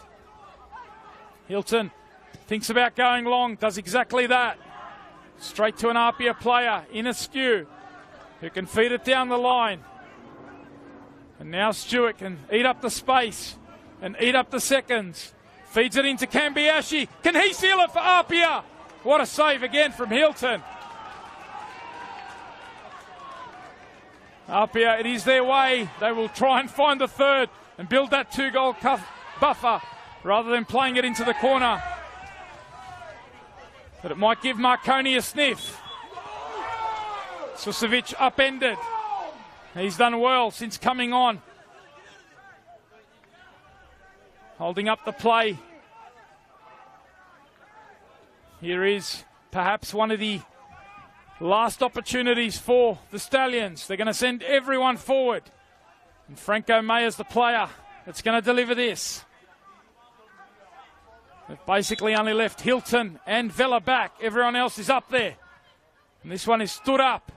Hilton thinks about going long, does exactly that. Straight to an Apia player in a skew who can feed it down the line. And now Stewart can eat up the space and eat up the seconds. Feeds it into Kambiashi. Can he seal it for Apia? What a save again from Hilton. Apia, it is their way. They will try and find the third and build that 2-goal buffer rather than playing it into the corner. But it might give Marconi a sniff. Susovic upended. He's done well since coming on. Holding up the play. Here is perhaps one of the last opportunities for the Stallions. They're going to send everyone forward. And Franco Mayer's the player that's going to deliver this. They've basically only left Hilton and Vela back. Everyone else is up there. And this one is stood up.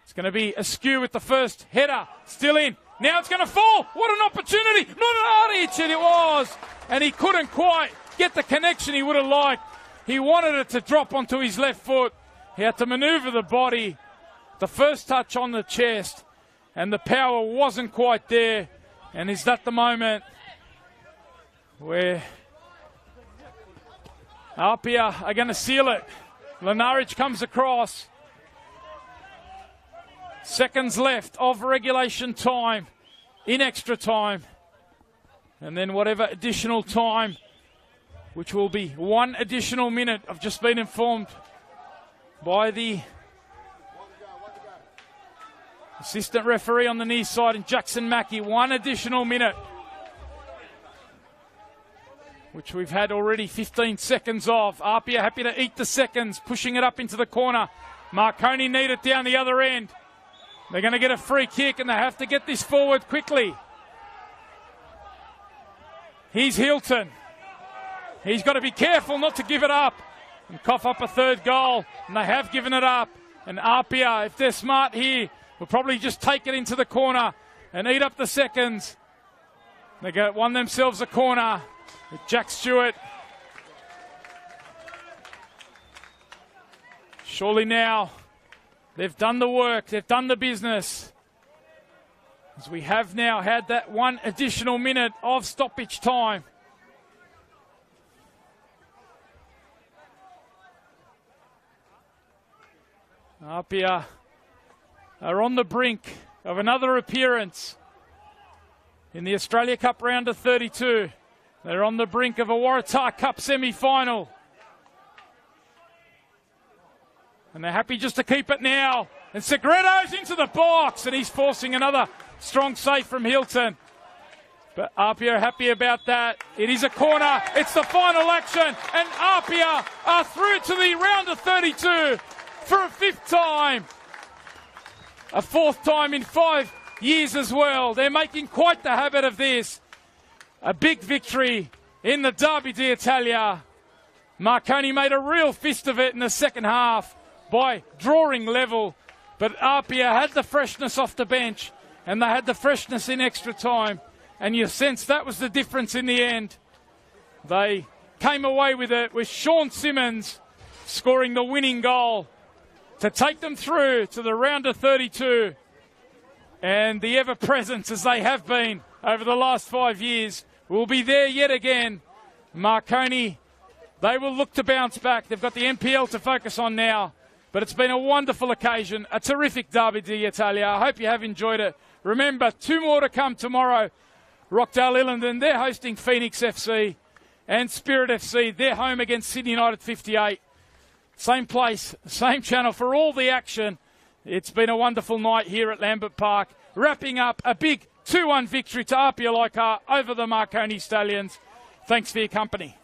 It's going to be askew with the first header. Still in. Now it's going to fall. What an opportunity. Mladic, and it was. And he couldn't quite get the connection he would have liked. He wanted it to drop onto his left foot. He had to manoeuvre the body. The first touch on the chest. And the power wasn't quite there. And is that the moment where Apia are going to seal it? Lenaric comes across. Seconds left of regulation time in extra time. And then whatever additional time, which will be 1 additional minute. I've just been informed by the Assistant referee on the near side and Jackson Mackey, 1 additional minute, which we've had already 15 seconds of. APIA happy to eat the seconds, pushing it up into the corner. Marconi need it down the other end. They're going to get a free kick and they have to get this forward quickly. Here's Hilton. He's got to be careful not to give it up and cough up a third goal. And they have given it up. And APIA, if they're smart here, will probably just take it into the corner and eat up the seconds. They won themselves a corner with Jack Stewart. Surely now they've done the work, they've done the business. As we have now had that 1 additional minute of stoppage time. APIA are on the brink of another appearance in the Australia Cup round of 32. They're on the brink of a Waratah Cup semi-final. And they're happy just to keep it now. And Segretto's into the box, and he's forcing another strong save from Hilton. But APIA are happy about that. It is a corner. It's the final action. And APIA are through to the round of 32 for a 5th time. A 4th time in 5 years as well. They're making quite the habit of this. A big victory in the Derby d'Italia. Marconi made a real fist of it in the second half by drawing level. But APIA had the freshness off the bench and they had the freshness in extra time. And you sense that was the difference in the end. They came away with it with Sean Simmons scoring the winning goal to take them through to the round of 32. And the ever-presence, as they have been over the last 5 years, will be there yet again. Marconi, they will look to bounce back. They've got the NPL to focus on now. But it's been a wonderful occasion, a terrific Derby d'Italia. I hope you have enjoyed it. Remember, 2 more to come tomorrow. Rockdale Illingdon, they're hosting Phoenix FC. And Spirit FC, they're home against Sydney United 58. Same place, same channel for all the action. It's been a wonderful night here at Lambert Park. Wrapping up a big 2-1 victory to APIA Leichhardt over the Marconi Stallions. Thanks for your company.